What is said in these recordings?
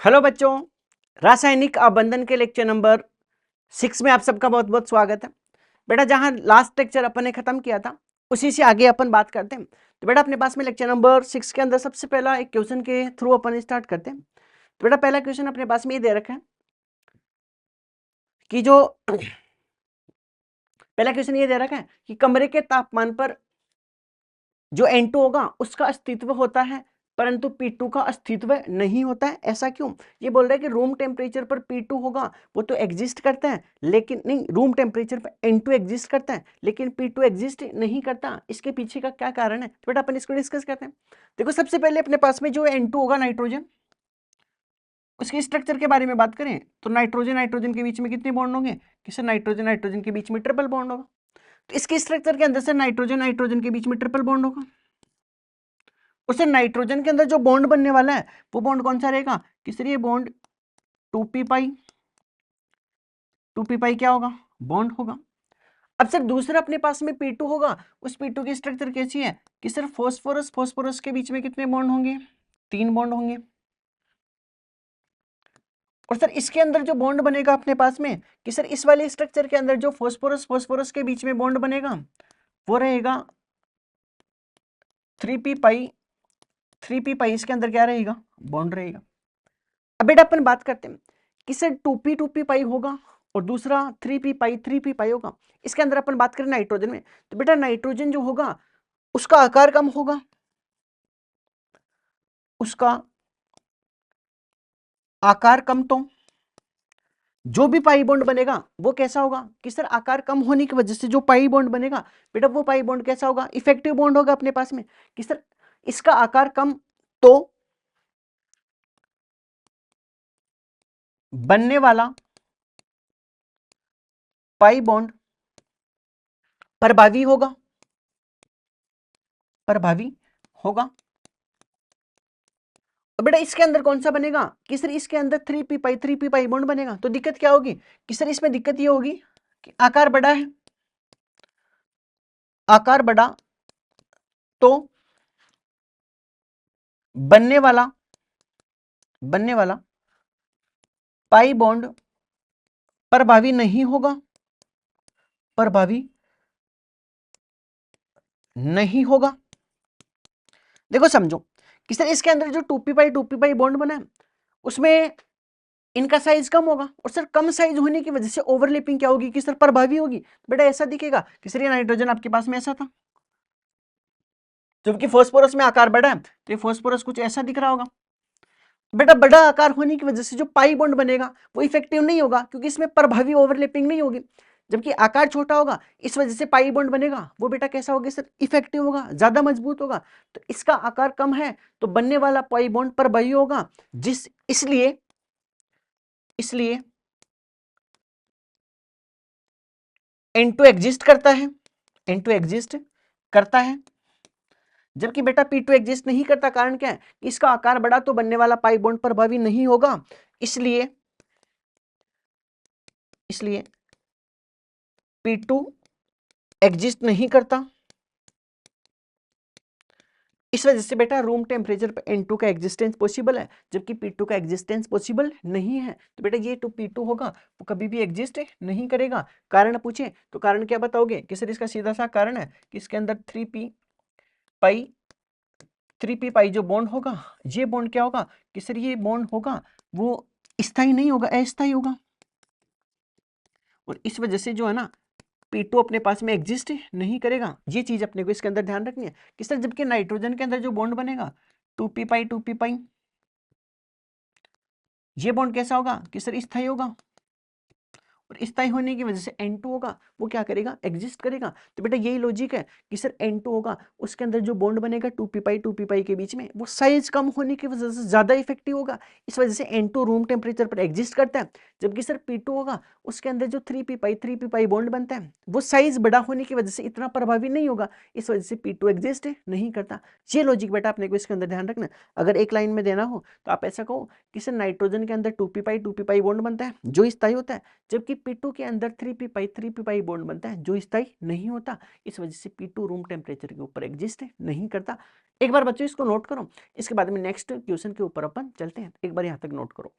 Hello बच्चों, रासायनिक अबंधन के लेक्चर नंबर 6 में आप सबका बहुत बहुत स्वागत है। बेटा जहां लास्ट लेक्चर अपन ने खत्म किया था उसी से आगे अपन बात करते हैं। तो बेटा अपने पास में लेक्चर नंबर 6 के अंदर सबसे पहला एक क्वेश्चन के थ्रू अपन स्टार्ट करते हैं। तो बेटा पहला क्वेश्चन अपने पास में ये दे रखा है कि जो पहला क्वेश्चन ये दे रखा है कि कमरे के तापमान पर जो N2 होगा उसका अस्तित्व होता है परंतु P2 का अस्तित्व नहीं होता है। ऐसा क्यों? ये बोल रहा है कि रूम टेम्परेचर पर P2 होगा वो तो एग्जिस्ट करता है, लेकिन नहीं, रूम टेम्परेचर पर N2 एग्जिस्ट करता है लेकिन P2 एग्जिस्ट नहीं करता। इसके पीछे का क्या कारण है? तो बेटा अपन इसको डिस्कस करते हैं। देखो सबसे पहले अपने पास में जो N2 होगा नाइट्रोजन, उसके स्ट्रक्चर के बारे में बात करें तो नाइट्रोजन नाइट्रोजन के बीच में कितने बॉन्ड होंगे? किसी नाइट्रोजन नाइट्रोजन के बीच में ट्रिपल बॉन्ड होगा। तो इसके स्ट्रक्चर के अंदर से नाइट्रोजन नाइट्रोजन के बीच में ट्रिपल बॉन्ड होगा। उससे नाइट्रोजन के अंदर जो बॉन्ड बनने वाला है वो बॉन्ड कौन सा रहेगा? किसरी ये बॉन्ड 2p पाई। 2p पाई क्या होगा? बॉन्ड होगा। अब सर दूसरा अपने पास में P2 होगा, उस P2 की स्ट्रक्चर कैसी है कि सर फॉस्फोरस फॉस्फोरस के बीच में कितने बॉन्ड होंगे? 3 बॉन्ड होंगे। और सर इसके अंदर जो बॉन्ड बनेगा अपने पास में कि सर इस वाले स्ट्रक्चर के अंदर जो फॉस्फोरस फॉस्फोरस के बीच में बॉन्ड बनेगा वो रहेगा 3p पाई। 3p पाई इसके अंदर क्या रहेगा? बॉन्ड रहेगा। अब बेटा अपन बात करते हैं कि सर 2p पाई होगा और दूसरा 3p पाई होगा। इसके अंदर अपन बात करें नाइट्रोजन में, तो बेटा नाइट्रोजन जो होगा उसका आकार कम होगा, उसका आकार कम। तो जो भी पाई बॉन्ड बनेगा वो कैसा होगा कि सर आकार कम होने की वजह से जो पाई बॉन्ड बनेगा बेटा वो पाई बॉन्ड कैसा होगा? इफेक्टिव बॉन्ड होगा अपने पास में कि सर इसका आकार कम तो बनने वाला पाई बॉन्ड प्रभावी होगा, प्रभावी होगा। बेटा इसके अंदर कौन सा बनेगा कि सर इसके अंदर 3p पाई बॉन्ड बनेगा। तो दिक्कत क्या होगी कि सर इसमें दिक्कत ये होगी कि आकार बड़ा है, आकार बड़ा तो बनने वाला पाई बॉन्ड प्रभावी नहीं होगा, प्रभावी नहीं होगा। देखो समझो कि सर इसके अंदर जो 2p पाई बॉन्ड बना है उसमें इनका साइज कम होगा और सर कम साइज होने की वजह से ओवरलैपिंग क्या होगी कि सर प्रभावी होगी। बेटा ऐसा दिखेगा कि सर ये नाइट्रोजन आपके पास में ऐसा था, जबकि फास्फोरस में आकार बड़ा है तो ये फास्फोरस कुछ ऐसा दिख रहा होगा। बेटा बड़ा आकार होने की वजह से जो पाई बॉन्ड बनेगा वो इफेक्टिव नहीं होगा क्योंकि इसमें प्रभावी ओवरलैपिंग नहीं होगी, जबकि आकार छोटा होगा इस वजह से पाई बॉन्ड बनेगा वो बेटा कैसा होगा सर? इफेक्टिव होगा, ज्यादा मजबूत होगा। तो इसका आकार कम है तो बनने वाला पाई बॉन्ड प्रभावी होगा, जिस इसलिए इसलिए N2 एग्जिस्ट करता है, N2 एग्जिस्ट करता है, जबकि बेटा P2 एग्जिस्ट नहीं करता। कारण क्या है कि इसका आकार बड़ा तो बनने वाला पाई बॉन्ड प्रभावी नहीं होगा, इसलिए P2 एग्जिस्ट नहीं करता। इस वजह से बेटा रूम टेम्परेचर पर N2 का एग्जिस्टेंस पॉसिबल है जबकि P2 का एग्जिस्टेंस पॉसिबल नहीं है। तो बेटा ये P2 होगा वो कभी भी एग्जिस्ट नहीं करेगा। कारण पूछे तो कारण क्या बताओगे कि सर इसका सीधा सा कारण है कि इसके अंदर 3p पाई जो बॉन्ड होगा ये बॉन्ड क्या होगा कि सर ये बॉन्ड होगा वो स्थायी नहीं होगा, अस्थायी होगा। और इस वजह से जो है ना P2 अपने पास में एग्जिस्ट नहीं करेगा। ये चीज अपने को इसके अंदर ध्यान रखनी है कि सर जबकि नाइट्रोजन के अंदर जो बॉन्ड बनेगा 2p पाई ये बॉन्ड कैसा होगा कि सर स्थायी होगा और स्थायी होने की वजह से N2 होगा वो क्या करेगा? एग्जिस्ट करेगा। तो बेटा यही लॉजिक है कि सर N2 होगा उसके अंदर जो बॉन्ड बनेगा 2p पाई के बीच में वो साइज कम होने की वजह से ज्यादा इफेक्टिव होगा। इस वजह से N2 रूम टेम्परेचर पर एग्जिस्ट करता है, जबकि सर P2 होगा उसके अंदर जो 3p पाई बॉन्ड बनता है वो साइज बड़ा होने की वजह से इतना प्रभावी नहीं होगा, इस वजह से P2 एग्जिस्ट नहीं करता। ये लॉजिक बेटा अपने को इसके अंदर ध्यान रखना। अगर एक लाइन में देना हो तो आप ऐसा कहो कि सर नाइट्रोजन के अंदर 2p पाई बॉन्ड बनता है जो स्थायी होता है, जबकि जबकि P2 के अंदर 3p पाई बॉन्ड बनता है जो स्थायी नहीं होता। इस वजह से P2 रूम टेम्परेचर के ऊपर एग्जिस्ट नहीं करता। एक बार बच्चों इसको नोट करो, इसके बाद में नेक्स्ट क्वेश्चन के ऊपर अपन चलते हैं। एक बार यहाँ तक नोट करो।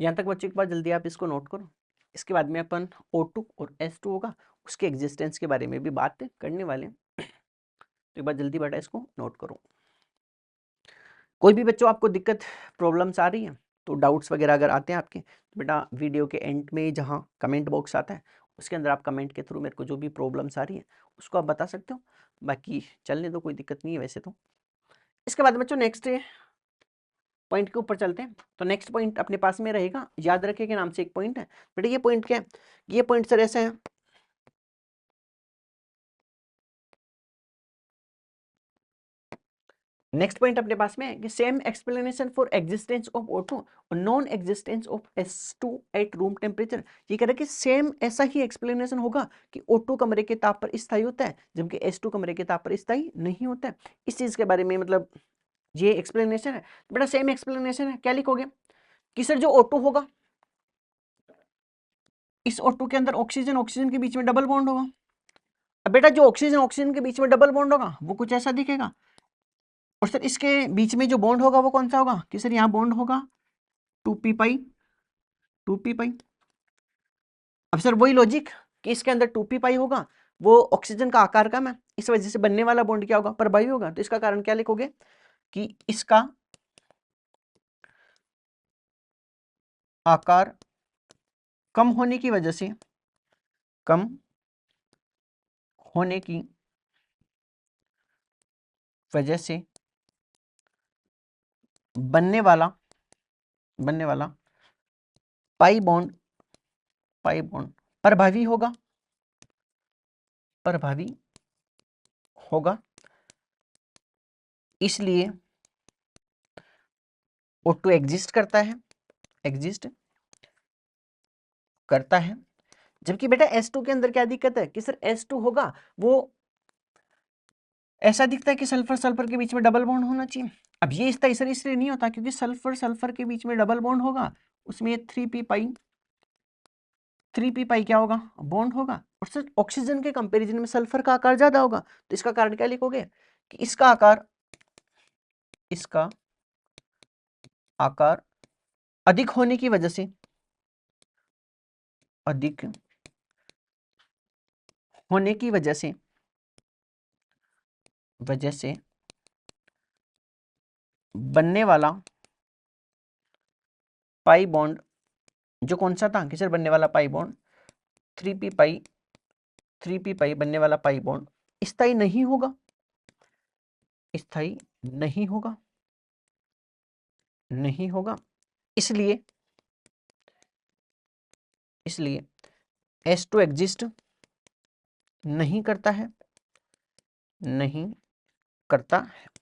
यहाँ तक बच्चों एक बार जल्दी आप इसको नोट करो। इसके बाद में अपन O2 और S2 होगा, उसके एग्जिस्टेंस के बारे में भी बात करने वाले हैं। तो एक बार जल्दी बेटा इसको नोट करो। कोई भी बच्चों आपको दिक्कत प्रॉब्लम्स आ रही है तो डाउट्स वगैरह अगर आते हैं आपके, तो बेटा वीडियो के एंड में जहाँ कमेंट बॉक्स आता है उसके अंदर आप कमेंट के थ्रू मेरे को जो भी प्रॉब्लम्स आ रही है उसको आप बता सकते हो। बाकी चलने दो, कोई दिक्कत नहीं है वैसे तो। इसके बाद बच्चों नेक्स्ट पॉइंट के ऊपर चलते हैं। तो नेक्स्ट पॉइंट अपने पास में रहेगा, याद रखें के नाम से एक पॉइंट है बेटा। ये पॉइंट क्या है? ये पॉइंट सर ऐसा है, नेक्स्ट पॉइंट अपने पास में है कि same explanation for existence of O2 और non existence of S2 at room temperature. ये कह रहा है कि सेम ऐसा ही एक्सप्लेनेशन होगा कि O2 कमरे के ताप पर स्थायी होता है जबकि S2 कमरे के ताप पर स्थायी नहीं होता है। इस चीज के बारे में मतलब ये एक्सप्लेनेशन है बेटा, सेम एक्सप्लेनेशन है। क्या लिखोगे कि सर जो O2 होगा, इस O2 के अंदर ऑक्सीजन ऑक्सीजन के बीच में डबल बॉन्ड होगा। अब बेटा जो ऑक्सीजन ऑक्सीजन के बीच में डबल बॉन्ड होगा वो कुछ ऐसा दिखेगा। और सर इसके बीच में जो बॉन्ड होगा वो कौन सा होगा कि सर यहाँ बॉन्ड होगा 2p पाई। अब सर वही लॉजिक कि इसके अंदर 2p पाई होगा, वो ऑक्सीजन का आकार कम है, इस वजह से बनने वाला बॉन्ड क्या होगा? प्रभावी होगा। तो इसका कारण क्या लिखोगे कि इसका आकार कम होने की वजह से, कम होने की वजह से बनने वाला पाई बॉन्ड प्रभावी होगा, इसलिए O2 एग्जिस्ट करता है। जबकि बेटा S2 के अंदर क्या दिक्कत है कि सर S2 होगा वो ऐसा दिखता है कि सल्फर सल्फर के बीच में डबल बॉन्ड होना चाहिए। अब ये सर इसलिए नहीं होता क्योंकि सल्फर सल्फर के बीच में डबल बॉन्ड होगा, उसमें 3p पाई क्या होगा? बॉन्ड होगा। और सर ऑक्सीजन के कंपैरिजन में सल्फर का आकार ज्यादा होगा। तो इसका कारण क्या लिखोगे कि इसका आकार अधिक होने की वजह से, बनने वाला पाई बॉन्ड जो कौन सा था कि सर बनने वाला पाई बॉन्ड 3p पाई बनने वाला पाई बॉन्ड स्थायी नहीं होगा। इसलिए S2 एग्जिस्ट नहीं करता है।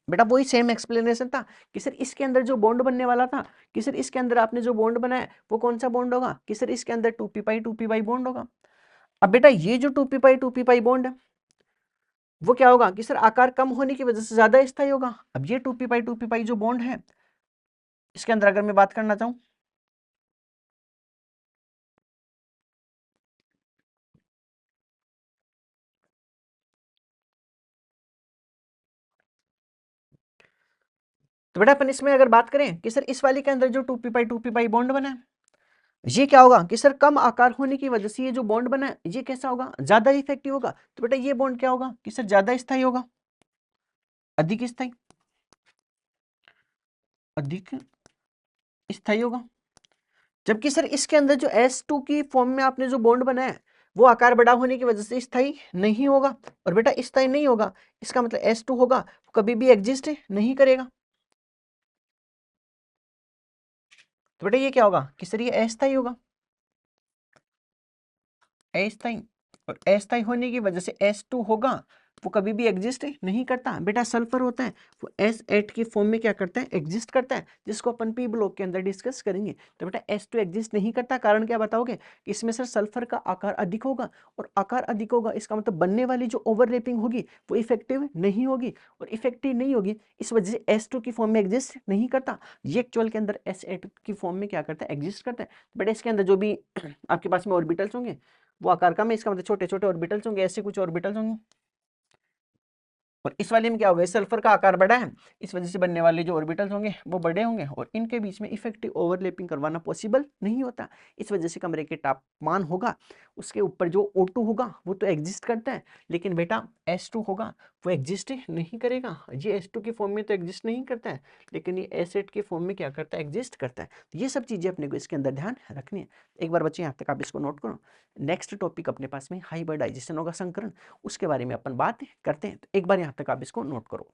बेटा वही सेम एक्सप्लेनेशन था कि सर इसके अंदर जो बॉन्ड बनने वाला था कि सर इसके अंदर आपने जो बॉन्ड बनाया वो कौन सा बॉन्ड होगा कि सर इसके अंदर 2p पाई बॉन्ड होगा। अब बेटा ये जो 2p पाई बॉन्ड है वो क्या होगा कि सर आकार कम होने की वजह से ज्यादा स्थायी होगा। अब ये 2p पाई जो बॉन्ड है इसके अंदर अगर मैं बात करना चाहूं, तो बेटा अपन इसमें अगर बात करें कि सर इस वाले के अंदर जो 2p पाई बॉन्ड बना है ये क्या होगा कि सर कम आकार होने की वजह से ये जो बॉन्ड बना है ये कैसा होगा? ज्यादा इफेक्टिव होगा। तो बेटा ये बॉन्ड क्या होगा कि सर ज्यादा स्थायी होगा, अधिक स्थायी होगा। जबकि सर इसके अंदर जो S2 की फॉर्म में आपने जो बॉन्ड बनाया है वो आकार बड़ा होने की वजह से स्थायी नहीं होगा, और बेटा स्थायी नहीं होगा इसका मतलब S2 होगा कभी भी एग्जिस्ट नहीं करेगा। तो बेटा ये क्या होगा, किस तरीके अस्थायी होगा, अस्थायी, और अस्थायी होने की वजह से S2 होगा वो कभी भी एग्जिस्ट नहीं करता। बेटा सल्फर होता है वो S8 की फॉर्म में क्या करता है, एग्जिस्ट करता है, जिसको अपन पी ब्लॉक के अंदर डिस्कस करेंगे। तो बेटा S2 एग्जिस्ट नहीं करता, कारण क्या बताओगे, इसमें सर सल्फर का आकार अधिक होगा, और आकार अधिक होगा इसका मतलब बनने वाली जो ओवरलैपिंग होगी वो इफेक्टिव नहीं होगी, और इफेक्टिव नहीं होगी इस वजह से S2 की फॉर्म में एग्जिस्ट नहीं करता, ये एक्चुअल के अंदर S8 की फॉर्म में क्या करता है, एग्जिस्ट करता है। बेटा इसके अंदर जो भी आपके पास में ऑर्बिटल्स होंगे वो आकार कम है, इसका मतलब छोटे छोटे ऑर्बिटल्स होंगे, ऐसे कुछ ऑर्बिटल्स होंगे। और इस वाले में क्या होगा, सल्फर का आकार बड़ा है, इस वजह से बनने वाले जो ऑर्बिटल्स होंगे वो बड़े होंगे, और इनके बीच में इफेक्टिव ओवरलैपिंग करवाना पॉसिबल नहीं होता। इस वजह से कमरे के तापमान होगा उसके ऊपर जो O2 होगा वो तो एग्जिस्ट करता है, लेकिन बेटा S2 होगा वो एग्जिस्ट नहीं करेगा। ये S2 की फॉर्म में तो एग्जिस्ट नहीं करता है, लेकिन ये S8 के फॉर्म में क्या करता है, एग्जिस्ट करता है। तो ये सब चीजें अपने को इसके अंदर ध्यान रखनी है। एक बार बच्चे यहाँ तक आप इसको नोट करो। नेक्स्ट टॉपिक अपने पास में हाइब्रिडाइजेशन होगा, संकरण, उसके बारे में अपन बात करते हैं। तो एक बार यहाँ तक आप इसको नोट करो।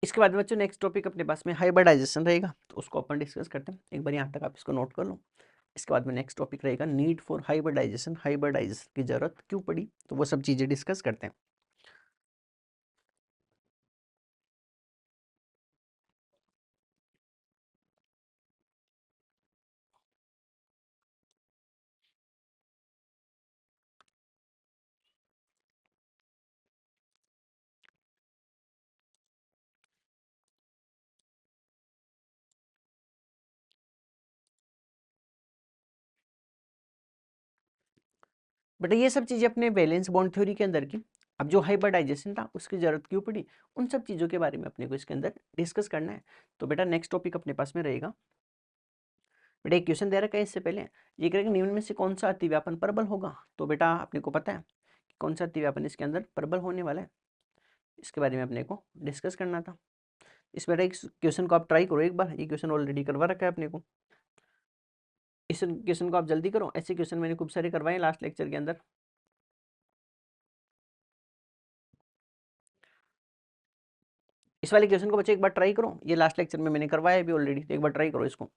इसके बाद बच्चों नेक्स्ट टॉपिक अपने पास में हाइब्रिडाइजेशन रहेगा, तो उसको अपन डिस्कस करते हैं। एक बार यहाँ तक आप इसको नोट कर लो। इसके बाद में नेक्स्ट टॉपिक रहेगा नीड फॉर हाइब्रिडाइजेशन, हाइब्रिडाइजेशन की जरूरत क्यों पड़ी, तो वो सब चीजें डिस्कस करते हैं। बट ये सब चीजें अपने वैलेंस बॉन्ड थ्योरी के अंदर की, अब जो हाइब्रिडाइजेशन था उसकी जरूरत क्यों पड़ी, उन सब चीजों के बारे में अपने को इसके अंदर डिस्कस करना है। तो बेटा नेक्स्ट टॉपिक अपने पास में रहेगा, बेटा एक क्वेश्चन दे रखा है इससे पहले, ये करेगा निम्न में से कौन सा अतिव्यापन प्रबल होगा। तो बेटा अपने को पता है कि कौन सा अतिव्यापन इसके अंदर प्रबल होने वाला है, इसके बारे में अपने को डिस्कस करना था। इस बेटा एक क्वेश्चन को आप ट्राई करो एक बार, ये क्वेश्चन ऑलरेडी करवा रखा है अपने को, इस क्वेश्चन को आप जल्दी करो, ऐसे क्वेश्चन मैंने खूब सारे करवाए लास्ट लेक्चर के अंदर। इस वाले क्वेश्चन को बच्चे एक बार ट्राई करो, ये लास्ट लेक्चर में मैंने करवाया है अभी ऑलरेडी, तो एक बार ट्राई करो इसको।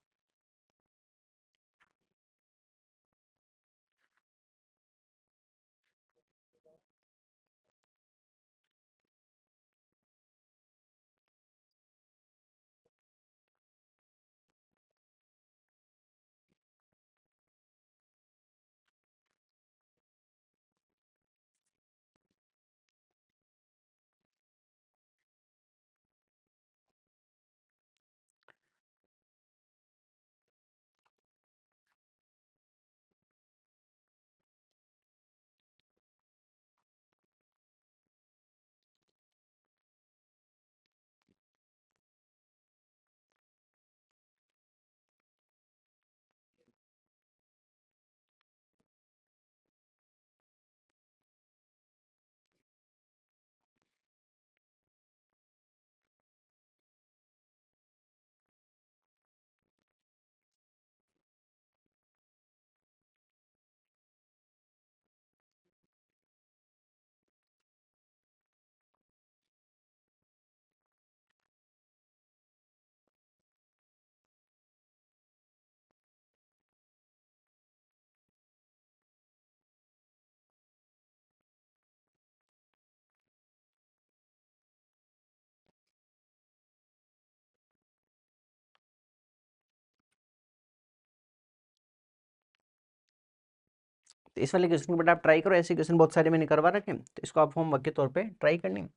तो इस वाले क्वेश्चन को बेटा आप ट्राई करो, ऐसे क्वेश्चन बहुत सारे मैंने करवा रखे हैं, तो इसको आप होमवर्क के तौर पे ट्राई करनी।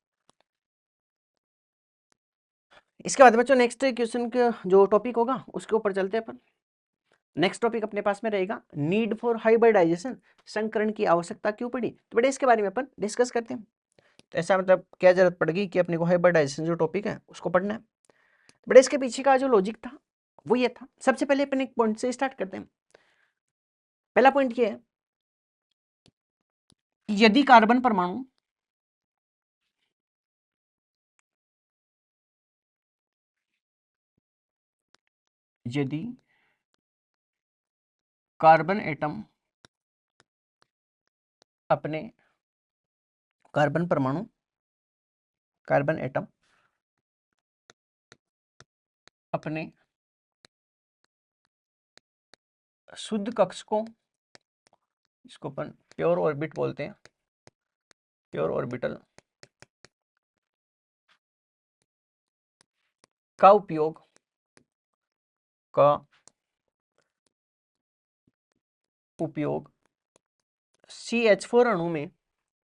इसके बाद बच्चों नेक्स्ट क्वेश्चन का जो टॉपिक होगा उसके ऊपर चलते हैं अपन। नेक्स्ट टॉपिक अपने पास में रहेगा नीड फॉर हाइब्रिडाइजेशन, संकरण की आवश्यकता क्यों पड़ी। तो बेटा इसके बारे में अपन डिस्कस करते हैं। तो ऐसा मतलब क्या जरूरत पड़ेगी कि अपने को हाइब्रिडाइजेशन जो टॉपिक है उसको पढ़ना है। बेटा इसके पीछे का जो लॉजिक था वो ये था, सबसे पहले अपन एक पॉइंट से स्टार्ट करते हैं। पहला पॉइंट ये है कि यदि कार्बन परमाणु यदि कार्बन एटम अपने कार्बन परमाणु कार्बन एटम अपने शुद्ध कक्ष को, इसको अपन प्योर ऑर्बिट बोलते हैं, प्योर ऑर्बिटल का उपयोग CH4 अणु में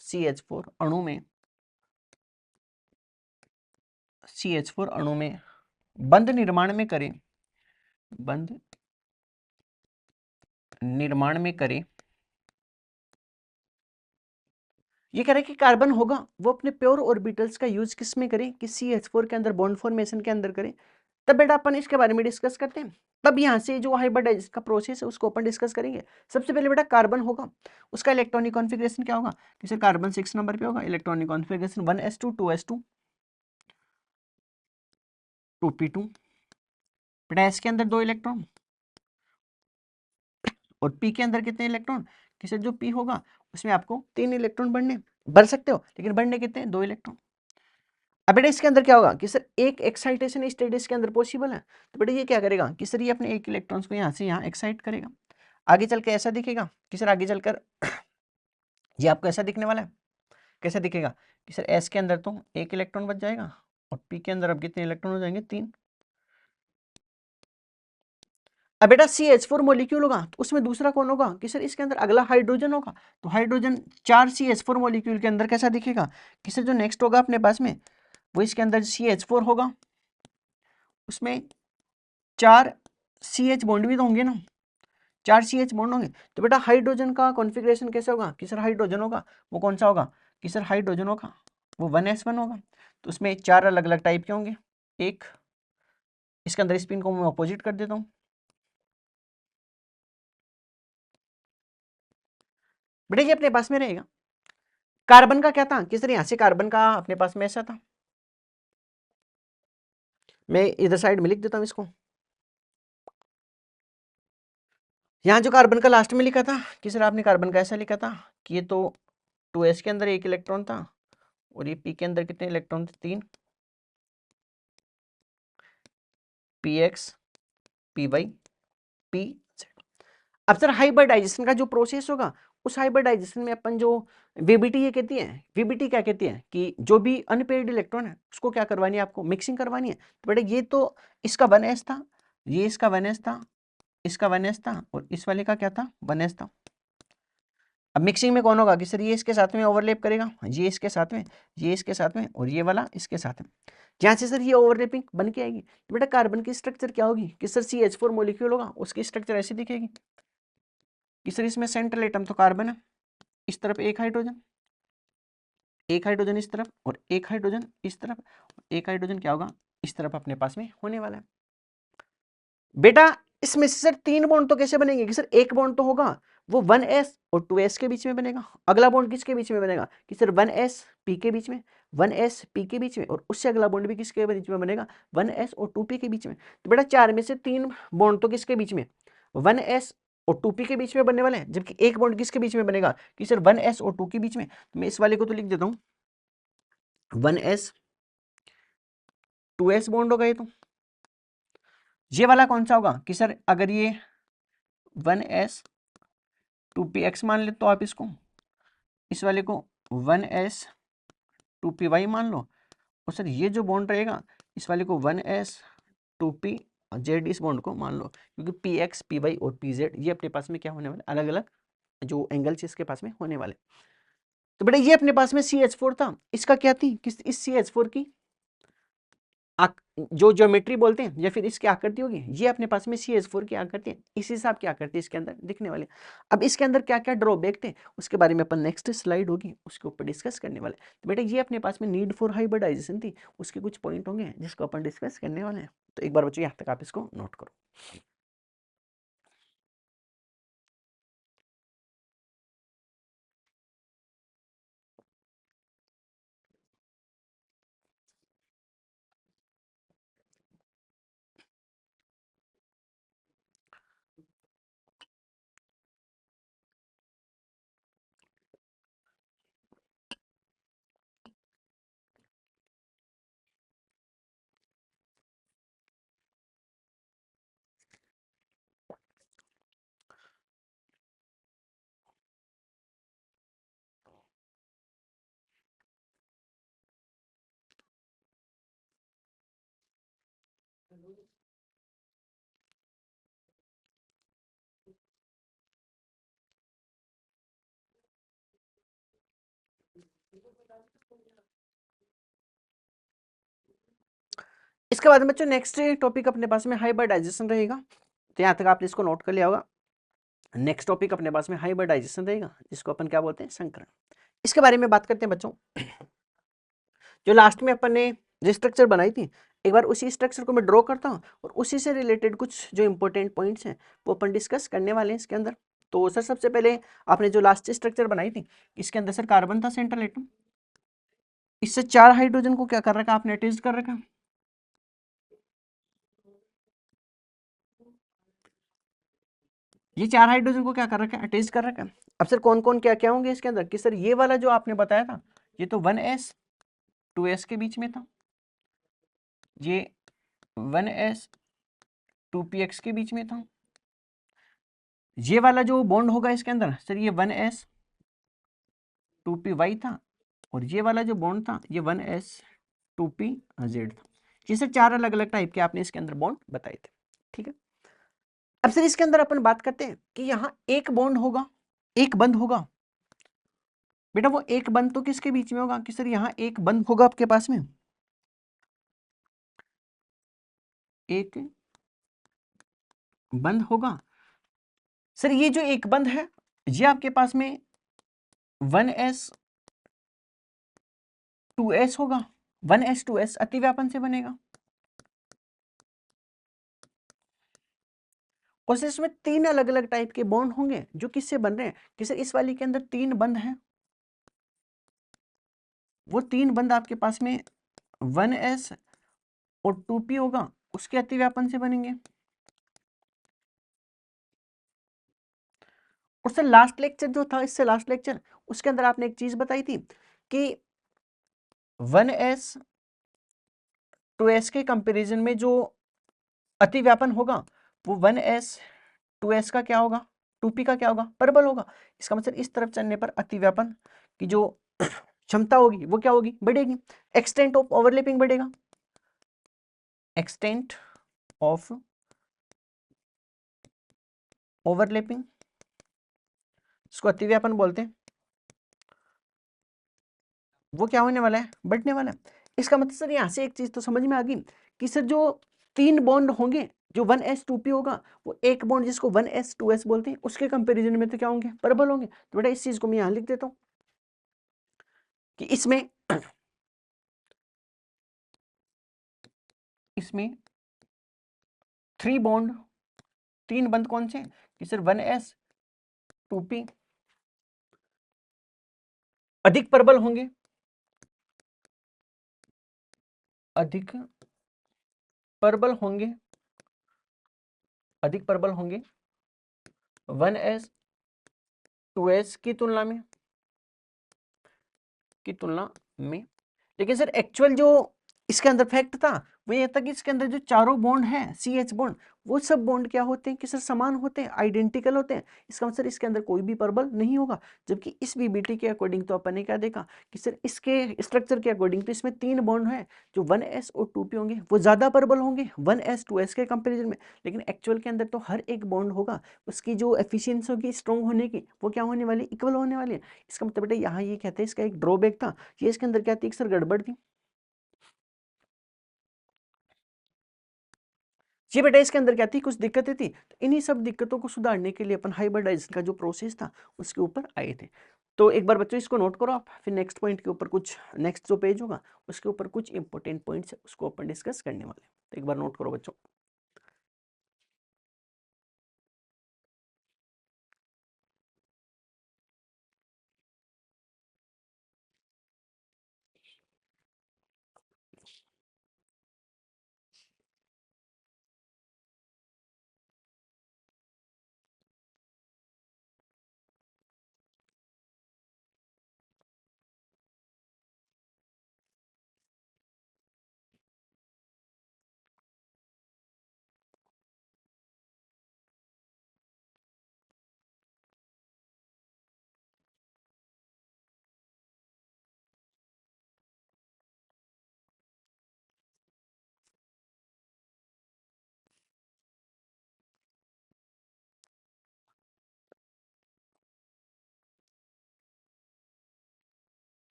CH4 अणु में CH4 अणु में बंध निर्माण में करें, बंध निर्माण में करें। ये कह रहे हैं कि कार्बन होगा वो अपने प्योर ऑर्बिटल्स का यूज किस में करें कि CH4 के अंदर बॉन्ड फॉर्मेशन के अंदर करें। तब बेटा अपन इसके बारे में डिस्कस करते हैं। तब यहाँ से जो हाइब्रिडाइजेशन का प्रोसेस है उसको अपन डिस्कस करेंगे। सबसे पहले बेटा कार्बन होगा, उसका इलेक्ट्रॉनिक कॉन्फ़िगरेशन क्या होगा कि सर कार्बन 6 नंबर पे होगा, electronic configuration 1s2 2s2 2p2। बेटा s के अंदर 2 इलेक्ट्रॉन और p के अंदर कितने इलेक्ट्रॉन कि सर जो p होगा उसमें आपको 3 इलेक्ट्रॉन बढ़ सकते हो, लेकिन बढ़ने कितने 2 इलेक्ट्रॉन। अब बेटा इसके अंदर क्या होगा कि सर एक एक्साइटेशन स्टेट इसके अंदर पॉसिबल है। तो बेटा ये क्या करेगा कि सर ये अपने एक इलेक्ट्रॉन्स को यहाँ से यहाँ एक्साइट करेगा। आगे चल के ऐसा दिखेगा कि सर आगे चलकर ये आपको ऐसा दिखने वाला है। कैसा दिखेगा कि सर एस के अंदर तो एक इलेक्ट्रॉन बच जाएगा और पी के अंदर अब कितने इलेक्ट्रॉन हो जाएंगे 3। अब बेटा CH4 मॉलिक्यूल होगा तो उसमें दूसरा कौन होगा कि सर इसके अंदर अगला हाइड्रोजन होगा। तो हाइड्रोजन 4 CH4 मॉलिक्यूल के अंदर कैसा दिखेगा कि सर जो नेक्स्ट होगा अपने पास में वो इसके अंदर CH4 होगा, उसमें 4 CH बॉन्ड भी तो होंगे ना, 4 CH बॉन्ड होंगे। तो बेटा हाइड्रोजन का कॉन्फ़िगरेशन कैसे होगा कि सर हाइड्रोजन होगा वो कौन सा होगा कि सर हाइड्रोजन होगा वो 1s1 होगा। तो उसमें 4 अलग अलग टाइप के होंगे। एक इसके अंदर स्पिन को मैं अपोजिट कर देता हूं। बेटा ये अपने पास में रहेगा। कार्बन का क्या था कि सर यहां से कार्बन का अपने पास में ऐसा था, मैं इधर साइड में लिख देता हूं इसको। यहां जो कार्बन का लास्ट में लिखा था कि सर आपने कार्बन का ऐसा लिखा था कि ये तो 2s के अंदर एक इलेक्ट्रॉन था और ये p के अंदर कितने इलेक्ट्रॉन थे 3, px py pz। अब सर हाइब्रिडाइजेशन का जो प्रोसेस होगा उस हाइब्रिडाइजेशन में अपन जो वीबीटी ये कहती है, वीबीटी क्या कहती है कि जो भी अनपेयर्ड इलेक्ट्रॉन है उसको क्या करवानी है आपको मिक्सिंग करवानी है। तो बेटा ये तो इसका 1s था, ये इसका 1s था, इसका 1s था और इस वाले का क्या था 1s था। अब मिक्सिंग में कौन होगा कि सर ये इसके साथ में ओवरलैप करेगा, ये इसके साथ में, ये इसके साथ में और ये वाला इसके साथ में। जहाँ से सर ये ओवरलैपिंग बन के आएगी तो बेटा कार्बन की स्ट्रक्चर क्या होगी कि सर CH4 मॉलिक्यूल होगा उसकी स्ट्रक्चर ऐसी दिखेगी कि सर इसमें सेंट्रल एटम तो कार्बन है, इस तरफ एक हाइड्रोजन इस तरफ और एक हाइड्रोजन इस तरफ, एक हाइड्रोजन क्या होगा इस तरफ अपने पास में होने वाला है। बेटा इसमें से सर 3 बॉन्ड तो कैसे बनेंगे कि सर एक बॉन्ड तो होगा वो 1s और 2s के बीच में बनेगा। अगला बॉन्ड किसके बीच में बनेगा कि सर 1s p के बीच में, 1s p के बीच में और उससे अगला बॉन्ड भी किसके बीच में बनेगा 1s और 2p के बीच में। तो बेटा 4 में से 3 बॉन्ड तो किसके बीच में 1s और 2p के बीच में बनने वाले हैं, जबकि एक बॉन्ड किसके बीच में बनेगा कि सर 1s और 2 के बीच में। तो मैं इस वाले को तो लिख देता हूँ 1s 2s बॉन्ड होगा। ये वाला कौन सा होगा कि सर अगर ये 1s 2px मान ले तो आप इसको इस वाले को 1s 2py मान लो और सर ये जो बॉन्ड रहेगा इस वाले को 1s 2p जेड इस बॉन्ड को मान लो, क्योंकि px py और pz ये अपने पास में क्या होने वाले अलग अलग जो एंगल्स इसके पास में होने वाले। तो बेटा ये अपने पास में CH4 था, इसका क्या थी, किस इस CH4 की जो ज्योमेट्री बोलते हैं या फिर इसकी आकृति होगी, ये अपने पास में CH4 की आकृति है, इस हिसाब की आकृति इसके अंदर दिखने वाली। अब इसके अंदर क्या क्या ड्रॉबैक थे उसके बारे में अपन नेक्स्ट स्लाइड होगी उसके ऊपर डिस्कस करने वाले। तो बेटा ये अपने पास में नीड फॉर हाइब्रिडाइजेशन थी, उसके कुछ पॉइंट होंगे जिसको अपन डिस्कस करने वाले हैं। तो एक बार बच्चों यहाँ तक आप इसको नोट करो। इसके बाद में बच्चों नेक्स्ट टॉपिक अपने पास में हाइब्रिडाइजेशन रहेगा, तो यहाँ तक आपने इसको नोट कर लिया होगा। नेक्स्ट टॉपिक अपने पास में हाइब्रिडाइजेशन रहेगा जिसको अपन क्या बोलते हैं, संकरण। इसके बारे में बात करते हैं बच्चों। जो लास्ट में अपन ने जो स्ट्रक्चर बनाई थी, एक बार उसी स्ट्रक्चर को मैं ड्रॉ करता हूँ और उसी से रिलेटेड कुछ जो इंपॉर्टेंट पॉइंट्स हैं वो अपन डिस्कस करने वाले हैं इसके अंदर। तो सर सबसे पहले आपने जो लास्ट स्ट्रक्चर बनाई थी, इसके अंदर सर कार्बन था सेंट्रल एटम, इससे 4 हाइड्रोजन को क्या कर रखा आपने, अटैच कर रखा। ये 4 हाइड्रोजन को क्या कर रखा है, अटैच कर रखा है। अब सर कौन कौन क्या क्या होंगे इसके अंदर, कि सर ये वाला जो आपने बताया था ये तो 1s 2s के बीच में था, ये 1s 2px के बीच में था। ये वाला जो बॉन्ड होगा इसके अंदर सर ये 1s 2py था, और ये वाला जो बॉन्ड था ये 1s 2pz था। ये सर 4 अलग अलग टाइप के आपने इसके अंदर बॉन्ड बताए थे, ठीक है। अब सर इसके अंदर अपन बात करते हैं कि यहाँ एक बॉन्ड होगा, एक बंद होगा। बेटा वो एक बंद तो किसके बीच में होगा, कि सर यहाँ एक बंद होगा आपके पास में, एक बंद होगा। सर ये जो एक बंद है ये आपके पास में 1s 2s होगा, 1s 2s अतिव्यापन से बनेगा। और सर इसमें 3 अलग अलग टाइप के बॉन्ड होंगे जो किससे बन रहे हैं, कि सर इस वाली के अंदर 3 बंद हैं, वो 3 बंद आपके पास में 1s और 2p होगा, उसके अतिव्यापन से बनेंगे। और सर लास्ट लेक्चर जो था, इससे लास्ट लेक्चर, उसके अंदर आपने एक चीज बताई थी कि 1s 2s के कंपैरिजन में जो अतिव्यापन होगा वो 1s 2s का क्या होगा, 2p का क्या होगा, परबल होगा। इसका मतलब इस तरफ चलने पर अतिव्यापन की जो क्षमता होगी वो क्या होगी, बढ़ेगी। एक्सटेंट ऑफ ओवरलैपिंग बढ़ेगा, एक्सटेंट ऑफ ओवरलैपिंग, इसको अतिव्यापन बोलते हैं, वो क्या होने वाला है, बढ़ने वाला है। इसका मतलब सर यहाँ से एक चीज तो समझ में आ गई कि सर जो 3 बॉन्ड होंगे, जो 1s 2p होगा, वो एक बॉन्ड जिसको 1s 2s बोलते हैं उसके कंपैरिजन में तो क्या होंगे, परबल होंगे। तो बेटा इस चीज को मैं यहाँ लिख देता हूँ कि इसमें इसमें 3 बॉन्ड, 3 बंद कौन से, कि सर 1s 2p अधिक परबल होंगे, अधिक परबल होंगे, अधिक परबल होंगे 1s 2s की तुलना में, लेकिन सर एक्चुअल जो इसके अंदर फैक्ट था वो ये था कि इसके अंदर जो चारों बॉन्ड हैं CH बॉन्ड, वो सब बॉन्ड क्या होते हैं कि सर समान होते हैं, आइडेंटिकल होते हैं। इसका मतलब इसके अंदर कोई भी परबल नहीं होगा। जबकि इस बीबीटी के अकॉर्डिंग तो अपन ने क्या देखा कि सर इसके स्ट्रक्चर के अकॉर्डिंग तो इसमें 3 बॉन्ड हैं, जो 1s और 2p होंगे वो ज्यादा परबल होंगे 1s 2s के कंपेरिजन में। लेकिन एक्चुअल के अंदर तो हर एक बॉन्ड होगा, उसकी जो एफिशिएंसी होगी स्ट्रॉन्ग होने की वो क्या होने वाली, इक्वल होने वाली है। इसका मतलब बेटा यहाँ ये कहते हैं इसका एक ड्रॉबैक था, ये इसके अंदर क्या थी, सर गड़बड़ थी। ये बेटा इसके अंदर क्या थी, कुछ दिक्कतें थी। तो इन्हीं सब दिक्कतों को सुधारने के लिए अपन हाइब्रिडाइजेशन का जो प्रोसेस था उसके ऊपर आए थे। तो एक बार बच्चों इसको नोट करो आप, फिर नेक्स्ट पॉइंट के ऊपर कुछ, नेक्स्ट जो पेज होगा उसके ऊपर कुछ इंपॉर्टेंट पॉइंट्स है उसको अपन डिस्कस करने वाले हैं। तो एक बार नोट करो बच्चों।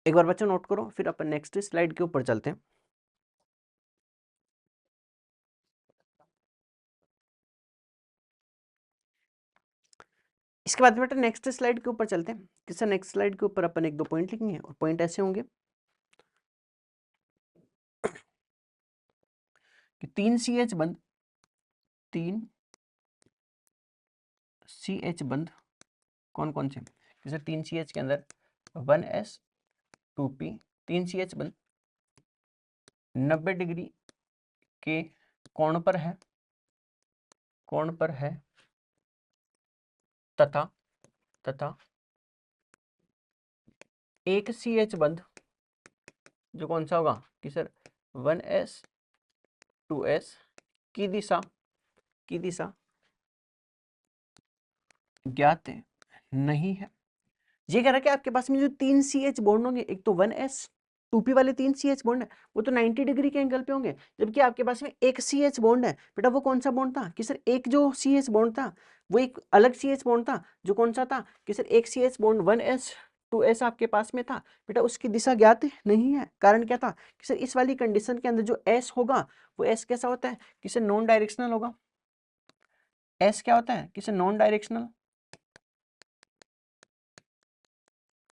एक बार बच्चों नोट करो, फिर अपन नेक्स्ट स्लाइड के ऊपर चलते हैं। इसके बाद बेटा नेक्स्ट स्लाइड के ऊपर चलते हैं। किससे नेक्स्ट स्लाइड के ऊपर अपन एक दो पॉइंट लिखेंगे और पॉइंट ऐसे होंगे कि 3 CH बंद, 3 CH बंद कौन कौन से, जैसे 3 CH के अंदर 1s 2p, 3 CH बंद 90 डिग्री के कोण पर है, कोण पर है तथा तथा एक CH बंद जो कौन सा होगा कि सर 1s 2s की दिशा ज्ञात नहीं है। ये कह रहा है कि आपके पास में जो 3 CH बॉन्ड होंगे, एक तो 1s 2p वाले 3 CH बॉन्ड है वो तो 90 डिग्री के एंगल पे होंगे। जबकि आपके पास में एक CH बॉन्ड है बेटा, वो कौन सा बॉन्ड था कि सर एक जो CH बॉन्ड था वो एक अलग CH बॉन्ड था जो कौन सा था कि सर एक CH बॉन्ड 1s 2s आपके पास में था बेटा, उसकी दिशा ज्ञात नहीं है। कारण क्या था कि सर इस वाली कंडीशन के अंदर जो s होगा वो s कैसा होता है कि सर नॉन डायरेक्शनल होगा। s क्या होता है कि सर नॉन डायरेक्शनल,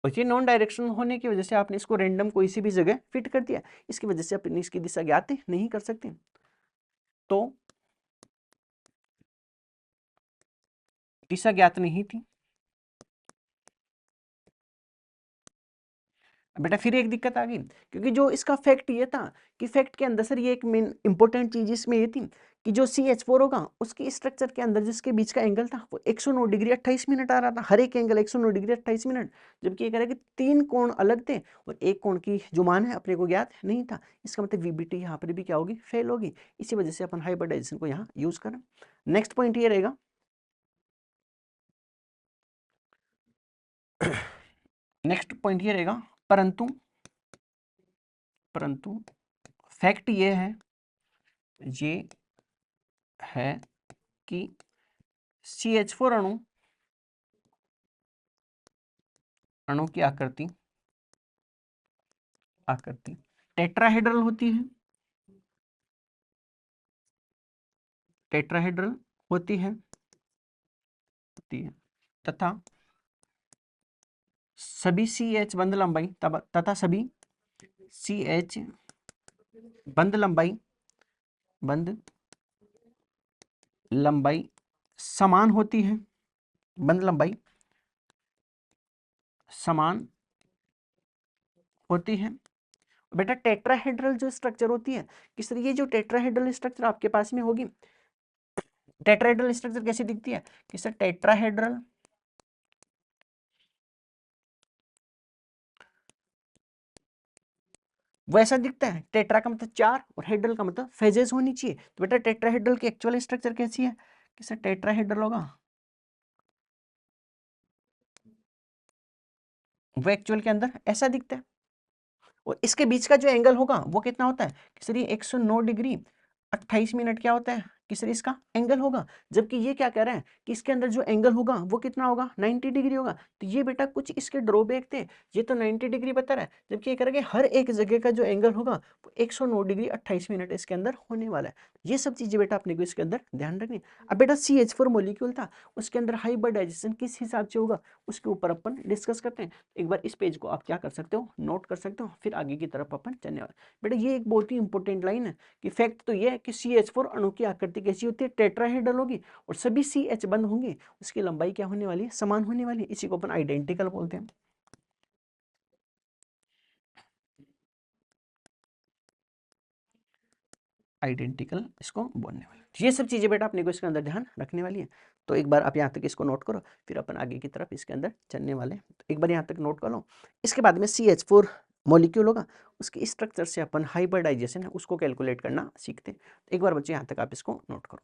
और ये नॉन डायरेक्शनल होने की वजह से आपने इसको रैंडम कोई सी भी जगह फिट कर दिया, इसकी वजह से अपनी इसकी दिशा ज्ञात नहीं कर सकते। तो दिशा ज्ञात नहीं थी। बेटा फिर एक दिक्कत आ गई, क्योंकि जो इसका फैक्ट ये था कि फैक्ट के अंदर सर ये एक मेन इंपॉर्टेंट चीज इसमें ये थी कि जो CH4 होगा उसके स्ट्रक्चर के अंदर जिसके बीच का एंगल था वो 109 डिग्री 28 मिनट आ रहा था, हर एक एंगल 109 डिग्री 28 मिनट। जबकि ये कह रहा है कि 3 कोण अलग थे और एक कोण की जो मान है अपने को ज्ञात नहीं था। इसका मतलब VBT यहाँ पर भी क्या होगी, फेल होगी। इसी वजह से अपन हाइब्रिडाइजेशन को यहाँ यूज करें। नेक्स्ट पॉइंट ये रहेगा नेक्स्ट पॉइंट ये रहेगा परंतु परंतु फैक्ट ये है कि CH4 अणु की आकृति टेट्राहेड्रल होती है, टेट्राहेड्रल होती है तथा सभी CH बंद लंबाई तथा सभी CH बंद लंबाई समान होती है, बंद लंबाई समान होती है। बेटा टेट्राहेड्रल जो स्ट्रक्चर होती है, किस तरह ये जो टेट्राहेड्रल स्ट्रक्चर आपके पास में होगी, टेट्राहेड्रल स्ट्रक्चर कैसी दिखती है कि सर टेट्राहेड्रल वो ऐसा दिखता है। टेट्रा का मतलब 4 और हेड्रल का मतलब फेजेस होनी चाहिए। तो बेटा टेट्राहेड्रल की एक्चुअल स्ट्रक्चर कैसी है? किससे टेट्राहेड्रल होगा, वो एक्चुअल के अंदर ऐसा दिखता है। और इसके बीच का जो एंगल होगा वो कितना होता है कि सर ये 109 डिग्री 28 मिनट क्या होता है कि सर इसका एंगल होगा। जबकि ये क्या कह रहे हैं कि इसके अंदर जो एंगल होगा वो कितना होगा 90 डिग्री होगा। तो ये बेटा कुछ इसके ड्रॉबैक थे, ये तो 90 डिग्री बता रहा है, जबकि ये कह रहा है कि हर एक जगह का जो एंगल होगा वो 109 डिग्री 28 मिनट इसके अंदर होने वाला है। ये सब चीजें बेटा अपने को इसके अंदर ध्यान रखनी। अब बेटा CH4 मॉलिक्यूल था, उसके अंदर हाइब्रिडाइजेशन किस हिसाब से होगा उसके ऊपर अपन डिस्कस करते हैं। एक बार इस पेज को आप क्या कर सकते हो, नोट कर सकते हो, फिर आगे की तरफ अपन चलने वाले। बेटा ये एक बहुत ही इंपॉर्टेंट लाइन है कि फैक्ट तो ये है कि CH4 अणु की आकृति कैसी होती है, टेट्राहेड्रल होगी और सभी CH बंद होंगे, उसकी लंबाई क्या होने वाली है, समान होने वाली है। इसी को अपन आइडेंटिकल बोलते हैं। आइडेंटिकल इसको बोलने वाले। ये सब चीजें बेटा अपने को इसके अंदर ध्यान रखने वाली है। तो एक बार आप यहाँ तक इसको नोट करो, फिर अपन आगे की तरफ इसके अंदर चलने वाले हैं। तो एक बार यहाँ तक नोट कर लो। इसके बाद में CH4 मॉलिक्यूल होगा, उसके स्ट्रक्चर से अपन हाइब्रिडाइजेशन है उसको कैलकुलेट करना सीखते हैं। एक बार बच्चे यहाँ तक आप इसको नोट करो।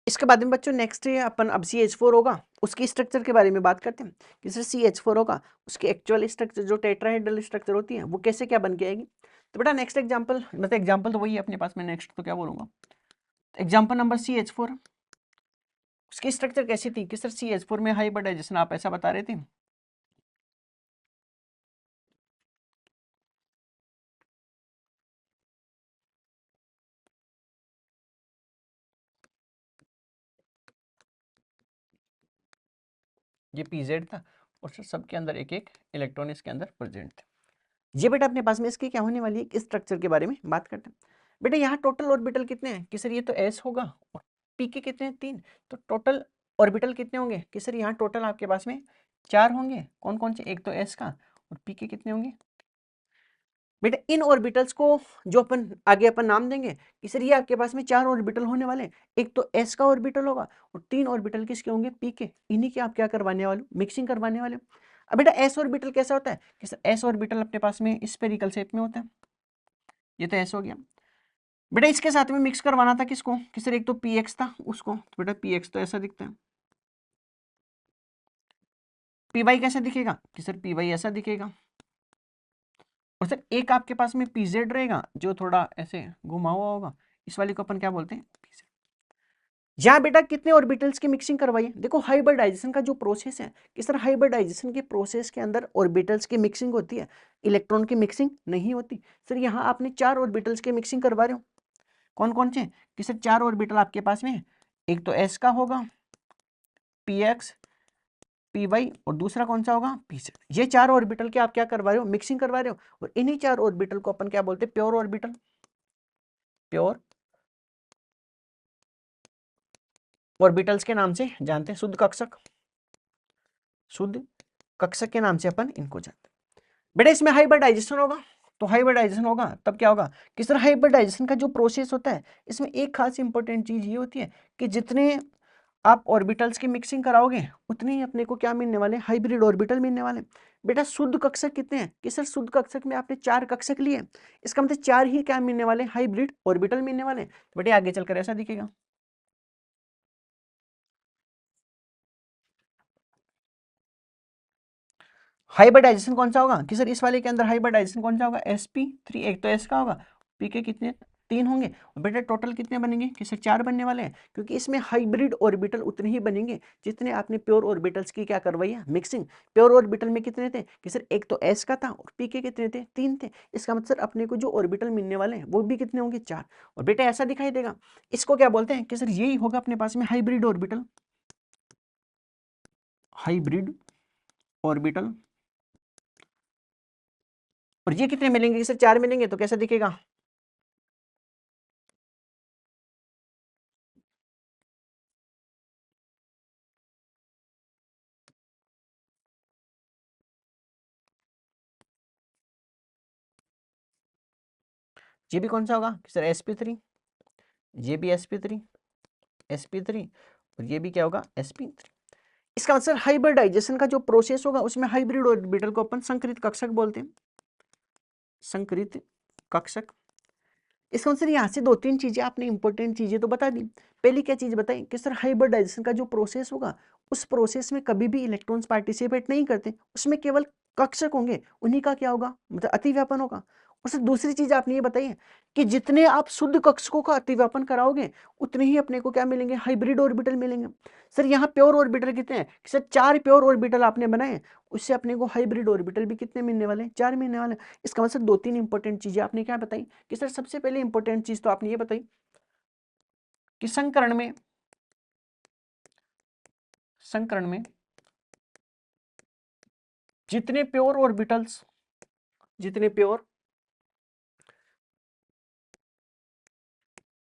इसके बाद में बच्चों नेक्स्ट है अपन अब CH4 होगा उसकी स्ट्रक्चर के बारे में बात करते हैं कि सर CH4 होगा उसकी एक्चुअल स्ट्रक्चर जो टेट्राहेड्रल स्ट्रक्चर होती है वो कैसे क्या बन के आएगी। तो बेटा नेक्स्ट एग्जांपल, मतलब एग्जांपल तो वही है अपने पास में, नेक्स्ट तो क्या बोलूंगा, एग्जांपल नंबर CH4, उसकी स्ट्रक्चर कैसी थी कि सर CH4 में हाइब्रिडाइजेशन आप ऐसा बता रहे थे। ये PZ था और सर सबके अंदर एक एक इलेक्ट्रॉन इसके अंदर प्रेजेंट थे। ये बेटा अपने पास में इसकी क्या होने वाली है इस स्ट्रक्चर के बारे में बात करते हैं। बेटा यहाँ टोटल ऑर्बिटल कितने हैं कि सर ये तो S होगा और P के कितने हैं 3, तो टोटल ऑर्बिटल कितने होंगे कि सर यहाँ टोटल आपके पास में 4 होंगे। कौन कौन से, एक तो S का और P के कितने होंगे। बेटा इन ऑर्बिटल्स को जो अपन आगे अपन नाम देंगे कि सर ये आपके पास में 4 ऑर्बिटल होने वाले हैं। एक तो S का ऑर्बिटल होगा और 3 ऑर्बिटल किसके होंगे P के, इन्हीं के आप क्या करवाने वाले हो, मिक्सिंग करवाने वाले हो। अब बेटा S ऑर्बिटल कैसा होता है कि सर S ऑर्बिटल अपने पास में स्फेरिकल शेप में होता है। ये तो S हो गया। बेटा इसके साथ में मिक्स करवाना था किसको कि सर एक तो PX था उसको, तो बेटा PX तो ऐसा दिखता है। PY कैसा दिखेगा कि सर PY ऐसा दिखेगा। और सर एक आपके पास में PZ रहेगा जो थोड़ा ऐसे घुमा हुआ होगा, इस वाले को अपन क्या बोलते हैं PZ। यहाँ बेटा कितने ऑर्बिटल्स की मिक्सिंग करवाइए, देखो हाइब्रिडाइजेशन का जो प्रोसेस है कि सर हाइब्रिडाइजेशन के प्रोसेस के अंदर ऑर्बिटल्स की मिक्सिंग होती है, इलेक्ट्रॉन की मिक्सिंग नहीं होती। सर यहाँ आपने 4 ऑर्बिटल्स की मिक्सिंग करवा रहे हो। कौन कौन से कि सर 4 ऑर्बिटल आपके पास में, एक तो S का होगा, PX, PY और दूसरा कौन सा होगा PZ। ये 4 ऑर्बिटल के आप क्या करवा रहे हो, मिक्सिंग करवा रहे हो। और इन्हीं 4 ऑर्बिटल को अपन क्या बोलते हैं, प्योर ऑर्बिटल। प्योर ऑर्बिटल्स के नाम से जानते हैं, शुद्ध कक्षक, शुद्ध कक्षक के नाम से अपन इनको जानते हैं। बेटा इसमें हाइब्रिडाइजेशन होगा, तो हाइब्रिडाइजेशन होगा तब क्या होगा कि सर हाइब्रिडाइजेशन का जो प्रोसेस होता है इसमें एक खास इंपॉर्टेंट चीज ये होती है कि जितने आप ऑर्बिटल्स की मिक्सिंग कराओगे उतने ही अपने को क्या मिलने वाले, हाइब्रिड ऑर्बिटल मिलने वाले। बेटा शुद्ध कक्षक कितने हैं कि सर शुद्ध कक्षक में आपने 4 कक्षक लिए, इसका मतलब 4 ही क्या मिलने वाले, हाइब्रिड ऑर्बिटल मिलने वाले। तो बेटा आगे चलकर ऐसा दिखेगा। हाइब्रिडाइजेशन कौन सा होगा कि सर इस वाले के अंदर हाइब्रिडाइजेशन कौन सा होगा, sp3, एक तो s का होगा, p के कितने 3 होंगे, और बेटा टोटल कितने बनेंगे कि सर 4 बनने वाले हैं, क्योंकि इसमें हाइब्रिड ऑर्बिटल उतने ही बनेंगे जितने आपने प्योर ऑर्बिटल्स की क्या करवाई है, मिक्सिंग। प्योर ऑर्बिटल में कितने थे कि सर एक तो s का था और p के कितने थे 3 थे, इसका मतलब अपने को जो ऑर्बिटल मिलने वाले हैं वो भी कितने होंगे 4। और बेटा ऐसा दिखाई देगा, इसको क्या बोलते हैं कि सर यही होगा अपने पास में हाइब्रिड ऑर्बिटल, हाइब्रिड ऑर्बिटल। और ये कितने मिलेंगे कि सर 4 मिलेंगे, तो कैसा दिखेगा, ये भी कौन सा होगा कि सर sp3, ये भी sp3, sp3, और ये भी क्या होगा sp3। इसका मतलब हाइब्रिडाइजेशन का जो प्रोसेस होगा उसमें हाइब्रिड ऑर्बिटल को अपन संकरित कक्षक बोलते हैं, संकरित कक्षक। इसका मतलब यहाँ से 2-3 चीजें आपने इंपॉर्टेंट चीजें तो बता दी। पहली क्या चीज बताई कि सर हाइब्रिडाइजेशन का जो प्रोसेस होगा उस प्रोसेस में कभी भी इलेक्ट्रॉन्स पार्टिसिपेट नहीं करते, उसमें केवल कक्षक होंगे, उन्हीं का क्या होगा मतलब अतिव्यापन होगा। और सर दूसरी चीज आपने ये बताई है कि जितने आप शुद्ध कक्षकों का अतिव्यापन कराओगे उतने ही अपने को क्या मिलेंगे, हाइब्रिड ऑर्बिटल मिलेंगे। सर यहाँ प्योर ऑर्बिटल कितने हैं कि सर 4 प्योर ऑर्बिटल आपने बनाए, उससे अपने को हाइब्रिड ऑर्बिटल भी कितने मिलने वाले हैं, 4 मिलने वाले हैं। इसका मतलब 2-3 इंपॉर्टेंट चीजें आपने क्या बताई कि सर सबसे पहले इंपॉर्टेंट चीज तो आपने ये बताई कि संकरण में जितने प्योर ऑर्बिटल्स, जितने प्योर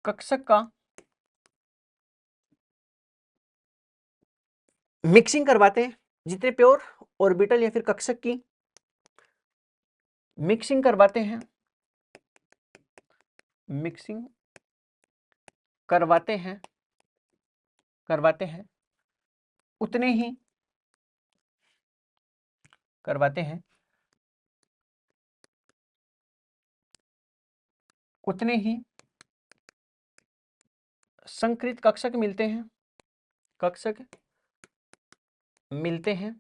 कक्षक का मिक्सिंग करवाते हैं, जितने प्योर ऑर्बिटल या फिर कक्षक की मिक्सिंग करवाते हैं, मिक्सिंग करवाते हैं, करवाते हैं उतने ही करवाते हैं, उतने ही संकृत कक्षक मिलते हैं, कक्षक मिलते हैं।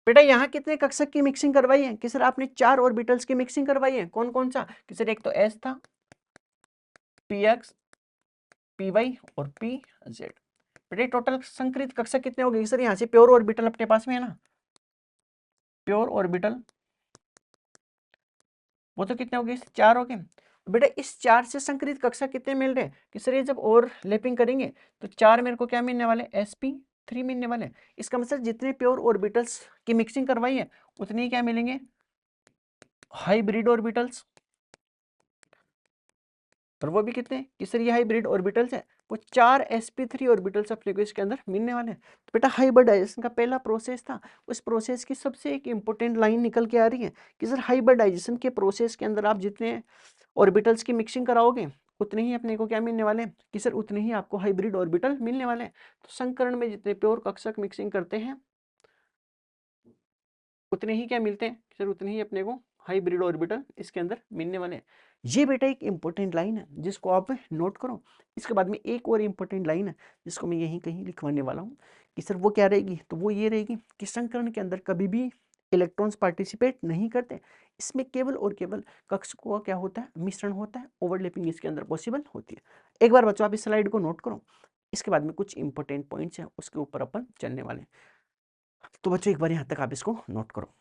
बेटा यहाँ कितने कक्षक की मिक्सिंग करवाई है कि सर आपने 4 ऑर्बिटल्स की मिक्सिंग करवाई है, कौन कौन सा कि सर एक तो s था, px, py और pz। बेटा टोटल संकृत कक्षक कितने हो गए सर, यहाँ से प्योर ऑर्बिटल अपने पास में है ना, प्योर ऑर्बिटल वो तो कितने हो गए 4 हो गए। बेटा इस 4 से संकृत कक्षक कितने मिल रहे हैं कि सर ये जब और लैपिंग करेंगे तो 4 मेरे को क्या मिलने वाले, sp3 मिलने वाले। इसका मतलब जितने प्योर ऑर्बिटल्स की मिक्सिंग करवाई है उतने ही क्या मिलेंगे, हाइब्रिड ऑर्बिटल्स। और वो भी कितने कि सर ये हाइब्रिड ऑर्बिटल्स है, वो 4 sp3 ऑर्बिटल्स अपने को इसके अंदर मिलने वाले हैं। तो बेटा हाइब्रिडाइजेशन का पहला प्रोसेस था, उस प्रोसेस की सबसे एक इंपॉर्टेंट लाइन निकल के आ रही है कि सर हाइब्रिडाइजेशन के प्रोसेस के अंदर आप जितने ऑर्बिटल्स की मिक्सिंग कराओगे उतने ही अपने को क्या मिलने वाले हैं कि सर उतने ही आपको हाइब्रिड ऑर्बिटल मिलने वाले हैं। तो संकरण में जितने प्योर कक्षक मिक्सिंग करते हैं उतने ही क्या मिलते हैं सर, उतने ही अपने को हाइब्रिड ऑर्बिटल इसके अंदर मिलने वाले हैं। ये बेटा एक इंपॉर्टेंट लाइन है जिसको आप नोट करो। इसके बाद में एक और इंपॉर्टेंट लाइन है जिसको मैं यहीं कहीं लिखवाने वाला हूँ कि सर वो क्या रहेगी, तो वो ये रहेगी कि संकरण के अंदर कभी भी इलेक्ट्रॉन्स पार्टिसिपेट नहीं करते, इसमें केवल और केवल कक्षकों का क्या होता है, मिश्रण होता है, ओवरलैपिंग इसके अंदर पॉसिबल होती है। एक बार बच्चों आप इस स्लाइड को नोट करो, इसके बाद में कुछ इंपॉर्टेंट पॉइंट्स हैं उसके ऊपर अपन चलने वाले हैं। तो बच्चों एक बार यहाँ तक आप इसको नोट करो।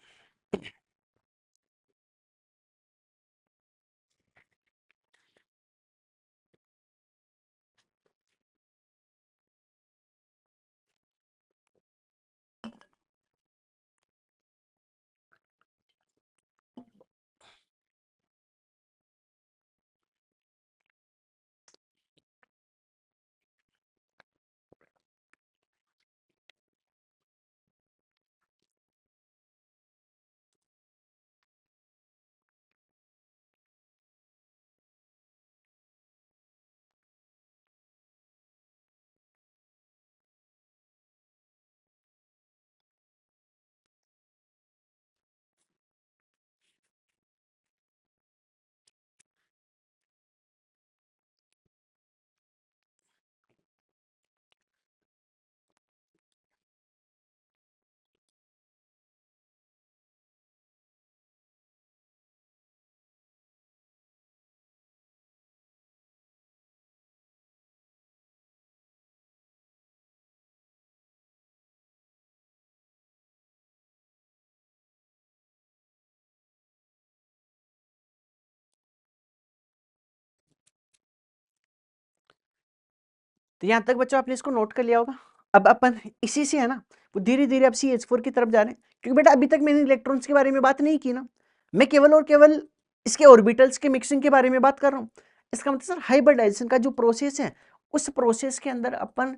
तो यहाँ तक बच्चों आपने इसको नोट कर लिया होगा। अब अपन इसी से है ना वो धीरे धीरे अब CH4 की तरफ जा रहे हैं, क्योंकि बेटा अभी तक मैंने इलेक्ट्रॉन्स के बारे में बात नहीं की ना, मैं केवल और केवल इसके ऑर्बिटल्स के मिक्सिंग के बारे में बात कर रहा हूँ। इसका मतलब सर हाइब्रिडाइजेशन का जो प्रोसेस है उस प्रोसेस के अंदर अपन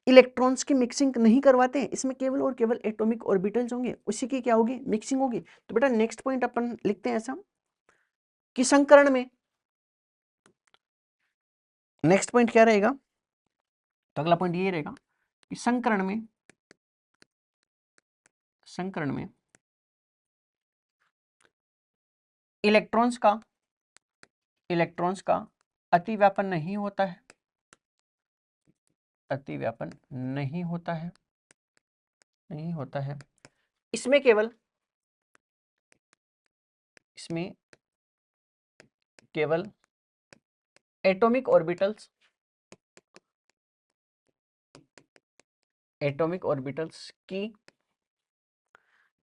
इलेक्ट्रॉन्स की मिक्सिंग नहीं करवाते हैं, इसमें केवल और केवल एटॉमिक ऑर्बिटल्स होंगे, उसी की क्या होगी, मिक्सिंग होगी। तो बेटा नेक्स्ट पॉइंट अपन लिखते हैं ऐसा कि संकरण में, नेक्स्ट पॉइंट क्या रहेगा, तो अगला पॉइंट ये रहेगा कि संकरण में इलेक्ट्रॉन्स का अतिव्यापन नहीं होता है, अतिव्यापन नहीं होता है, नहीं होता है। इसमें केवल एटॉमिक ऑर्बिटल्स की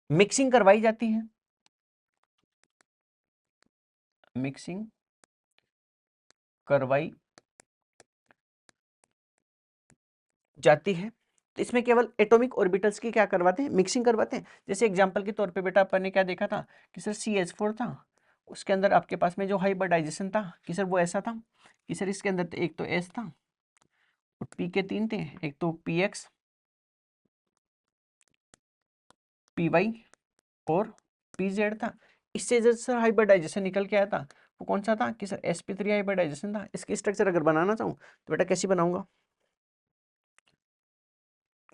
मिक्सिंग करवाई जाती है, मिक्सिंग करवाई जाती है। तो इसमें केवल एटॉमिक ऑर्बिटल्स की क्या करवाते हैं, मिक्सिंग करवाते हैं। जैसे एग्जांपल के तौर पे बेटा अपन ने क्या देखा था कि सर CH4 था, उसके अंदर आपके पास में जो हाइब्रिडाइजेशन था कि सर वो ऐसा था कि सर इसके अंदर एक तो S था और P के 3 थे, एक तो PX, PY और PZ था। इससे जो सर हाइब्रिडाइजेशन निकल के आया था वो कौन सा था कि सर sp3 हाइब्रिडाइजेशन था। इसकी स्ट्रक्चर अगर बनाना चाहूँ तो बेटा कैसी बनाऊंगा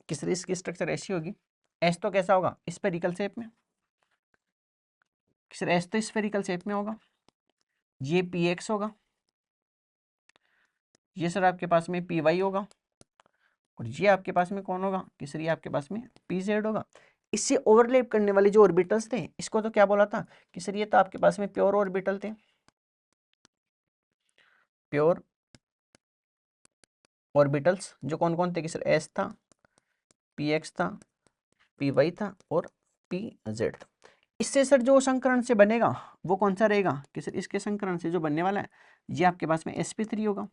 कि सर इसकी स्ट्रक्चर ऐसी होगी, S तो कैसा होगा, स्फेरिकल शेप में, सर S तो स्फेरिकल शेप में होगा, ये PX होगा, ये सर आपके पास में PY होगा और ये आपके पास में कौन होगा कि सर ये आपके पास में PZ होगा। इससे ओवरलैप करने वाले जो ऑर्बिटल्स थे इसको तो क्या बोला था कि सर ये तो आपके पास में प्योर ऑर्बिटल थे, प्योर ऑर्बिटल्स जो कौन कौन थे कि सर S था, PX था, PY था और PZ था। इससे सर जो संकरण से बनेगा वो कौन सा रहेगा कि सर इसके संकरण से जो बनने वाला है ये आपके पास में sp3 होगा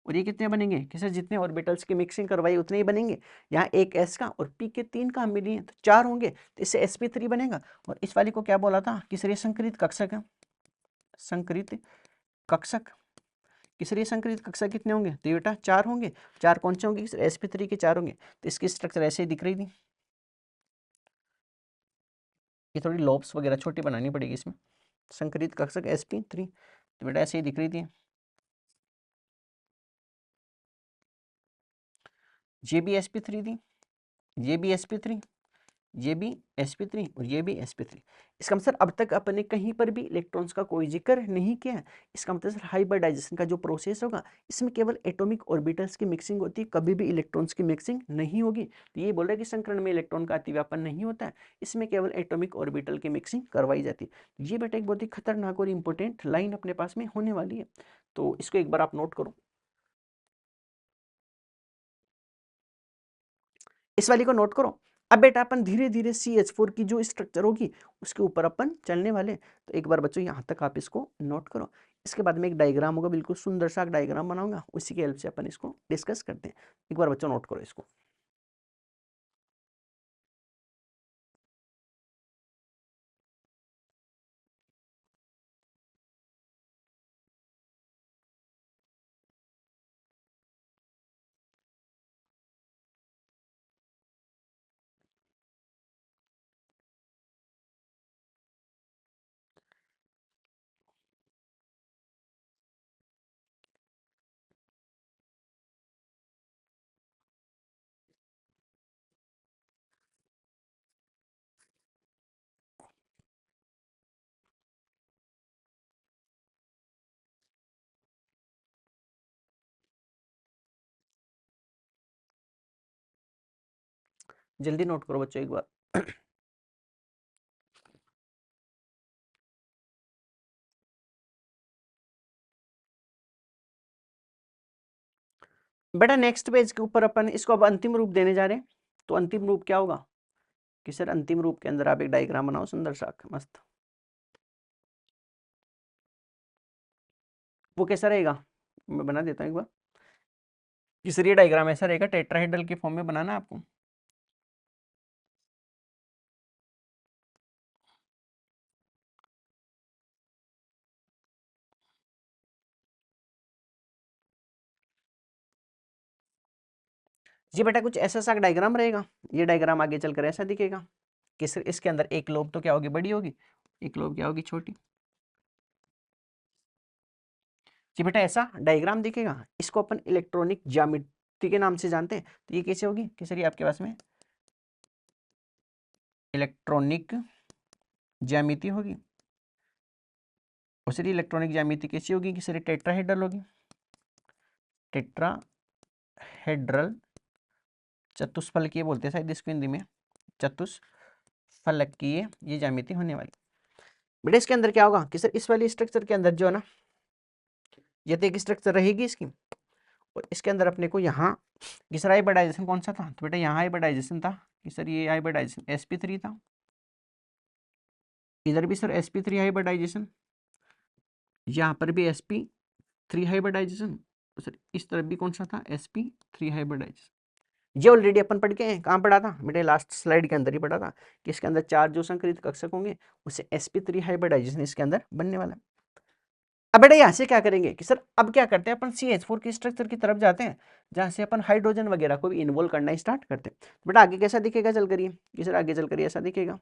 और ये कितने बनेंगे कि सर जितने ऑर्बिटल्स की मिक्सिंग करवाई उतने ही बनेंगे। यहाँ एक S का और P के 3 का मिली है तो 4 होंगे, तो इससे sp3 बनेगा। और इस वाले को क्या बोला था कि सर ये संकरित कक्षक है, संकरित कक्षक कि सर ये संकरित कक्षक कितने होंगे तो ये बेटा 4 होंगे। 4 कौन से होंगे सर sp3 के 4 होंगे। तो इसकी स्ट्रक्चर ऐसे ही दिख रही थी, ये थोड़ी लॉब्स वगैरह छोटी बनानी पड़ेगी इसमें। संकरित कक्षक sp3 तो बेटा ऐसे ही दिख रही थी, ये भी sp3 थी, ये भी sp3, ये भी sp3 और ये भी sp3। इसका मतलब अब तक अपने कहीं पर भी इलेक्ट्रॉन्स का कोई जिक्र नहीं किया है। इसका मतलब सर हाइब्रिडाइजेशन का जो प्रोसेस होगा इसमें केवल एटॉमिक ऑर्बिटल्स की मिक्सिंग होती है, कभी भी इलेक्ट्रॉन्स की मिक्सिंग नहीं होगी। तो ये बोल रहा है कि संकरण में इलेक्ट्रॉन का अतिव्यापन नहीं होता है, इसमें केवल एटॉमिक ऑर्बिटल की मिक्सिंग करवाई जाती है। ये बेटा एक बहुत ही खतरनाक और इंपॉर्टेंट लाइन अपने पास में होने वाली है, तो इसको एक बार आप नोट करो, इस वाली को नोट करो। अब बेटा अपन धीरे धीरे CH4 की जो स्ट्रक्चर होगी उसके ऊपर अपन चलने वाले, तो एक बार बच्चों यहाँ तक आप इसको नोट करो। इसके बाद में एक डायग्राम होगा, बिल्कुल सुंदर सा डायग्राम बनाऊंगा, उसी की हेल्प से अपन इसको डिस्कस करते हैं। एक बार बच्चों नोट करो इसको। जल्दी नोट करो बच्चों एक बार। बेटा नेक्स्ट पेज के ऊपर अपन इसको अब अंतिम रूप देने जा रहे हैं, तो अंतिम रूप क्या होगा कि सर अंतिम रूप के अंदर आप एक डायग्राम बनाओ सुंदर सा मस्त। वो कैसा रहेगा मैं बना देता हूँ एक बार। कि सर ये डायग्राम ऐसा रहेगा, टेट्राहेड्रल के फॉर्म में बनाना है आपको। जी बेटा कुछ ऐसा सा डायग्राम रहेगा, ये डायग्राम आगे चलकर ऐसा दिखेगा कि सर इसके अंदर एक लोब तो क्या होगी, बड़ी होगी, एक लोब क्या होगी, छोटी। जी बेटा ऐसा डायग्राम दिखेगा, इसको अपन इलेक्ट्रॉनिक ज्यामिति के नाम से जानते हैं। तो ये कैसे होगी कि सर ये आपके पास में इलेक्ट्रॉनिक ज्यामिति होगी, और सर इलेक्ट्रॉनिक ज्यामिति कैसी होगी कि सर टेट्राहेड्रल होगी, टेट्राहेड्रल चतुष्फलकीय बोलते हैं शायद इसको हिंदी में, चतुष्फलकीय ये ज्यामिति होने वाली। बेटा इसके अंदर क्या होगा कि सर इस वाली स्ट्रक्चर के अंदर जो है ना, ये तो एक स्ट्रक्चर रहेगी इसकी, और इसके अंदर अपने को यहाँ तीसरा हाइब्रिडाइजेशन कौन सा था, तो बेटा यहाँ हाइब्रिडाइजेशन था कि सर ये हाइब्रिडाइजेशन sp3 था, इधर भी सर sp3 हाइब्रिडाइजेशन, यहाँ पर भी sp3 हाइब्रिडाइजेशन, सर इस तरफ भी कौन सा था, sp3 हाइब्रिडाइजेशन। ये ऑलरेडी अपन पढ़ के हैं, कहाँ पढ़ा था बेटे, लास्ट स्लाइड के अंदर ही पढ़ा था कि इसके अंदर 4 जो संकरित कक्षक होंगे उससे sp3 हाइब्रिडाइजेशन इसके अंदर बनने वाला है। अब बेटा यहाँ से क्या करेंगे कि सर अब क्या करते हैं अपन CH4 के स्ट्रक्चर की तरफ जाते हैं, जहाँ से अपन हाइड्रोजन वगैरह को भी इन्वॉल्व करना स्टार्ट करते हैं। तो बेटा आगे कैसा दिखेगा चल करिए कि सर आगे चल करिए ऐसा दिखेगा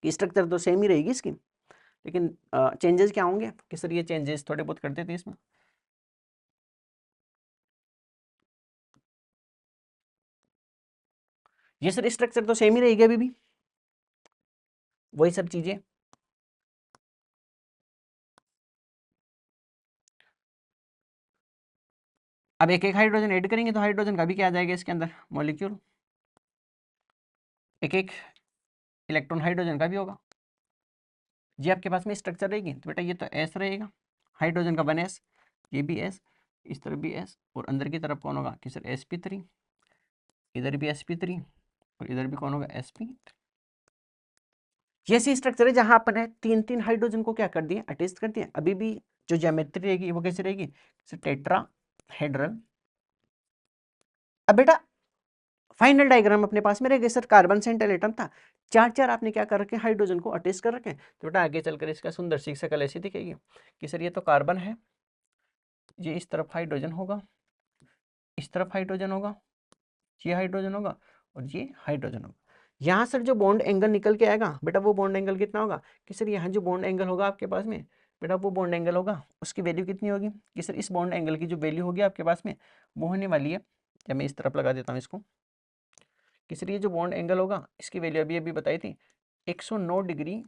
कि स्ट्रक्चर तो सेम ही रहेगी इसकी, लेकिन चेंजेस क्या होंगे कि सर ये चेंजेस थोड़े बहुत करते थे इसमें। ये सर स्ट्रक्चर तो सेम ही रहेगी अभी भी, वही सब चीजें। अब एक एक हाइड्रोजन ऐड करेंगे तो हाइड्रोजन का भी क्या आ जाएगा इसके अंदर मॉलिक्यूल, एक एक इलेक्ट्रॉन हाइड्रोजन का भी होगा। ये आपके पास में स्ट्रक्चर रहेगी तो बेटा ये तो एस रहेगा, हाइड्रोजन का 1s, ये भी एस, इस तरफ भी एस, और अंदर की तरफ कौन होगा कि सर sp3, इधर भी sp3, और इधर भी कौन होगा sp। ये सी स्ट्रक्चर है जहां अपन है तीन तीन हाइड्रोजन को क्या कर दिए, अटैच कर दिए। अभी भी जो ज्योमेट्री रहेगी वो कैसे रहेगी, टेट्राहेड्रल। अब बेटा फाइनल डायग्राम अपने पास में रहेगा, सर कार्बन सेंट्रल एटम था, चार चार आपने क्या कर रखे हैं, हाइड्रोजन को अटैच कर रखे हैं। तो बेटा आगे चलकर इसका सुंदर सी शकल ऐसी दिखेगी कि सर ये तो कार्बन है, ये इस तरफ हाइड्रोजन होगा, इस तरफ हाइड्रोजन होगा, ये हाइड्रोजन होगा, और ये हाइड्रोजन होगा। यहाँ सर जो बॉन्ड एंगल निकल के आएगा बेटा, वो बॉन्ड एंगल कितना होगा कि सर यहाँ जो बॉन्ड एंगल होगा आपके पास में बेटा, वो बॉन्ड एंगल होगा, उसकी वैल्यू कितनी होगी कि सर इस बॉन्ड एंगल की जो वैल्यू होगी आपके पास में वो होने वाली है, या मैं इस तरफ लगा देता हूँ इसको, कि सर ये जो बॉन्ड एंगल होगा इसकी वैल्यू अभी अभी बताई थी 109 डिग्री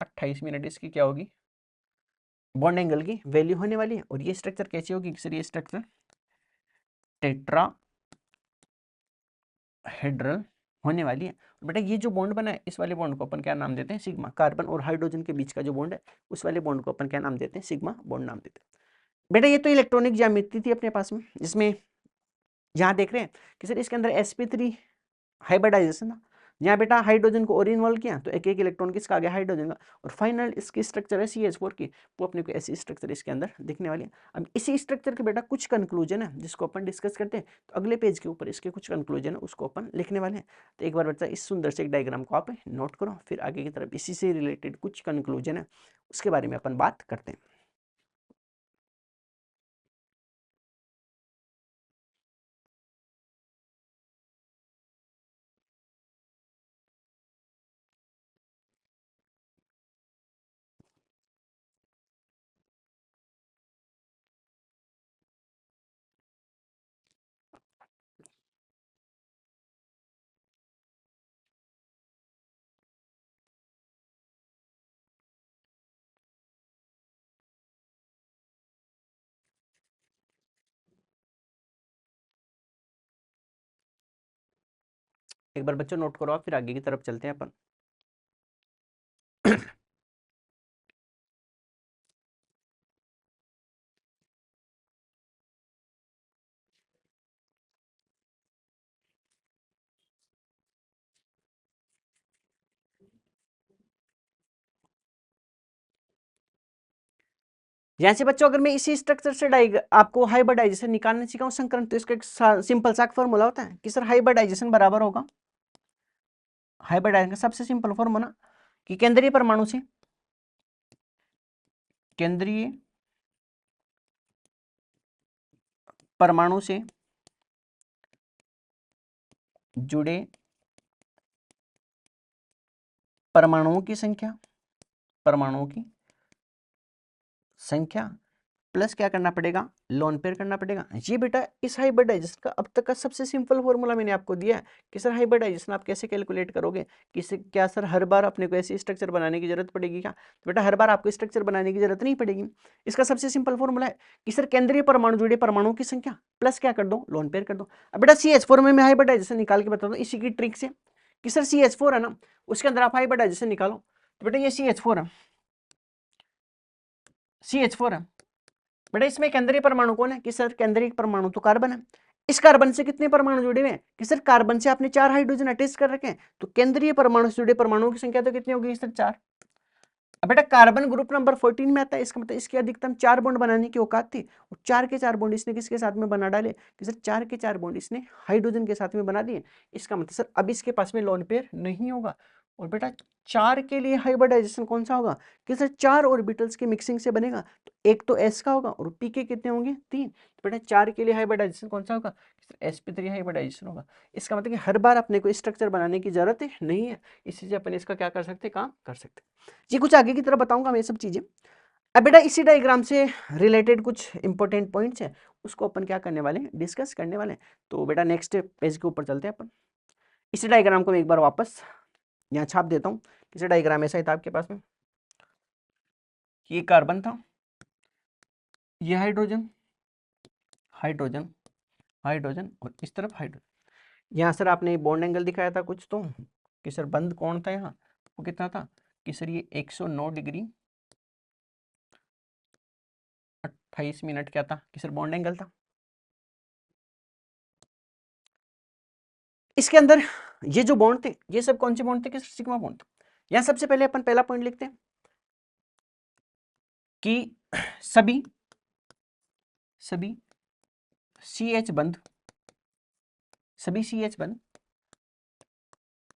28 मिनट इसकी क्या होगी, बॉन्ड एंगल की वैल्यू होने वाली है। और ये स्ट्रक्चर कैसी होगी सर, ये स्ट्रक्चर टेट्राहेड्रल होने वाली है। बेटा ये जो बॉन्ड बना है इस वाले बॉन्ड को अपन क्या नाम देते हैं, सिग्मा। कार्बन और हाइड्रोजन के बीच का जो बॉन्ड है उस वाले बॉन्ड को अपन क्या नाम देते हैं, सिग्मा बॉन्ड नाम देते हैं। बेटा ये तो इलेक्ट्रॉनिक ज्यामिति थी अपने पास में, जिसमें यहाँ देख रहे हैं कि सर इसके अंदर sp3 हाइब्रिडाइजेशन था, यहाँ बेटा हाइड्रोजन को और इन्वॉल्व किया तो एक एक इलेक्ट्रॉन किसका आ गया, हाइड्रोजन का। और फाइनल इसकी स्ट्रक्चर है CH4 की, वो अपने को ऐसी स्ट्रक्चर इसके अंदर दिखने वाली है। अब इसी स्ट्रक्चर के बेटा कुछ कंक्लूजन है जिसको अपन डिस्कस करते हैं, तो अगले पेज के ऊपर इसके कुछ कंक्लूजन है उसको अपन लिखने वाले हैं। तो एक बार बच्चा इस सुंदर से एक डायग्राम को आप नोट करो, फिर आगे की तरफ इसी से रिलेटेड कुछ कंक्लूजन है उसके बारे में अपन बात करते हैं। एक बार बच्चों नोट करो आप, फिर आगे की तरफ चलते हैं अपन। यहाँ से बच्चों अगर मैं इसी स्ट्रक्चर से आपको हाइब्रिडाइजेशन निकालना सिखाऊं संकरण, तो इसका एक सिंपल सा फॉर्मूला होता है कि सर हाइब्रिडाइजेशन बराबर होगा, हाइब्रिडाइजेशन का सबसे सिंपल फॉर्मूला कि केंद्रीय परमाणु से जुड़े परमाणुओं की संख्या प्लस क्या करना पड़ेगा, लोन पेयर करना पड़ेगा। ये बेटा इस हाइब्रिडाइजेशन का अब तक का सबसे सिंपल फॉर्मूला मैंने आपको दिया है कि सर हाइब्रिडाइजेशन आप कैसे कैलकुलेट करोगे, किसे क्या सर हर बार अपने को ऐसे स्ट्रक्चर बनाने की जरूरत पड़ेगी क्या? तो बेटा हर बार आपको स्ट्रक्चर बनाने की जरूरत नहीं पड़ेगी। इसका सबसे सिंपल फॉर्मूला है कि सर केंद्रीय परमाणु जुड़े परमाणुओं की संख्या प्लस क्या कर दो, लोन पेयर कर दो। अब बेटा CH4 में मैं हाइब्रिडाइजेशन निकाल के बता दूं इसी की ट्रिक से कि सर CH4 है ना, उसके अंदर आप हाइब्रिडाइजेशन निकालो। तो बेटा ये CH4 है, CH4 है बेटा, इसमें केंद्रीय परमाणु कौन है कि सर केंद्रीय परमाणु तो कार्बन है। इस कार्बन से कितने परमाणु जुड़े हुए हैं कि सर कार्बन से आपने 4 हाइड्रोजन अटैच कर रखे हैं, तो केंद्रीय परमाणु से जुड़े परमाणुओं की संख्या तो कितनी होगी सर 4। अब बेटा कार्बन ग्रुप नंबर 14 में आता है, इसका मतलब इसकी अधिकतम 4 बॉन्ड बनाने की औकात थी, और 4 के 4 बॉन्ड इसने किसके साथ में बना डाले कि सर 4 के 4 बॉन्ड इसने हाइड्रोजन के साथ में बना दिए। इसका मतलब सर अब इसके पास में लोन पेयर नहीं होगा। और बेटा 4 के लिए हाइब्रिडाइजेशन कौन सा होगा कि सर 4 ऑर्बिटल्स की मिक्सिंग से बनेगा, तो एक तो s का होगा और p के कितने होंगे 3। तो बेटा 4 के लिए हाइब्रिडाइजेशन कौन सा होगा, sp3 हाइब्रिडाइजेशन होगा। इसका मतलब कि हर बार अपने को स्ट्रक्चर बनाने की जरूरत नहीं है, इसी से अपन इसका क्या कर सकते हैं, काम कर सकते हैं। जी कुछ आगे की तरफ बताऊंगा मैं ये सब चीजें। अब बेटा इसी डायग्राम से रिलेटेड कुछ इंपॉर्टेंट पॉइंट्स हैं, उसको अपन क्या करने वाले हैं, डिस्कस करने वाले हैं। तो बेटा नेक्स्ट पेज के ऊपर चलते हैं अपन। इसी डायग्राम को मैं एक बार वापस यहाँ छाप देता हूँ। इसी डायग्राम ऐसा ही था आपके पास में, ये कार्बन था, ये हाइड्रोजन हाइड्रोजन हाइड्रोजन और इस तरफ हाइड्रोजन। यहाँ सर आपने बॉन्ड एंगल दिखाया था कुछ, तो कि सर बंद कौन था यहाँ, वो कितना था कि सर ये 109 डिग्री 28 मिनट क्या था कि सर बॉन्ड एंगल था। इसके अंदर ये जो बॉन्ड थे ये सब कौन से बॉन्ड थे कि सिग्मा बॉन्ड थे। यहाँ सबसे पहले अपन पहला पॉइंट लिखते हैं कि सभी CH बंद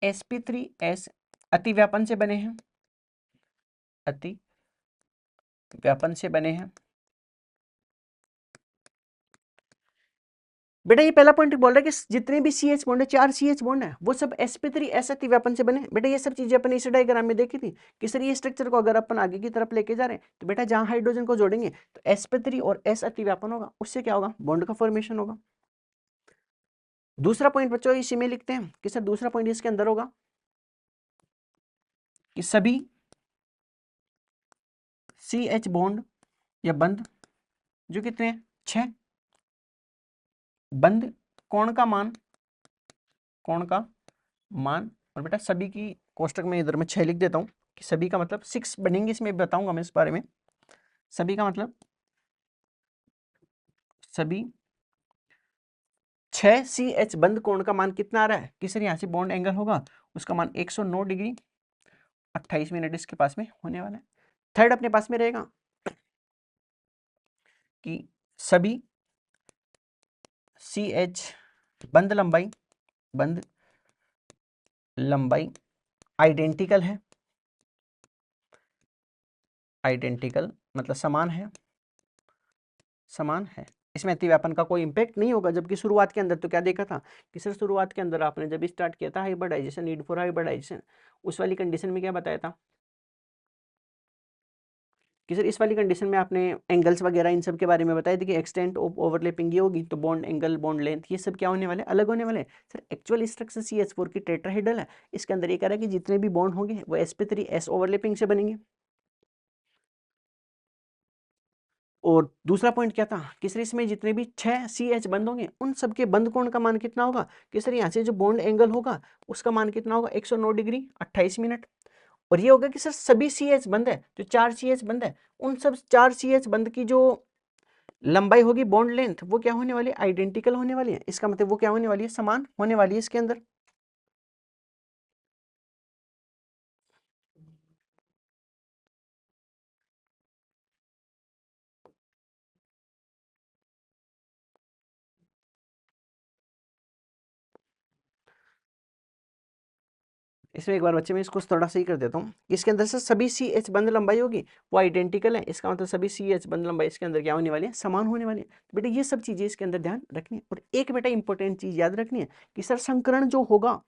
sp3s अति व्यापन से बने हैं, बेटा ये पहला पॉइंट बोल रहा है कि जितने भी CH बॉन्ड है, 4 CH बॉन्ड है, वो सब sp3s अति व्यापन से बने। बेटा ये सब चीजें अपन इस डायग्राम में देखी थी कि सर ये स्ट्रक्चर को अगर अपन आगे की तरफ लेके जा रहे हैं, तो बेटा जहां हाइड्रोजन को जोड़ेंगे तो sp3 और s अति व्यापन होगा, उससे क्या होगा, बॉन्ड का फॉर्मेशन होगा। दूसरा पॉइंट बच्चों इसी में लिखते हैं कि सर दूसरा पॉइंट इसके अंदर होगा कि सभी CH बॉन्ड या बंद जो कितने हैं 6, बंद कोण का मान और बेटा सभी की कोष्टक में इधर मैं 6 लिख देता हूं कि सभी का मतलब 6 बनेंगे, इसमें बताऊंगा मैं इस बारे में। सभी का मतलब सभी 6 CH बंद कोण का मान कितना आ रहा है कि सर यहाँ से बॉन्ड एंगल होगा उसका मान 109 डिग्री 28 मिनट इसके पास में होने वाला है। थर्ड अपने पास में रहेगा कि सभी CH बंद लंबाई आइडेंटिकल है, आइडेंटिकल मतलब समान है, इसमें अतिव्यापन का कोई इंपैक्ट नहीं होगा। जबकि शुरुआत के अंदर तो क्या देखा था कि सर शुरुआत के अंदर आपने जब स्टार्ट किया था हाइब्रिडाइजेशन, नीड फॉर हाइब्रिडाइजेशन, उस वाली कंडीशन में क्या बताया था कि सर इस वाली कंडीशन में आपने एंगल्स वगैरह इन सब के बारे में बताया था कि एक्सटेंट ऑफ ओवरलैपिंग ये होगी, तो बॉन्ड एंगल बॉन्ड लेंथ ये सब क्या होने वाले, अलग होने वाले। सर एक्चुअल स्ट्रक्चर CH4 की टेट्राहेड्रल है, इसके अंदर ये कह रहा है कि जितने भी बॉन्ड होंगे वो sp3s ओवरलैपिंग से बनेंगे। और दूसरा पॉइंट क्या था कि सर इसमें जितने भी 6 CH बंद होंगे उन सबके बंद कोण का मान कितना होगा कि सर यहाँ से जो बॉन्ड एंगल होगा उसका मान कितना होगा 109 डिग्री 28 मिनट। और ये होगा कि सर सभी CH बंद है, जो 4 CH बंद है उन सब 4 CH बंद की जो लंबाई होगी बॉन्ड लेंथ वो क्या होने वाली है, आइडेंटिकल होने वाली है। इसका मतलब वो क्या होने वाली है, समान होने वाली है इसके अंदर। इसमें एक बार बच्चे मैं इसको थोड़ा सही कर देता हूँ। इसके अंदर से सभी सी एच बंद लंबाई होगी वो आइडेंटिकल है, इसका मतलब सभी सी एच बंद लंबाई इसके अंदर क्या होने वाली है, समान होने वाली है। तो बेटा ये सब चीजें इसके अंदर ध्यान रखनी है। और एक बेटा इंपॉर्टेंट चीज याद रखनी है कि सर संकरण जो होगा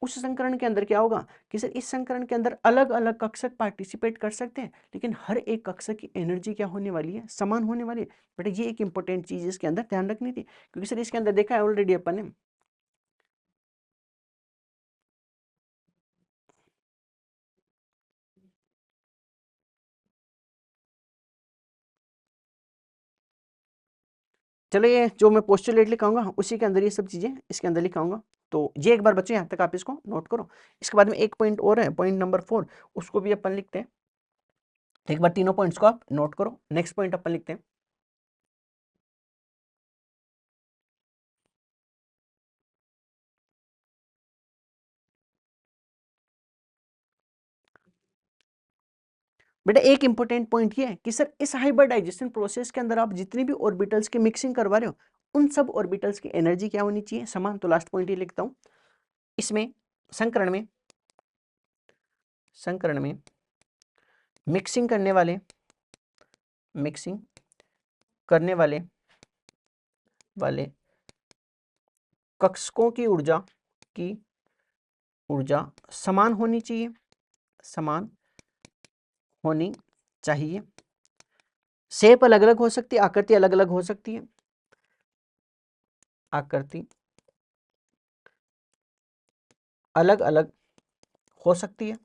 उस संकरण के अंदर क्या होगा कि सर इस संकरण के अंदर अलग अलग कक्षक पार्टिसिपेट कर सकते हैं, लेकिन हर एक कक्षक की एनर्जी क्या होने वाली है, समान होने वाली है। बेटा ये एक इंपॉर्टेंट चीज इसके अंदर ध्यान रखनी थी, क्योंकि सर इसके अंदर देखा है ऑलरेडी अपन ने चलो ये जो मैं पोस्टुलेट लिखाऊंगा उसी के अंदर ये सब चीजें इसके अंदर लिखाऊंगा। तो ये एक बार बच्चों यहाँ तक आप इसको नोट करो। इसके बाद में एक पॉइंट और है, पॉइंट नंबर 4, उसको भी अपन लिखते हैं। एक बार तीनों पॉइंट्स को आप नोट करो। नेक्स्ट पॉइंट अपन लिखते हैं, बेटा एक इंपॉर्टेंट पॉइंट ये है कि सर इस हाइब्रिडाइजेशन प्रोसेस के अंदर आप जितनी भी ऑर्बिटल्स की मिक्सिंग करवा रहे हो उन सब ऑर्बिटल्स की एनर्जी क्या होनी चाहिए, समान। तो लास्ट पॉइंट ये लिखता हूं, इसमें संकरण में मिक्सिंग करने वाले कक्षकों की ऊर्जा समान होनी चाहिए। शेप अलग अलग हो सकती है, आकृति अलग अलग हो सकती है, आकृति अलग अलग हो सकती है।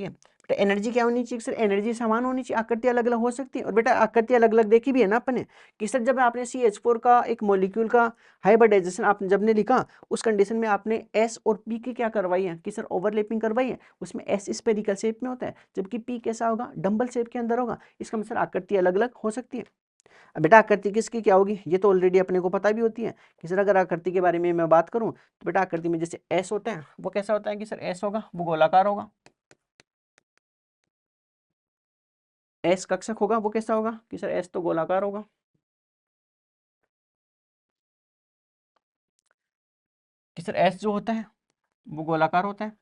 बेटा एनर्जी क्या होनी चाहिए सर, एनर्जी समान होनी चाहिए, आकृति अलग अलग हो सकती है। और बेटा आकृति अलग अलग देखी भी है ना अपने कि सर जब आपने CH4 का एक मॉलिक्यूल का हाइब्रिडाइजेशन आपने जब ने लिखा उस कंडीशन में आपने S और P की क्या करवाई है कि सर ओवरलैपिंग करवाई है। उसमें S स्फेरिकल शेप में होता है जबकि P कैसा होगा, डंबल शेप के अंदर होगा। इसका मतलब आकृति अलग अलग हो सकती है। अब बेटा आकृति किसकी क्या होगी ये तो ऑलरेडी अपने को पता भी होती है कि सर अगर आकृति के बारे में मैं बात करूं तो बेटा आकृति में जैसे S होता है वो कैसा होता है कि सर S होगा वो गोलाकार होगा, एस कक्षक होगा वो कैसा होगा कि सर एस तो गोलाकार होगा। कि सर एस जो होता है वो गोलाकार होता है।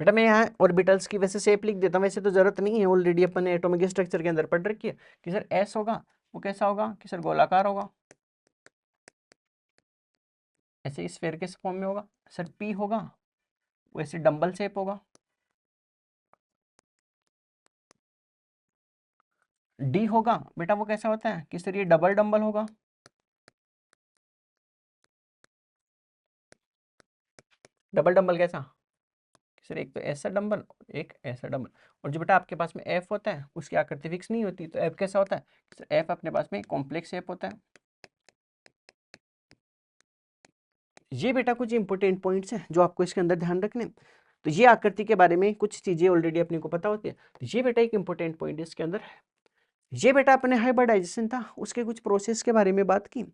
बेटा मैं यहाँ ऑर्बिटल्स की वैसे शेप लिख देता हूँ, वैसे तो जरूरत नहीं है, ऑलरेडी अपन ने एटॉमिक स्ट्रक्चर के अंदर पढ़ रखी है कि सर एस होगा वो कैसा होगा कि सर गोलाकार होगा, ऐसे स्फेयर के फॉर्म में होगा। सर पी होगा वैसे डंबल शेप होगा। डी होगा बेटा वो कैसा होता है कि सर ये डबल डंबल होगा। डबल डंबल कैसा सर, एक तो ऐसा डंबल एक ऐसा डंबल। और जो बेटा आपके पास में एफ होता है उसकी आकृति फिक्स नहीं होती, तो एफ कैसा होता है सर, एफ अपने पास में कॉम्प्लेक्स शेप होता है। ये बेटा कुछ इंपॉर्टेंट पॉइंट्स हैं जो आपको इसके अंदर ध्यान रखने। तो ये आकृति के बारे में कुछ चीजें ऑलरेडी अपने को पता होती है, तो ये बेटा एक इंपॉर्टेंट पॉइंट इसके अंदर है। ये बेटा अपने हाइब्रिडाइजेशन था उसके कुछ प्रोसेस के बारे में बात की।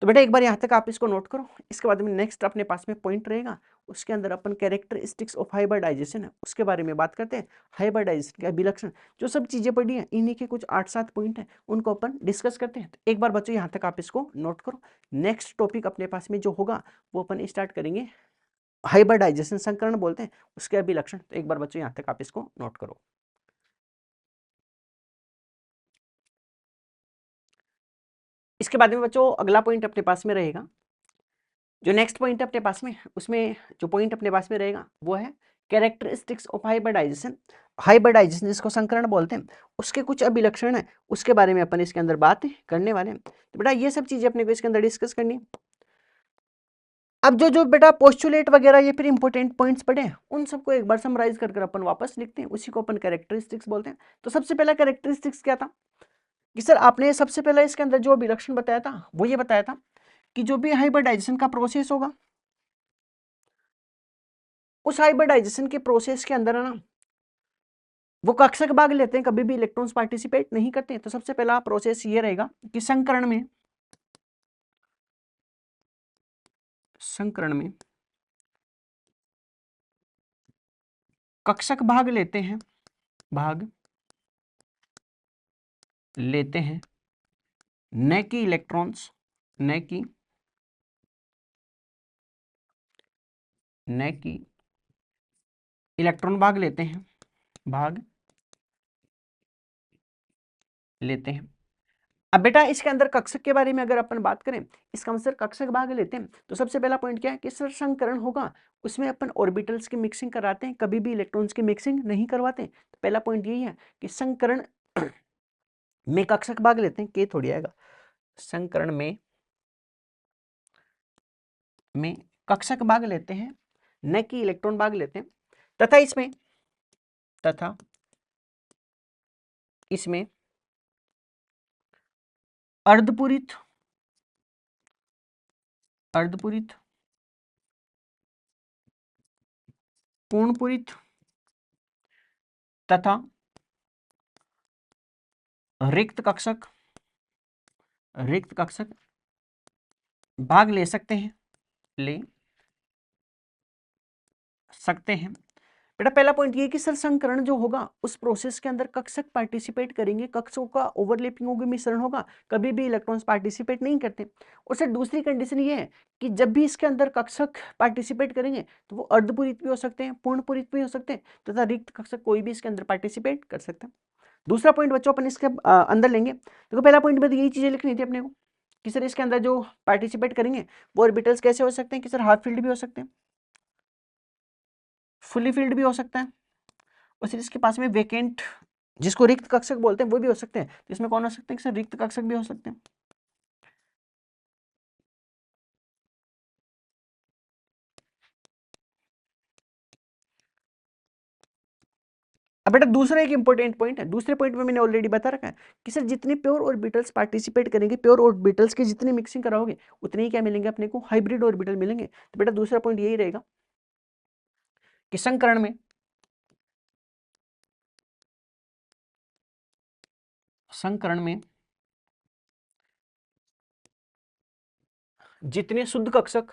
तो बेटा एक बार यहाँ तक आप इसको नोट करो। इसके बाद में नेक्स्ट अपने पास में पॉइंट रहेगा, उसके अंदर अपन कैरेक्टरिस्टिक्स ऑफ हाइब्रिडाइजेशन है उसके बारे में बात करते हैं। हाइब्रिडाइजेशन का विलक्षण जो सब चीजें पढ़ी हैं इन्हीं के कुछ 8-7 पॉइंट हैं उनको अपन डिस्कस करते हैं। तो एक बार बच्चों यहाँ तक आप इसको नोट करो। नेक्स्ट टॉपिक अपने पास में जो होगा वो अपन स्टार्ट करेंगे हाइब्रिडाइजेशन, संकरण बोलते हैं, उसके अभिलक्षण। तो एक बार बच्चों यहाँ तक आप इसको नोट करो। इसके बाद में बच्चों अगला पॉइंट अपने पास में रहेगा, जो नेक्स्ट पॉइंट है अपने पास में उसमें जो पॉइंट अपने पास में रहेगा वो है कैरेक्टरिस्टिक्स ऑफ हाइब्रिडाइजेशन। हाइब्रिडाइजेशन जिसको संकरण बोलते हैं उसके कुछ अभिलक्षण है उसके बारे में अपन इसके अंदर बात करने वाले हैं। तो बेटा ये सब चीजें अपने को इसके अंदर डिस्कस करनी। अब जो जो बेटा पोस्टुलेट वगैरह ये फिर इंपॉर्टेंट पॉइंट्स पढ़े हैं उन सबको एक बार समराइज कर अपन वापस लिखते हैं, उसी को अपन कैरेक्टरिस्टिक्स बोलते हैं। तो सबसे पहला कैरेक्टरिस्टिक्स क्या था कि सर आपने सबसे पहला इसके अंदर जो अभिलक्षण बताया था वो ये बताया था कि जो भी हाइब्रिडाइजेशन का प्रोसेस होगा उस हाइब्रिडाइजेशन के प्रोसेस के अंदर है ना वो कक्षक भाग लेते हैं, कभी भी इलेक्ट्रॉन्स पार्टिसिपेट नहीं करते हैं। तो सबसे पहला प्रोसेस ये रहेगा कि संकरण में कक्षक भाग लेते हैं, भाग लेते हैं, न कि इलेक्ट्रॉन्स, न कि इलेक्ट्रॉन भाग लेते हैं, भाग लेते हैं। अब बेटा इसके अंदर कक्षक के बारे में अगर अपन बात करें, इसका मतलब कक्षक भाग लेते हैं, तो सबसे पहला पॉइंट क्या है कि सर संकरण होगा, उसमें अपन ऑर्बिटल्स की मिक्सिंग कराते हैं, कभी भी इलेक्ट्रॉन्स की मिक्सिंग नहीं करवाते। तो पहला पॉइंट यही है कि संकरण में कक्षक भाग लेते हैं, के थोड़ी आएगा, संकरण में कक्षक भाग लेते हैं, न कि इलेक्ट्रॉन भाग लेते हैं, तथा इसमें अर्धपूरित पूर्णपूरित तथा रिक्त कक्षक भाग ले सकते हैं, बेटा पहला पॉइंट ये कि सर संकरण जो होगा उस प्रोसेस के अंदर कक्षक पार्टिसिपेट करेंगे, कक्षकों का ओवरलैपिंग होगी, मिश्रण होगा, कभी भी इलेक्ट्रॉन्स पार्टिसिपेट नहीं करते। और सर दूसरी कंडीशन ये है कि जब भी इसके अंदर कक्षक पार्टिसिपेट करेंगे तो वो अर्धपूरित भी हो सकते हैं, पूर्णपूरित भी हो सकते हैं, तथा रिक्त कक्षक कोई भी इसके अंदर पार्टिसिपेट कर सकता है। दूसरा पॉइंट बच्चों अपन इसके अंदर लेंगे, देखो पहला पॉइंट में तो यही चीजें लिखनी थी अपने को कि सर इसके अंदर जो पार्टिसिपेट करेंगे वो ऑर्बिटल्स कैसे हो सकते हैं कि सर हाफ फील्ड भी हो सकते हैं, फुली फील्ड भी हो सकता है, और फिर इसके पास में वेकेंट जिसको रिक्त कक्षक बोलते हैं वो भी हो सकते हैं। तो इसमें कौन हो सकते हैं कि सर रिक्त कक्षक भी हो सकते हैं। अब बेटा दूसरा एक इंपॉर्टेंट पॉइंट है, दूसरे पॉइंट में मैंने ऑलरेडी बता रखा है कि सर जितने प्योर ऑर्बिटल्स पार्टिसिपेट करेंगे, प्योर ऑर्बिटल्स की जितनी मिक्सिंग कराओगे उतने ही क्या मिलेंगे अपने को, हाइब्रिड ऑर्बिटल मिलेंगे। तो बेटा दूसरा पॉइंट यही रहेगा कि संकरण में जितने शुद्ध कक्षक,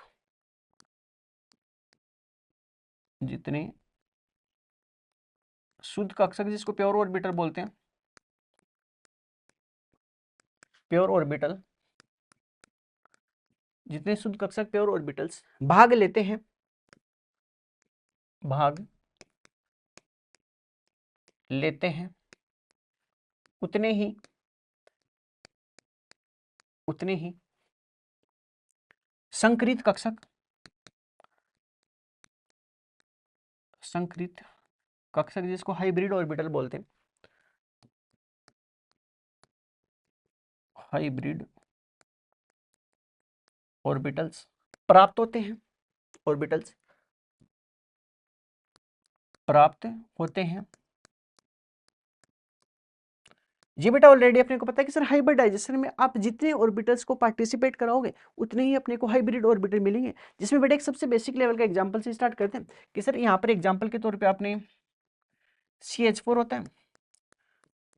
जिसको प्योर ऑर्बिटल बोलते हैं, प्योर ऑर्बिटल, जितने शुद्ध कक्षक प्योर ऑर्बिटल्स भाग लेते हैं, उतने ही संकृत कक्षक जिसको हाइब्रिड ऑर्बिटल बोलते हैं, हाइब्रिड ऑर्बिटल्स प्राप्त होते हैं, ये बेटा ऑलरेडी अपने को पता है कि सर हाइब्रिडाइजेशन में आप जितने ऑर्बिटल्स को पार्टिसिपेट कराओगे उतने ही अपने को हाइब्रिड ऑर्बिटल मिलेंगे। जिसमें बेटा एक सबसे बेसिक लेवल का एग्जांपल से स्टार्ट करते हैं कि सर यहाँ पर एग्जांपल के तौर पे आपने CH4 होता है,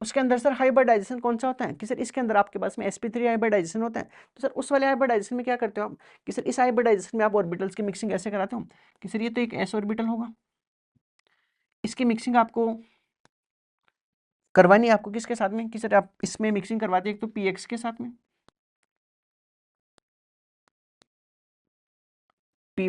उसके अंदर सर हाइब्रिडाइजेशन कौन सा होता है कि सर इसके अंदर आपके पास में sp3 हाइब्रिडाइजेशन होता है। तो सर उस वाले हाइब्रिडाइजेशन में क्या करते हो आप कि सर इस हाइब्रिडाइजेशन में आप ऑर्बिटल्स की मिक्सिंग ऐसे कराते हो कि सर ये तो एक s ऑर्बिटल होगा, इसकी मिक्सिंग आपको करवानी है, आपको किसके साथ में कि सर आप इसमें मिक्सिंग करवाते हैं एक तो px के साथ में, py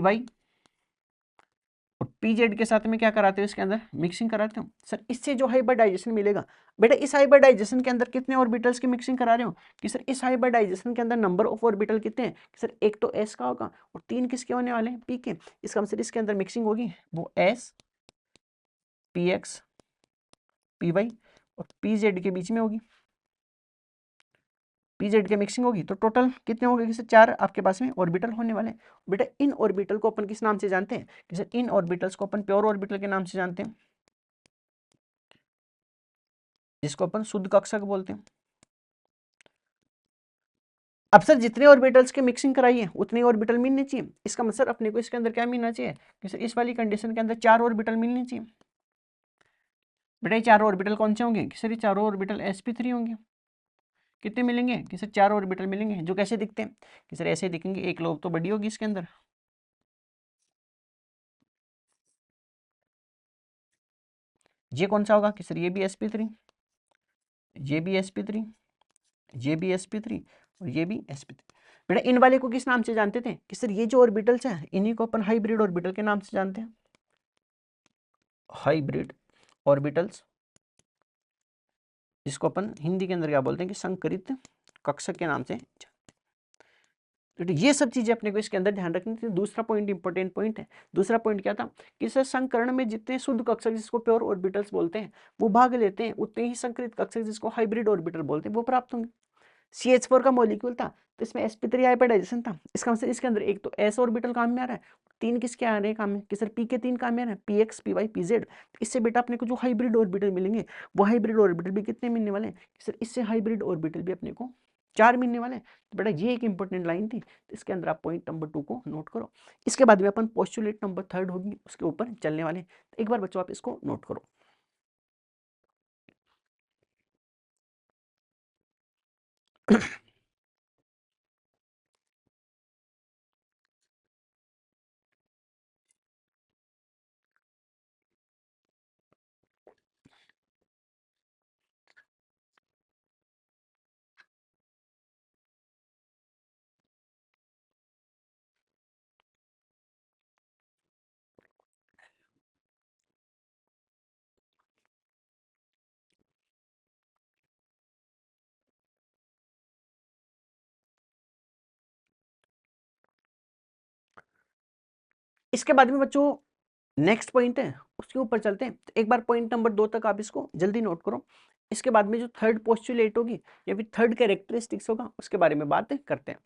और pz के साथ में क्या कराते हो, इसके अंदर मिक्सिंग कराते हो। सर इससे जो हाइब्रिडाइजेशन मिलेगा बेटा, इस हाइब्रिडाइजेशन के अंदर कितने ऑर्बिटल्स की मिक्सिंग करा रहे हो कि सर इस हाइब्रिडाइजेशन के अंदर नंबर ऑफ ऑर्बिटल कितने हैं कि सर एक तो s का होगा और 3 किसके होने वाले हैं, p के। इसका मतलब इसके अंदर मिक्सिंग होगी वो s px py और pz के बीच में होगी, pz के मिक्सिंग होगी। तो टोटल कितने हो गए कि सर 4 आपके पास में ऑर्बिटल होने वाले हैं। बेटा इन ऑर्बिटल को अपन किस नाम से जानते हैं कि सर इन ऑर्बिटल्स को अपन प्योर ऑर्बिटल के नाम से जानते हैं, जिसको अपन शुद्ध कक्षक बोलते हैं। अब सर जितने ऑर्बिटल्स की मिक्सिंग कराई है उतने ऑर्बिटल मिलने चाहिए। इसका मतलब अपने को इसके अंदर क्या मिलना चाहिए कि सर इस वाली कंडीशन के अंदर 4 ऑर्बिटल मिलने चाहिए। बेटा ये 4 ऑर्बिटल कौन से होंगे कि सर ये चारों ऑर्बिटल sp3 होंगे। कितने मिलेंगे कि सर 4 ऑर्बिटल मिलेंगे, जो कैसे दिखते हैं कि सर ऐसे दिखेंगे, एक लोब तो बड़ी होगी इसके अंदर, ये कौन सा होगा कि सर ये भी sp3, ये भी sp3, ये भी sp3 और ये भी sp3। बेटा इन वाले को किस नाम से जानते थे कि सर ये जो ऑर्बिटल्स हैं इन्हीं को अपन हाइब्रिड ऑर्बिटल के नाम से जानते हैं, हाइब्रिड ऑर्बिटल्स, जिसको अपन हिंदी के अंदर क्या बोलते हैं कि संकरित कक्षक के नाम से। तो ये सब चीजें अपने को इसके अंदर ध्यान रखनी थी। दूसरा पॉइंट इंपॉर्टेंट पॉइंट है। दूसरा पॉइंट क्या था कि सर संकरण में जितने शुद्ध कक्षक जिसको प्योर ऑर्बिटल्स बोलते हैं वो भाग लेते हैं, उतने ही संकरित कक्षक जिसको हाइब्रिड ऑर्बिटल बोलते हैं वो प्राप्त होंगे। CH4 का मॉलिक्यूल था तो इसमें sp3 हाइब्रिडाइजेशन था, इसका मतलब इसके अंदर एक तो s ऑर्बिटल काम में आ रहा है, तीन किसके आ रहे हैं काम में कि सर p के तीन काम में आ रहे हैं, px py pz। इससे बेटा अपने को जो हाइब्रिड ऑर्बिटल मिलेंगे वो हाइब्रिड ऑर्बिटल भी कितने मिलने वाले हैं कि सर इससे हाइब्रिड ऑर्बिटल भी अपने को 4 मिलने वाले हैं। तो बेटा ये एक इंपॉर्टेंट लाइन थी, तो इसके अंदर आप पॉइंट नंबर 2 को नोट करो। इसके बाद में अपन पोस्टुलेट नंबर 3 होगी उसके ऊपर चलने वाले, तो एक बार बच्चों आप इसको नोट करो। इसके बाद में बच्चों नेक्स्ट पॉइंट है उसके ऊपर चलते हैं, तो एक बार पॉइंट नंबर 2 तक आप इसको जल्दी नोट करो। इसके बाद में जो थर्ड पोस्टुलेट होगी या फिर थर्ड कैरेक्टरिस्टिक्स होगा उसके बारे में बात करते हैं।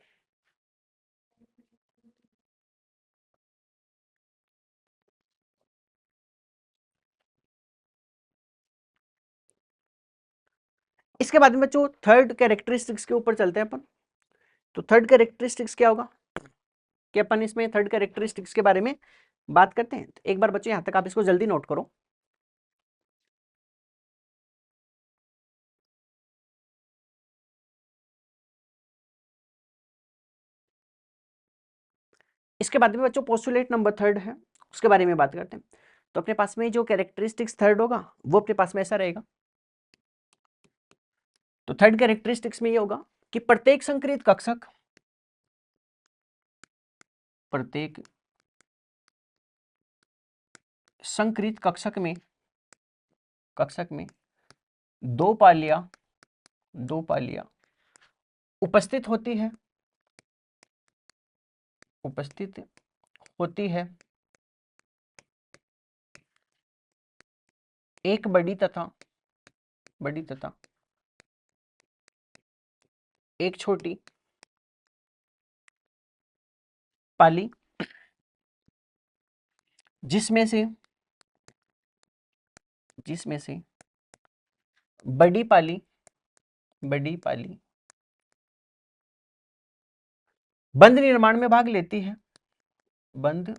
इसके बाद में बच्चों थर्ड कैरेक्टरिस्टिक्स के ऊपर चलते हैं अपन। तो थर्ड कैरेक्टरिस्टिक्स क्या होगा कि अपन इसमें थर्ड कैरेक्टरिस्टिक्स के बारे में बात करते हैं। तो एक बार बच्चों यहां तक आप इसको जल्दी नोट करो। इसके बाद में बच्चों पोस्टुलेट नंबर 3 है उसके बारे में बात करते हैं। तो अपने पास में जो कैरेक्टरिस्टिक्स थर्ड होगा वो अपने पास में ऐसा रहेगा। तो थर्ड कैरेक्टरिस्टिक्स में ये होगा कि प्रत्येक संकरित कक्षक, प्रत्येक संकरित कक्षक में दो पालियां उपस्थित होती है, एक बड़ी तथा एक छोटी पाली, जिसमें से बड़ी पाली बंध निर्माण में भाग लेती है, बंध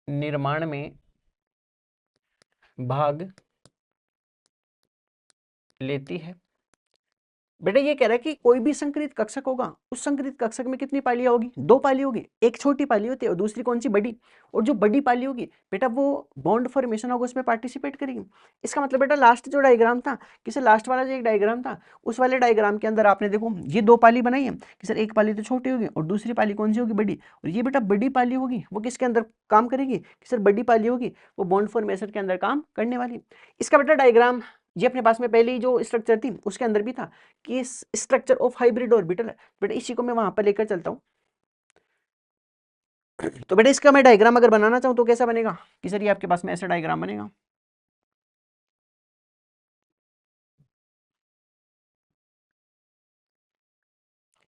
निर्माण में भाग लेती है। बेटा ये कह रहा है कि कोई भी संकरित कक्षक होगा उस संकरित कक्षक में कितनी पालियां होगी, दो पाली होगी, एक छोटी पाली होती है और दूसरी कौन सी बड़ी। और जो बड़ी पाली होगी बेटा वो बॉन्ड फॉर्मेशन होगा उसमें पार्टिसिपेट करेगी। इसका मतलब बेटा लास्ट जो डायग्राम था किसे लास्ट वाला जो एक डायग्राम था उस वाले डायग्राम के अंदर आपने देखो ये दो पाली बनाई है कि सर एक पाली तो छोटी होगी और दूसरी पाली कौन सी होगी, बड़ी। और ये बेटा बड़ी पाली होगी वो किसके अंदर काम करेगी कि सर बड़ी पाली होगी वो बॉन्ड फॉर्मेशन के अंदर काम करने वाली। इसका बेटा डायग्राम ये अपने पास में पहले ही जो स्ट्रक्चर थी उसके अंदर भी था कि स्ट्रक्चर ऑफ हाइब्रिड ऑर्बिटल है। बेटा इसी को मैं वहां पर लेकर चलता हूं। तो बेटा इसका मैं डायग्राम अगर बनाना चाहूं तो कैसा बनेगा कि सर ये आपके पास में ऐसा डायग्राम बनेगा।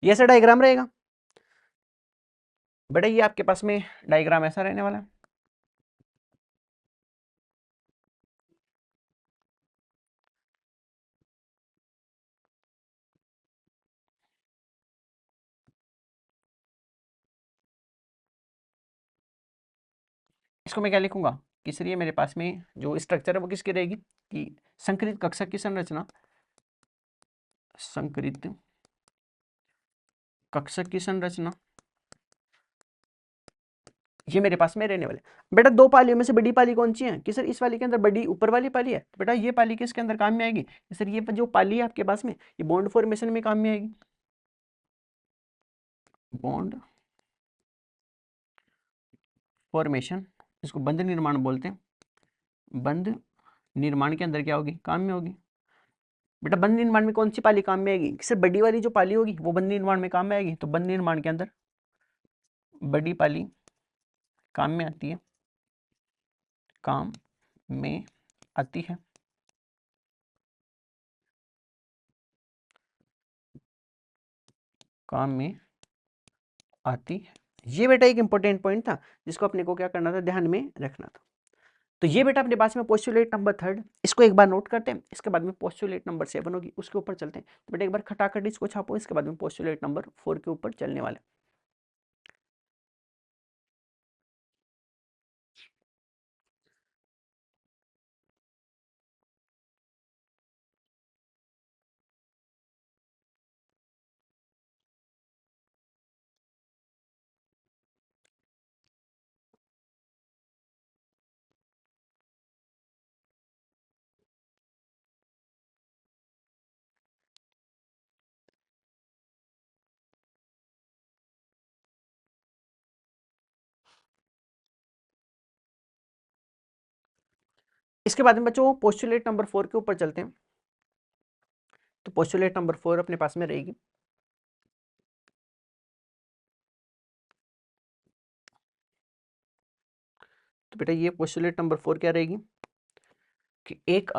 ये ऐसा डायग्राम रहेगा बेटा, ये आपके पास में डायग्राम ऐसा रहने वाला है। इसको मैं क्या लिखूंगा कि सर ये मेरे पास में जो स्ट्रक्चर है वो किसकी रहेगी कि संकरित कक्षक की संरचना, संकरित कक्षक की संरचना ये मेरे पास में रहने वाले। बेटा दो पालियों में से बड़ी पाली कौन सी है कि सर इस वाली के अंदर बड़ी ऊपर वाली पाली है, तो बेटा ये पाली किसके अंदर काम में आएगी सर, ये जो पाली है आपके पास में ये बॉन्ड फॉर्मेशन में काम में आएगी, बॉन्ड फॉर्मेशन, इसको बंध निर्माण बोलते हैं, बंध निर्माण के अंदर क्या होगी, काम में होगी। बेटा बंध निर्माण में कौन सी पाली काम में आएगी, सर बड़ी वाली जो पाली होगी वो बंध निर्माण में काम में आएगी, तो बंध निर्माण के अंदर बड़ी पाली काम में आती है, काम में आती है। काम में आती है। ये बेटा एक इंपॉर्टेंट पॉइंट था जिसको अपने को क्या करना था, ध्यान में रखना था। तो ये बेटा अपने पास में पोस्टुलेट नंबर 3, इसको एक बार नोट करते हैं, इसके बाद में पोस्टुलेट नंबर 7 होगी, उसके ऊपर चलते हैं। तो बेटा एक बार खटाखट इसको छापो, इसके बाद में पोस्टुलेट नंबर 4 के ऊपर चलने वाले। इसके बाद में बच्चों पोस्टुलेट नंबर 4 के ऊपर चलते हैं। तो पोस्टुलेट नंबर 4 अपने पास में रहेगी, तो बेटा ये पोस्टुलेट नंबर 4 क्या रहेगी कि एक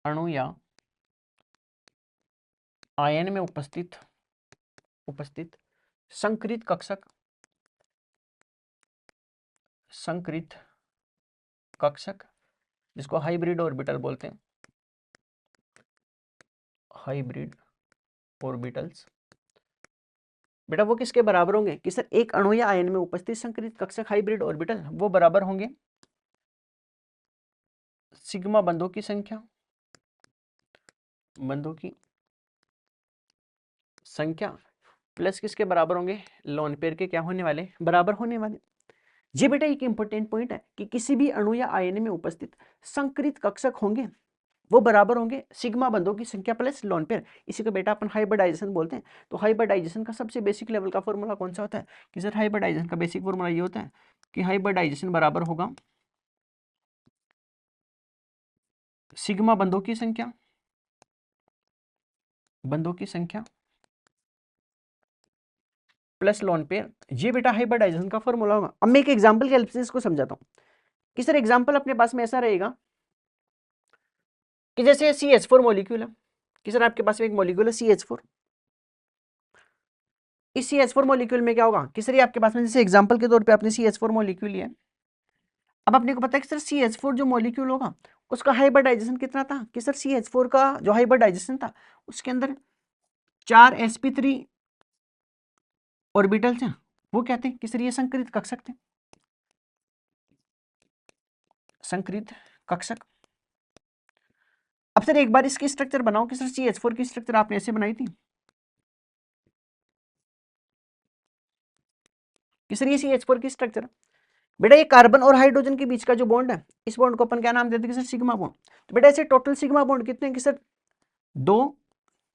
अणु या आयन में उपस्थित संकृत कक्षक जिसको हाइब्रिड ऑर्बिटल बोलते हैं, हाइब्रिड ऑर्बिटल्स, बेटा वो किसके बराबर होंगे कि सर एक अणु या आयन में उपस्थित संकृत कक्षक हाइब्रिड ऑर्बिटल वो बराबर होंगे सिग्मा बंधों की संख्या, प्लस किसके बराबर होंगे, लोन पेयर के क्या होने वाले, बराबर होने वाले। ये बेटा एक इंपॉर्टेंट पॉइंट है कि किसी भी अणु या आयन में उपस्थित संकृत कक्षक होंगे वो बराबर होंगे सिग्मा बंधों की संख्या प्लस लोन पेयर। इसी को बेटा अपन हाइब्रिडाइजेशन बोलते हैं। तो हाइब्रिडाइजेशन का सबसे बेसिक लेवल का फॉर्मूला कौन सा होता है कि सर हाइब्रिडाइजेशन का बेसिक फॉर्मूला ये होता है कि हाइब्रिडाइजेशन बराबर होगा सिग्मा बंधों की संख्या प्लस लोन पेयर। ये बेटा हाइब्रिडाइजेशन का फॉर्मूला होगा। अब मैं एक एग्जांपल की हेल्प से इसको समझाता हूं कि सर एग्जांपल अपने पास में ऐसा रहेगा कि जैसे CH4 मॉलिक्यूल है कि सर आपके पास में एक मॉलिक्यूल है CH4। इस CH4 मॉलिक्यूल में क्या होगा कि सर ये आपके पास में जैसे एग्जांपल के तौर पे आपने CH4 मॉलिक्यूल लिया है। अब अपने को पता है कि सर CH4 जो मॉलिक्यूल होगा उसका हाइब्रिडाइजेशन कितना था कि सर CH4 का जो हाइब्रिडाइजेशन था उसके अंदर 4 sp3 ऑर्बिटल्स हैं, वो कहते हैं कि सर ये संकृत कक्षक थे, संकृत कक्षक। अब सर एक बार इसकी स्ट्रक्चर बनाओ कि सर CH4 की स्ट्रक्चर आपने ऐसे बनाई थी कि सर ये CH4 की स्ट्रक्चर, बेटा ये कार्बन और हाइड्रोजन के बीच का जो बॉन्ड है इस बॉन्ड को अपन क्या नाम देते हैं कि सर सिग्मा बॉन्ड। तो बेटा ऐसे टोटल सिग्मा बॉन्ड कितने हैं कि सर 2,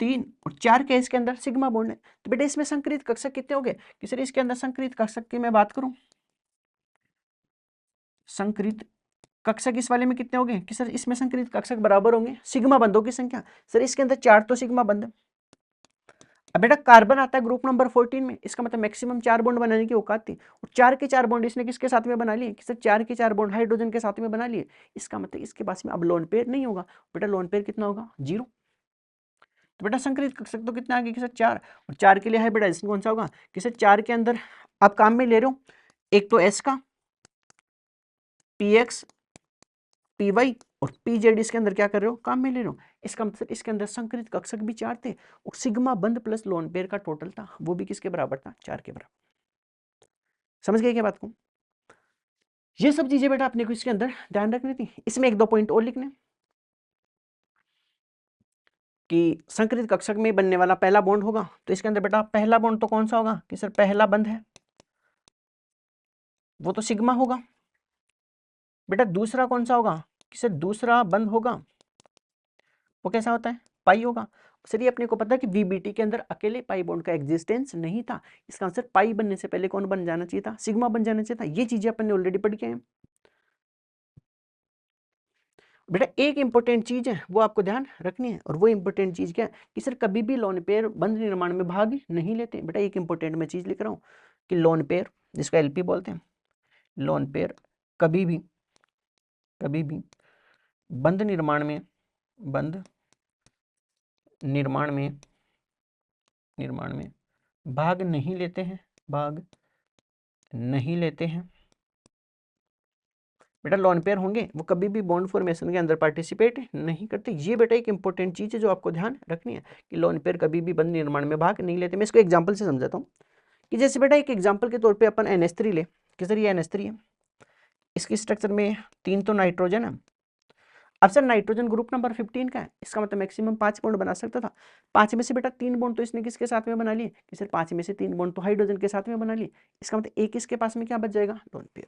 3 और 4 के इसके अंदर सिग्मा बॉन्ड है। तो बेटा इसमें संकृत कक्षक कितने हो गए कि सर इसके अंदर संकृत कक्षक की मैं बात करूं, संकृत कक्षक इस वाले में कितने हो गए कि सर इसमें संकृत कक्षक बराबर होंगे सिग्मा बंधों की संख्या। सर इसके अंदर 4 तो सिग्मा बंध है। अब बेटा कार्बन आता है ग्रुप नंबर 14 में, इसका मतलब मैक्सिमम 4 बॉन्ड बनाने की औकात थी और 4 के 4 बॉन्ड इसने किसके साथ में बना लिए कि सर 4 के 4 बॉन्ड हाइड्रोजन के साथ में बना लिए। इसका मतलब इसके पास में अब लोन पेयर नहीं होगा। बेटा लोन पेयर कितना होगा 0। तो बेटा संकृत कक्षक तो कितना आ गया कि सर 4 और 4 के लिए हाइब्रिडाइजेशन कौन सा होगा कि सर 4 के अंदर आप काम में ले रहे हो एक तो S का PX PY और PZ इसके अंदर क्या कर रहे हो काम में ले रहे हो। इसका मतलब इसके अंदर संकृत कक्षक भी 4 थे और सिग्मा बंध प्लस लोन पेयर का टोटल था वो भी किसके बराबर था 4 के बराबर। समझ गए क्या बात को। ये सब चीजें बेटा अपने को इसके अंदर ध्यान रखनी थी। इसमें 1-2 पॉइंट और लिखने। कि संकरित कक्षक में बनने वाला पहला बॉन्ड होगा, तो इसके अंदर बेटा पहला बॉन्ड तो कौन सा होगा कि सर पहला बंध है, वो तो सिग्मा होगा। बेटा दूसरा कौन सा होगा कि सर दूसरा बंध होगा, वो कैसा होता है, पाई होगा। सर ये अपने को पता है कि वीबीटी के अंदर अकेले पाई बॉन्ड का एग्जिस्टेंस नहीं था, इसका आंसर पाई बनने से पहले कौन बन जाना चाहिए था, सिग्मा बन जाना चाहिए था। ये चीजें अपन ने ऑलरेडी पढ़ के हैं। बेटा एक इंपॉर्टेंट चीज है वो आपको ध्यान रखनी है, और वो इंपॉर्टेंट चीज क्या है कि सर कभी भी लोन पेयर बंध निर्माण में भाग नहीं लेते। बेटा एक इंपॉर्टेंट मैं चीज लिख रहा हूँ कि लोन पेयर, जिसको एलपी बोलते हैं, लोन पेयर कभी भी बंध निर्माण में भाग नहीं लेते हैं, बेटा लोन पेयर होंगे वो कभी भी बॉन्ड फॉर्मेशन के अंदर पार्टिसिपेट नहीं करते। ये बेटा एक इंपॉर्टेंट चीज है जो आपको ध्यान रखनी है कि लोन पेयर कभी भी बंध निर्माण में भाग नहीं लेते। मैं इसको एग्जांपल से समझाता हूँ कि जैसे बेटा एक एग्जांपल के तौर पे अपन NH3 ले कि सर ये NH3 है, इसकी स्ट्रक्चर में 3 तो नाइट्रोजन है। अब सर नाइट्रोजन ग्रुप नंबर 15 का है, इसका मतलब मैक्सिमम 5 बॉन्ड बना सकता था। 5 में से बेटा 3 बॉन्ड तो इसने किसके साथ में बना लिए कि सर 5 में से 3 बॉन्ड तो हाइड्रोजन के साथ में बना लिए। इसका मतलब एक इसके पास में क्या बच जाएगा, लोन पेयर।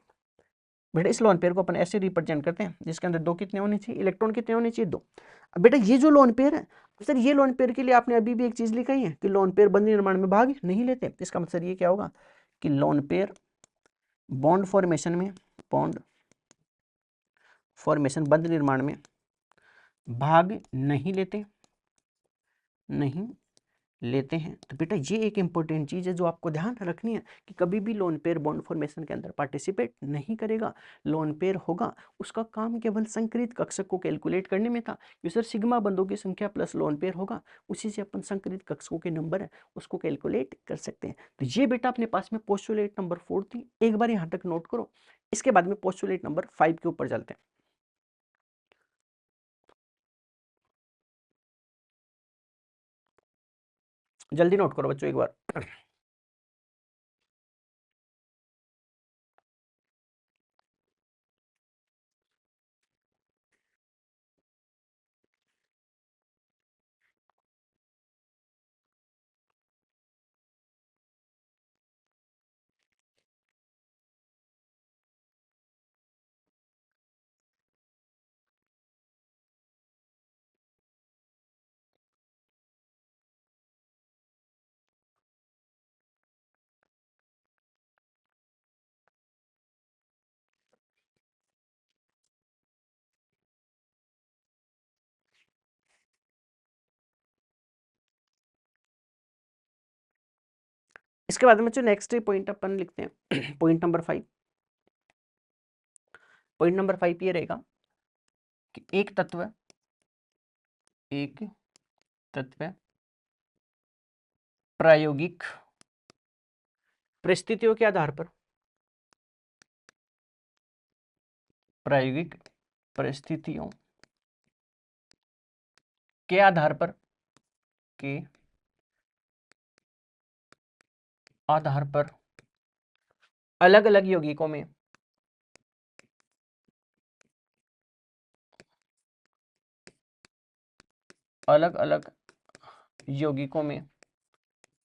बेटा इस लोन पेयर को अपन ऐसे रिप्रेजेंट करते हैं जिसके अंदर 2 कितने होने चाहिए, इलेक्ट्रॉन कितने होने चाहिए, 2। अब बेटा ये जो लोन पेयर है सर, ये लोन पेयर के लिए आपने अभी भी एक चीज लिखा ही है कि लोन पेयर बंध निर्माण में भाग नहीं लेते। इसका मतलब ये क्या होगा कि लोन पेयर बॉन्ड फॉर्मेशन बंध निर्माण में भाग नहीं लेते हैं। तो बेटा ये एक इंपॉर्टेंट चीज है जो आपको ध्यान रखनी है कि कभी भी लोन पेयर बॉन्ड फॉर्मेशन के अंदर पार्टिसिपेट नहीं करेगा। लोन पेयर होगा उसका काम केवल संकरित कक्षक को कैलकुलेट करने में था कि सर सिग्मा बंधों की संख्या प्लस लोन पेयर होगा, उसी से अपन संकरित कक्षकों के नंबर है उसको कैलकुलेट कर सकते हैं। तो ये बेटा अपने पास में पोस्टुलेट नंबर 4 थी, एक बार यहाँ तक नोट करो। इसके बाद में पोस्टुलेट नंबर 5 के ऊपर चलते हैं। जल्दी नोट करो बच्चों एक बार। इसके बाद में जो नेक्स्ट पॉइंट अपन लिखते हैं पॉइंट नंबर 5। पॉइंट नंबर 5 ये रहेगा कि एक तत्व प्रायोगिक परिस्थितियों के आधार पर के आधार पर अलग अलग यौगिकों में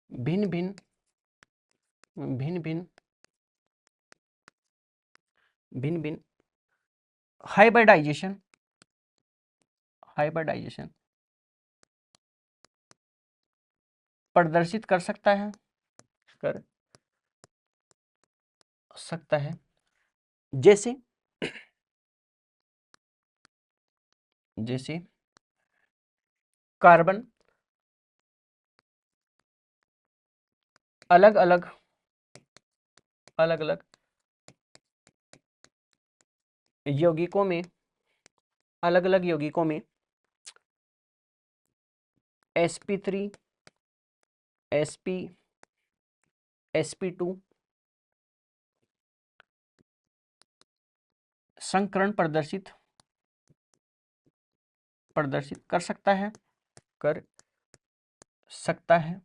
भिन्न भिन्न हाइब्रिडाइजेशन प्रदर्शित कर सकता है जैसे कार्बन अलग अलग यौगिकों में sp3 sp sp2 संकरण प्रदर्शित कर सकता है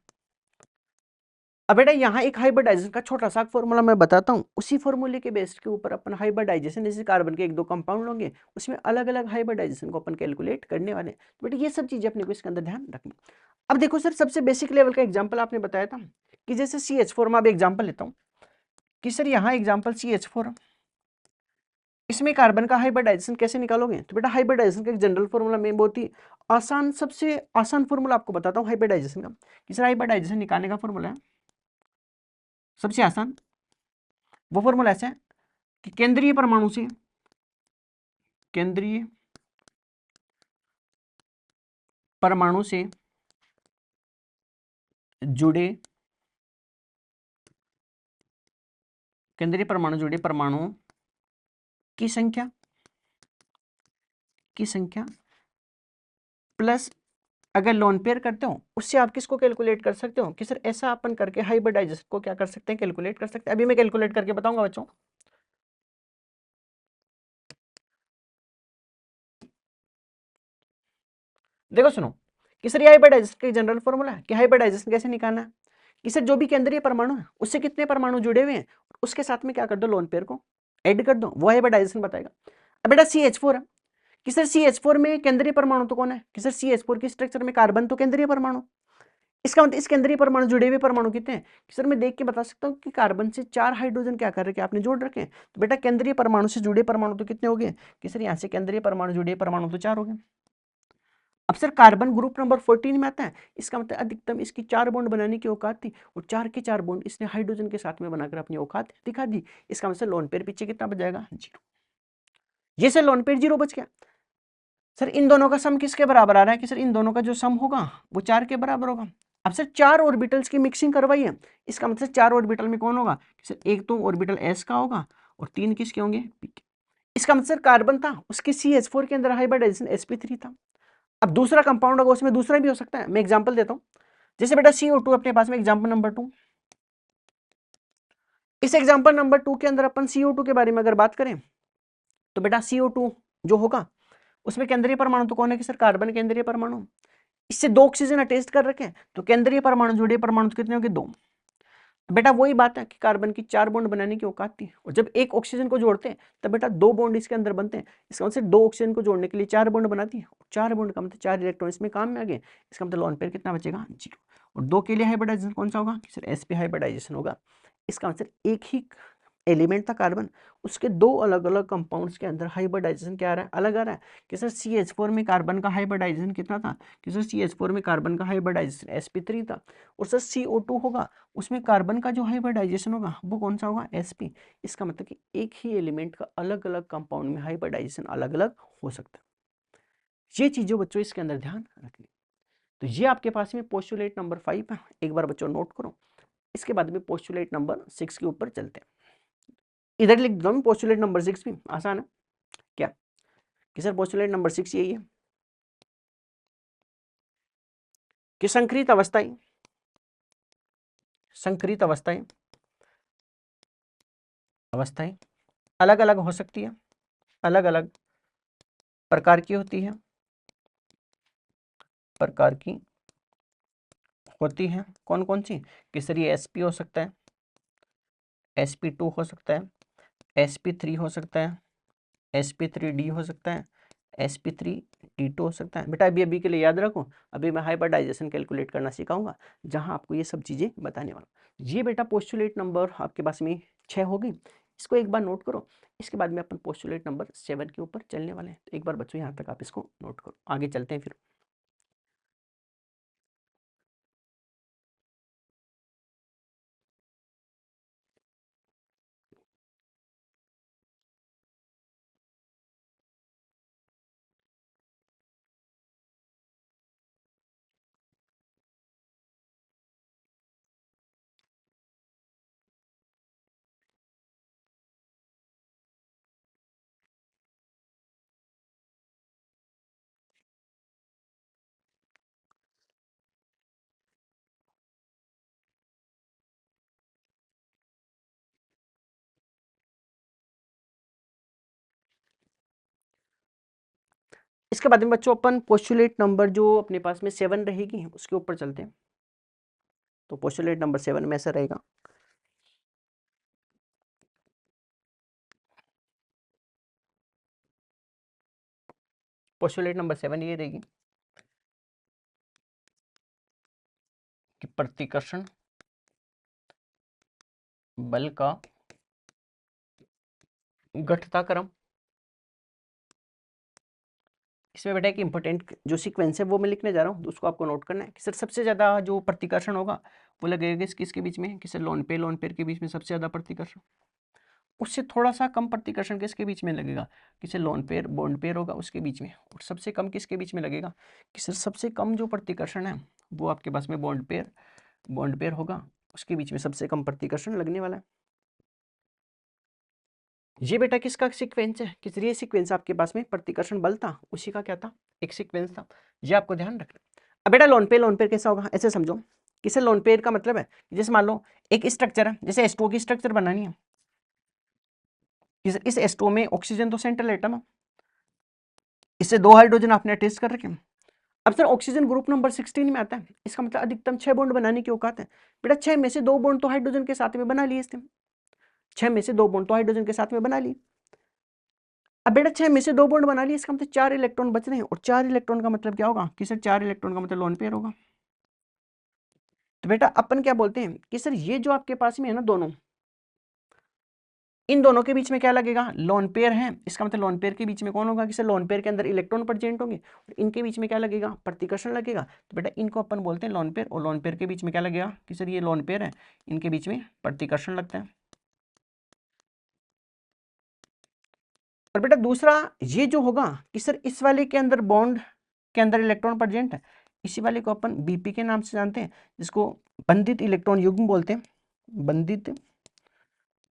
अब बेटा यहाँ एक हाइब्रिडाइजेशन का छोटा सा फॉर्मूला मैं बताता हूँ, उसी फॉर्मूले के बेस के ऊपर अपन हाइब्रिडाइजेशन, जैसे कार्बन के एक दो कंपाउंड होंगे उसमें अलग अलग हाइब्रिडाइजेशन को अपन कैलकुलेट करने वाले हैं। तो बेटा ये सब चीजें अपने को इसके अंदर ध्यान रखनी। अब देखो सर, सबसे बेसिक लेवल का एग्जाम्पल आपने बताया था कि जैसे CH4, मैं अब एग्जाम्पल लेता हूँ कि सर यहाँ एग्जाम्पल CH4, इसमें कार्बन का हाइब्रिडाइजेशन कैसे निकालोगे? तो बेटा हाइब्रिडाइजेशन का एक जनरल फॉर्मूला, मैं बहुत ही आसान, सबसे आसान फॉर्मूला आपको बताता हूँ हाइब्रिडाइजेशन का। कि सर हाइब्रिडाइजेशन निकालने का फॉर्मूला है सबसे आसान, वो फॉर्मूला ऐसा है कि केंद्रीय परमाणु से, केंद्रीय परमाणु से जुड़े, केंद्रीय परमाणु जुड़े परमाणुओं की संख्या, प्लस अगर लोन पेयर करते हो उससे आप किसको कैलकुलेट कर सकते हो कि सर ऐसा अपन करके हाइब्रिडाइजेशन को क्या कर सकते हैं, कैलकुलेट कर सकते हैं। अभी मैं कैलकुलेट करके बताऊंगा बच्चों। देखो सुनो कि सर ये हाइब्रिडाइजेशन का जनरल फॉर्मूला है कि हाइब्रिडाइजेशन कैसे निकालना है कि सर जो भी केंद्रीय परमाणु है उससे कितने परमाणु जुड़े हुए हैं उसके साथ में क्या कर दो, लोन पेयर को ऐड कर दो, वो हाइब्रिडाइजेशन बताएगा। अब बेटा CH4 है कि सर CH4 में केंद्रीय परमाणु तो कौन है कि सर CH4 के स्ट्रक्चर में कार्बन तो केंद्रीय परमाणु, इसका मतलब इस केंद्रीय परमाणु जुड़े हुए परमाणु कितने हैं कि सर मैं देख के बता सकता हूँ कि कार्बन से 4 हाइड्रोजन क्या कर रखे आपने जोड़ रखे हैं। तो बेटा केंद्रीय परमाणु से जुड़े परमाणु तो कितने हो गए कि सर यहाँ से केंद्रीय परमाणु जुड़े परमाणु तो 4 हो गए। अब सर कार्बन ग्रुप नंबर 14 में आता है, इसका मतलब अधिकतम इसकी 4 बॉन्ड बनाने की औकात थी और 4 के 4 बॉन्ड इसने हाइड्रोजन के साथ में बनाकर अपनी औकात दिखा दी। इसका मतलब लोन पेयर पीछे कितना बच जाएगा, 0। ये सर लोन पेयर 0 बच गया। सर इन दोनों का सम किसके बराबर आ रहा है कि सर इन दोनों का जो सम होगा वो 4 के बराबर होगा। अब सर 4 ऑर्बिटल्स की मिक्सिंग करवाई है, इसका मतलब 4 ऑर्बिटल में कौन होगा सर, एक तो ऑर्बिटल S का होगा और 3 किसके होंगे P के। इसका मतलब सर कार्बन था उसके CH4 के अंदर हाइब्रिडाइजेशन sp3 था। अब दूसरा कंपाउंड होगा उसमें दूसरा भी हो सकता है, मैं एग्जांपल देता हूं। जैसे बेटा CO2 अपने पास में, एग्जांपल नंबर 2, इस एग्जांपल नंबर 2 के अंदर अपन CO2 के बारे में अगर बात करें तो बेटा CO2 जो होगा उसमें केंद्रीय परमाणु तो कौन है कि सर कार्बन केंद्रीय परमाणु, इससे 2 ऑक्सीजन अटैच कर रखे हैं तो केंद्रीय परमाणु जुड़े परमाणु तो कितने होंगे, 2। बेटा वही बात है कि कार्बन की 4 बॉन्ड बनाने की औकात थी और जब एक ऑक्सीजन को जोड़ते हैं तब बेटा 2 बॉन्ड इसके अंदर बनते हैं। इसका मतलब 2 ऑक्सीजन को जोड़ने के लिए 4 बॉन्ड बनाती है, 4 बॉन्ड का मतलब 4 इलेक्ट्रॉन इसमें काम में आ गए। इसका मतलब लोन पेयर कितना बचेगा, 0। और 2 के लिए हाइब्रिडाइजेशन कौन सा होगा कि सर sp हाइब्रिडाइजेशन होगा। इसका मतलब एक ही एलिमेंट था कार्बन, उसके 2 अलग अलग कंपाउंड्स के अंदर हाइब्रिडाइजेशन क्या आ रहा है, अलग आ रहा है। कि सर CH4 में कार्बन का हाइब्रिडाइजेशन कितना था कि सर CH4 में कार्बन का हाइब्रिडाइजेशन sp3 था और सर CO2 होगा उसमें कार्बन का जो हाइब्रिडाइजेशन होगा वो कौन सा होगा, sp। इसका मतलब कि एक ही एलिमेंट का अलग अलग कंपाउंड में हाइब्रिडाइजेशन अलग अलग हो सकता है। ये चीजों बच्चों इसके अंदर ध्यान रखिए। तो ये आपके पास में पोस्टुलेट नंबर 5 है, एक बार बच्चों नोट करो। इसके बाद में पोस्टुलेट नंबर 6 के ऊपर चलते हैं। इधर लिख दो, पोस्टुलेट नंबर 6 भी आसान है क्या कि सर पोस्टुलेट नंबर 6 यही है कि संकरित अवस्थाएं अवस्थाएं अलग अलग हो सकती है, अलग अलग प्रकार की होती है, प्रकार की होती है। कौन कौन सी कि सर ये sp हो सकता है, sp2 हो सकता है, sp3 हो सकता है, sp3d हो सकता है, sp3d2 हो सकता है। बेटा अभी अभी के लिए याद रखो, अभी मैं हाइब्रिडाइजेशन कैलकुलेट करना सिखाऊंगा जहां आपको ये सब चीजें बताने वाला। ये बेटा पोस्टुलेट नंबर आपके पास में 6 हो गई, इसको एक बार नोट करो। इसके बाद में अपन पोस्टुलेट नंबर 7 के ऊपर चलने वाले हैं। तो एक बार बच्चों यहाँ तक आप इसको नोट करो, आगे चलते हैं फिर। इसके बाद में बच्चों अपन पोस्टुलेट नंबर जो अपने पास में 7 रहेगी उसके ऊपर चलते हैं। तो पोस्टुलेट नंबर 7 में ऐसा रहेगा। पोस्टुलेट नंबर 7 ये रहेगी कि प्रतिकर्षण बल का घटता क्रम। इसमें बेटा एक इंपॉर्टेंट जो सीक्वेंस है वो मैं लिखने जा रहा हूँ, तो उसको आपको नोट करना है कि सर सबसे ज्यादा जो प्रतिकर्षण होगा वो लगेगा किसके बीच में, कि सर लोन पेयर के बीच में सबसे ज्यादा प्रतिकर्षण। उससे थोड़ा सा कम प्रतिकर्षण किसके बीच में लगेगा, कि sir lone pair bond pair होगा उसके बीच में। और सबसे कम किसके बीच में लगेगा, कि सर सबसे कम जो प्रतिकर्षण है वो आपके पास में बॉन्ड पेयर होगा, उसके बीच में सबसे कम प्रतिकर्षण लगने वाला है। ये बेटा किसका सीक्वेंस है, किस ये सीक्वेंस आपके पास में प्रतिकर्षण बल था उसी का क्या था, एक सीक्वेंस था। ये आपको ध्यान रखना। अब बेटा लोन पेयर कैसा होगा, ऐसे समझो कि सर लोन पेयर का मतलब है जैसे मान लो एक स्ट्रक्चर है, जैसे H2O की स्ट्रक्चर बनानी है, इस H2O में ऑक्सीजन तो सेंट्रल एटम है, इससे 2 हाइड्रोजन आपने अटैच कर रखे हैं। अब सर ऑक्सीजन ग्रुप नंबर 16 में आता है, इसका मतलब अधिकतम 6 बॉन्ड बनाने की औकात है। बेटा 6 में से 2 बॉन्ड तो हाइड्रोजन के साथ में बना लिए इसने, 6 में से 2 बॉन्ड तो हाइड्रोजन के साथ में बना लिए। अब बेटा 6 में से 2 बॉन्ड बना लिए, इसका मतलब 4 इलेक्ट्रॉन बच रहे हैं, और 4 इलेक्ट्रॉन का मतलब क्या होगा, कि सर 4 इलेक्ट्रॉन का मतलब लोन पेयर होगा। तो बेटा अपन क्या बोलते हैं कि सर ये जो आपके पास में है ना दोनों, इन दोनों के बीच में क्या लगेगा, लोन पेयर है, इसका मतलब लोन पेयर के बीच में कौन होगा, कि सर लोन पेयर के अंदर इलेक्ट्रॉन प्रेजेंट होंगे, और इनके बीच में क्या लगेगा, प्रतिकर्षण लगेगा। तो बेटा इनको अपन बोलते हैं लोन पेयर, और लोन पेयर के बीच में क्या लगेगा, कि सर ये लोन पेयर है, इनके बीच में प्रतिकर्षण लगता है। और बेटा दूसरा ये जो होगा कि सर इस वाले के अंदर बॉन्ड के अंदर इलेक्ट्रॉन प्रेजेंट है, इसी वाले को अपन बीपी के नाम से जानते हैं, जिसको बंधित इलेक्ट्रॉन युग्म बोलते हैं, बंधित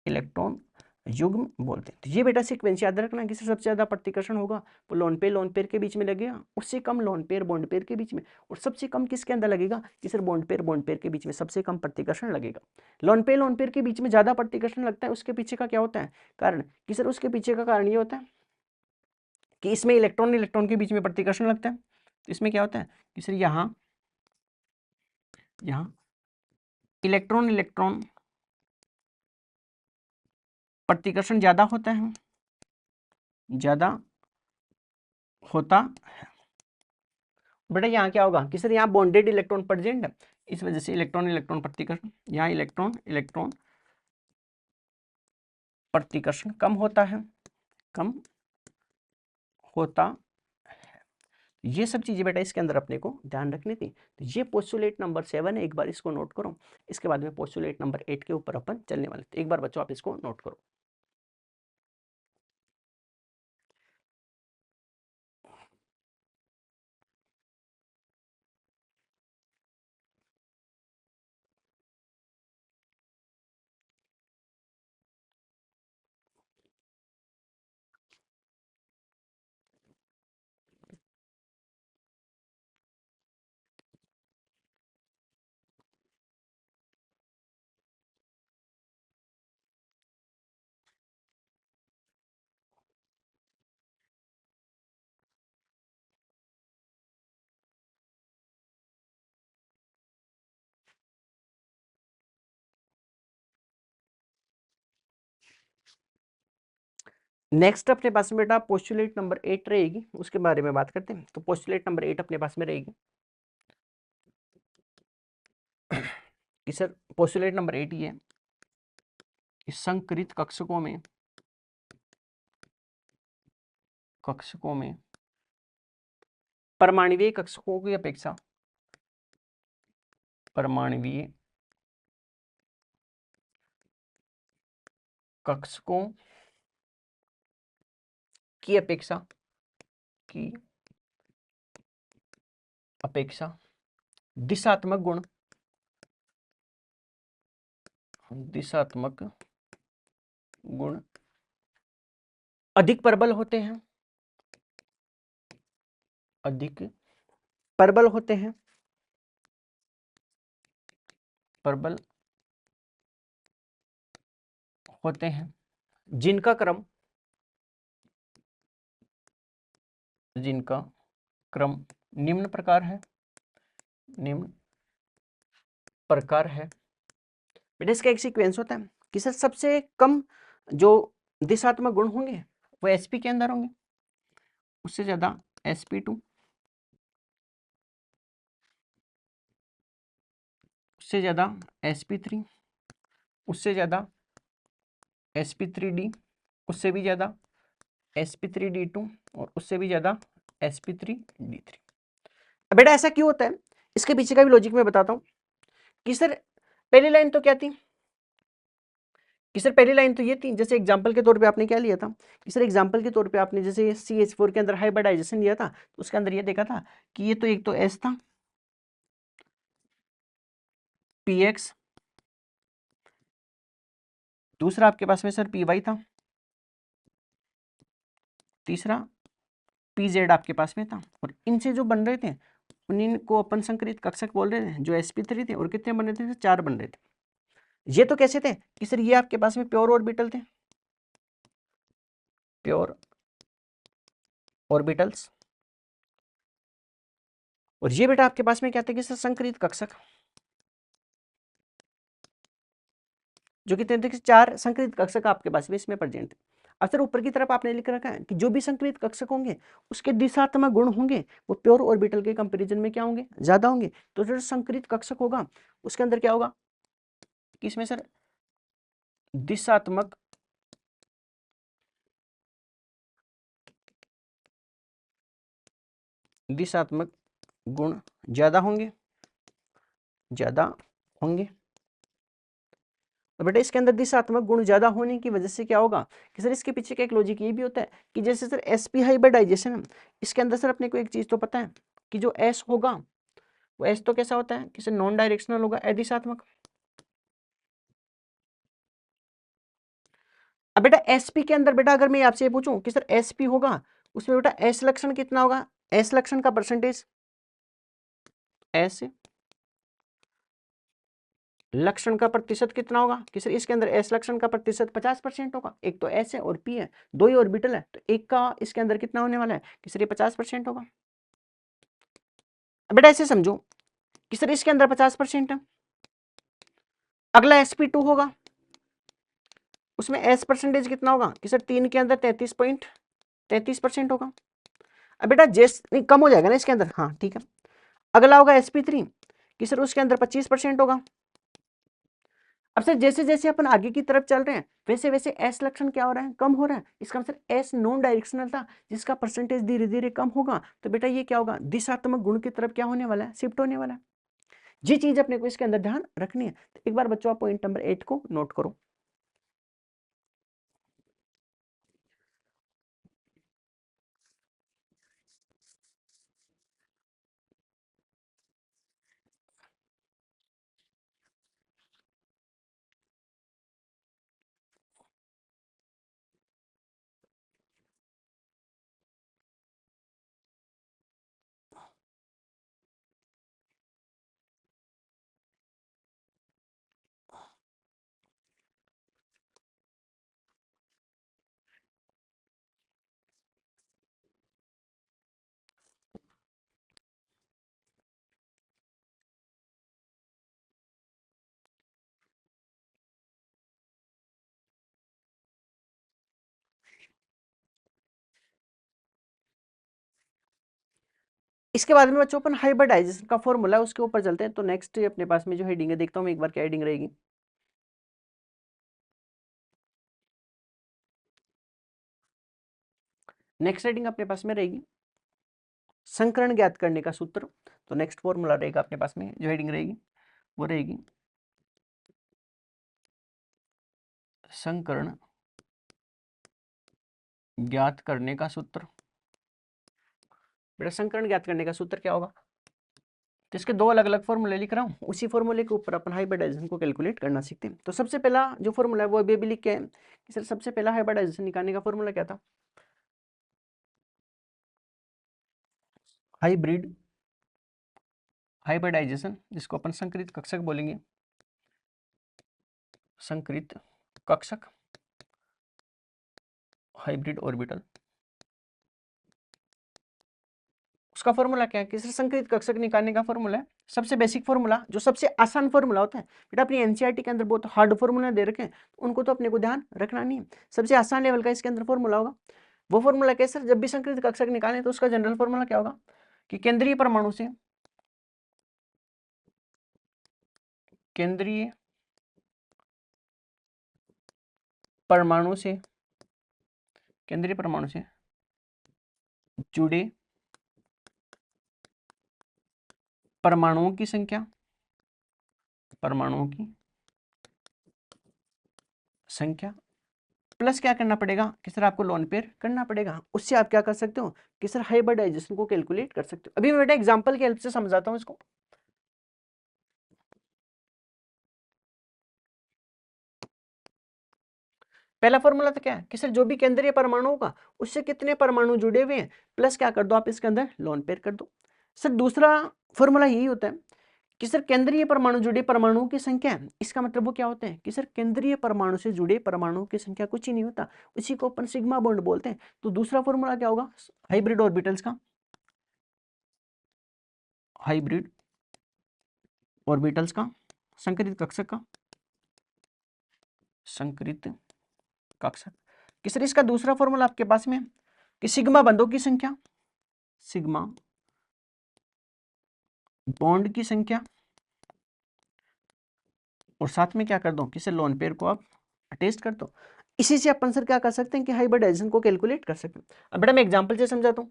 इलेक्ट्रॉन युग्म बोलते हैं। तो ये बेटा सीक्वेंस याद रखना कि सबसे ज्यादा प्रतिकर्षण होगा वो लोन पेयर के बीच में लगेगा, उससे कम लोन पेयर बॉन्ड पेयर के बीच में, और सबसे कम किसके अंदर लगेगा, कि सर बॉन्ड पेयर के बीच में सबसे कम प्रतिकर्षण लगेगा। लोन पेयर के बीच में ज्यादा प्रतिकर्षण लगता है, उसके पीछे का क्या होता है कारण, कि सर उसके पीछे का कारण ये होता है कि इसमें इलेक्ट्रॉन के बीच में प्रतिकर्षण लगता है। तो इसमें क्या होता है कि सर यहाँ इलेक्ट्रॉन प्रतिकर्षण ज्यादा होता है, ज्यादा होता है। बेटा यहाँ क्या होगा कि सर यहाँ बॉन्डेड इलेक्ट्रॉन प्रेजेंट है, इस वजह से इलेक्ट्रॉन प्रतिकर्षण, यहाँ इलेक्ट्रॉन प्रतिकर्षण कम होता है, कम होता है। ये सब चीजें बेटा इसके अंदर अपने को ध्यान रखनी थी। तो ये पोस्टुलेट नंबर 7 है, एक बार इसको नोट करो। इसके बाद में पोस्टुलेट नंबर 8 के ऊपर अपन चलने वाले थे, एक बार बच्चों आप इसको नोट करो। नेक्स्ट अपने पास में बेटा पोस्टुलेट नंबर 8 रहेगी, उसके बारे में बात करते हैं। तो पोस्टुलेट नंबर 8 अपने पास में रहेगी कि सर पोस्टुलेट नंबर 8 ये इस संकरित कक्षकों में परमाणुवीय कक्षकों की अपेक्षा परमाणुवीय कक्षकों की अपेक्षा दिशात्मक गुण अधिक प्रबल होते हैं, अधिक प्रबल होते हैं, प्रबल होते हैं, जिनका क्रम निम्न प्रकार है, निम्न प्रकार है। बेटा इसका एक सीक्वेंस होता है कि सर सबसे कम जो दिशात्मक गुण होंगे वो sp के अंदर होंगे, उससे ज्यादा sp2, उससे ज्यादा sp3, उससे ज्यादा sp3d, उससे भी ज्यादा sp3d2 और उससे भी ज्यादा sp3d3। अब बेटा ऐसा क्यों होता है, इसके पीछे का भी लॉजिक मैं बताता हूं कि सर पहली लाइन तो क्या थी कि सर पहली लाइन तो ये थी, जैसे एग्जांपल के तौर पे आपने क्या लिया था कि सर एग्जांपल के तौर पे आपने जैसे CH4 के अंदर हाइब्रिडाइजेशन लिया था तो उसके अंदर ये देखा था कि ये तो एक तो S था, PX, दूसरा आपके पास में सर PY था, तीसरा PZ आपके पास में था, और इनसे जो बन रहे थे उन्हीं को अपन संकरित कक्षक बोल रहे थे जो sp3 थे, और कितने बन रहे थे, 4 बन रहे थे। ये तो कैसे थे कि सर ये आपके पास में प्योर ऑर्बिटल थे, प्योर ऑर्बिटल्स, और ये बेटा आपके पास में क्या थे कि सर संकरित कक्षक, जो कितने थे, 4 संकरित कक्षक आपके पास में इसमें प्रेजेंट थे। अब सर ऊपर की तरफ आपने लिख रखा है कि जो भी संकरित कक्षक होंगे उसके दिशात्मक गुण होंगे वो प्योर ऑर्बिटल के कंपैरिजन में क्या होंगे, ज्यादा होंगे। तो जो संकरित कक्षक होगा उसके अंदर क्या होगा कि इसमें सर दिशात्मक दिशात्मक गुण ज्यादा होंगे, ज्यादा होंगे। तो बेटा इसके अंदर दिशात्मक गुण ज्यादा होने की वजह से क्या होगा कि सर इसके पीछे का एक लॉजिक ये भी होता है कि जैसे सर sp हाइब्रिडाइजेशन है, इसके अंदर सर अपने को एक चीज तो पता है कि जो s होगा वो s तो कैसा होता है कि सर नॉन डायरेक्शनल होगा, अदिशात्मक। अब बेटा sp के अंदर बेटा अगर मैं आपसे ये पूछूं कि सर sp होगा उसमें बेटा s लक्षण कितना होगा, s लक्षण का परसेंटेज, s लक्षण का प्रतिशत कितना होगा कि सर इसके अंदर एस लक्षण का प्रतिशत 50% होगा। एक तो एस है और पी है, दो ही ऑर्बिटल है, तो एक का इसके अंदर कितना होने वाला है कि सर ये 50% होगा। बेटा ऐसे समझो कि सर इसके अंदर 50% है, अगला sp2 होगा उसमें एस परसेंटेज कितना होगा कि सर 3 के अंदर 33.33% होगा। अब बेटा जैस नहीं कम हो जाएगा ना इसके अंदर, हाँ ठीक है। अगला होगा sp3 कि सर उसके अंदर 25% होगा। अब सर जैसे जैसे अपन आगे की तरफ चल रहे हैं वैसे वैसे एस लक्षण क्या हो रहा है, कम हो रहा है। इसका मतलब एस नॉन डायरेक्शनल था जिसका परसेंटेज धीरे धीरे कम होगा, तो बेटा ये क्या होगा, दिशात्मक गुण की तरफ क्या होने वाला है, शिफ्ट होने वाला है। ये चीज अपने को इसके अंदर ध्यान रखनी है। तो एक बार बच्चों आप पॉइंट नंबर 8 को नोट करो। इसके बाद में बच्चों अपन हाइब्रिडाइजेशन का फॉर्मूला है उसके ऊपर चलते हैं। तो नेक्स्ट अपने पास में जो हेडिंग है देखता हूँ मैं एक बार क्या हेडिंग रहेगी। नेक्स्ट हेडिंग अपने पास में रहेगी संकरण ज्ञात करने का सूत्र। तो नेक्स्ट फॉर्मूला रहेगा अपने पास में जो हेडिंग रहेगी वो रहेगी संकरण ज्ञात करने का सूत्र। बेटा संकरण ज्ञात करने का सूत्र क्या होगा, तो इसके दो अलग अलग फॉर्मूले लिख रहा हूँ, उसी फॉर्मूले के ऊपर अपन हाइब्रिडाइजेशन को कैलकुलेट करना सीखते हैं। तो सबसे पहला जो फॉर्मूला है वो अभी लिख के है कि सर सबसे पहला हाइब्रिडाइजेशन निकालने का फॉर्मूला क्या था, हाइब्रिडाइजेशन जिसको अपन संकरित कक्षक बोलेंगे, संकरित कक्षक हाइब्रिड ऑर्बिटल, उसका फॉर्मूला क्या है कि सर संकरित कक्षक निकालने का फॉर्मूला है, सबसे बेसिक फॉर्मूला, जो सबसे आसान फॉर्मूला होता है। बेटा अपनी एनसीईआरटी के अंदर बहुत हार्ड फॉर्मूला दे रखे हैं, उनको तो अपने को ध्यान रखना नहीं है, सबसे आसान लेवल का इसके अंदर फॉर्मूला होगा। वो फॉर्मूला क्या है सर, जब भी संकरित कक्षक निकालें तो उसका जनरल फॉर्मूला क्या होगा कि केंद्रीय परमाणु से केंद्रीय परमाणु से जुड़े परमाणुओं की संख्या प्लस क्या करना पड़ेगा कि सर आपको लोन पेयर करना पड़ेगा। उससे आप क्या कर सकते हो कि सर हाइब्रिडाइजेशन को कैलकुलेट कर सकते हो। अभी मैं बेटा एग्जांपल की हेल्प से समझाता हूं इसको। पहला फॉर्मूला तो क्या है कि सर जो भी केंद्रीय परमाणु होगा उससे कितने परमाणु जुड़े हुए हैं प्लस क्या कर दो आप इसके अंदर लोन पेयर कर दो। सर दूसरा फॉर्मूला यही होता है कि सर केंद्रीय परमाणु जुड़े परमाणुओं की संख्या है, इसका मतलब वो क्या होते हैं कि सर केंद्रीय परमाणु से जुड़े परमाणुओं की संख्या कुछ ही नहीं होता, उसी को अपन सिग्मा बॉन्ड बोलते हैं। तो दूसरा फॉर्मूला क्या होगा हाइब्रिड ऑर्बिटल्स का संकरित कक्षक कि सर इसका दूसरा फॉर्मूला आपके पास में कि सिग्मा बंधों की संख्या, सिग्मा बॉन्ड की संख्या और साथ में क्या कर दो कि सर लोन पेयर को आप अटेस्ट कर दो। इसी से अपन सर क्या कर सकते हैं कि हाइब्रिडाइजेशन को कैलकुलेट कर सकते हैं। अब बेटा मैं एग्जांपल से समझाता हूं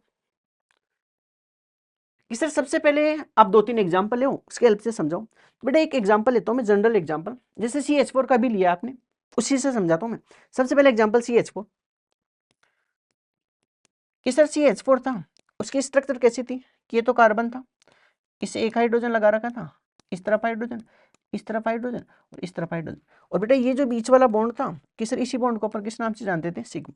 कि सर सबसे पहले आप 2-3 एग्जांपल ले उसके हेल्प से समझाओ। तो बेटा एक एग्जांपल लेता हूं मैं, जनरल एग्जांपल, जैसे CH4 का भी लिया आपने, उसी से समझाता हूं मैं। सबसे पहले एग्जांपल CH4 कि सर CH4 था, उसकी स्ट्रक्चर कैसी थी कि ये तो कार्बन था, इसे एक हाइड्रोजन लगा रखा था, इस तरफ हाइड्रोजन, इस तरफ हाइड्रोजन और इस तरफ हाइड्रोजन। और बेटा ये जो बीच वाला बॉन्ड था कि सर इसी बॉन्ड को अपन किस नाम से जानते थे, सिग्मा।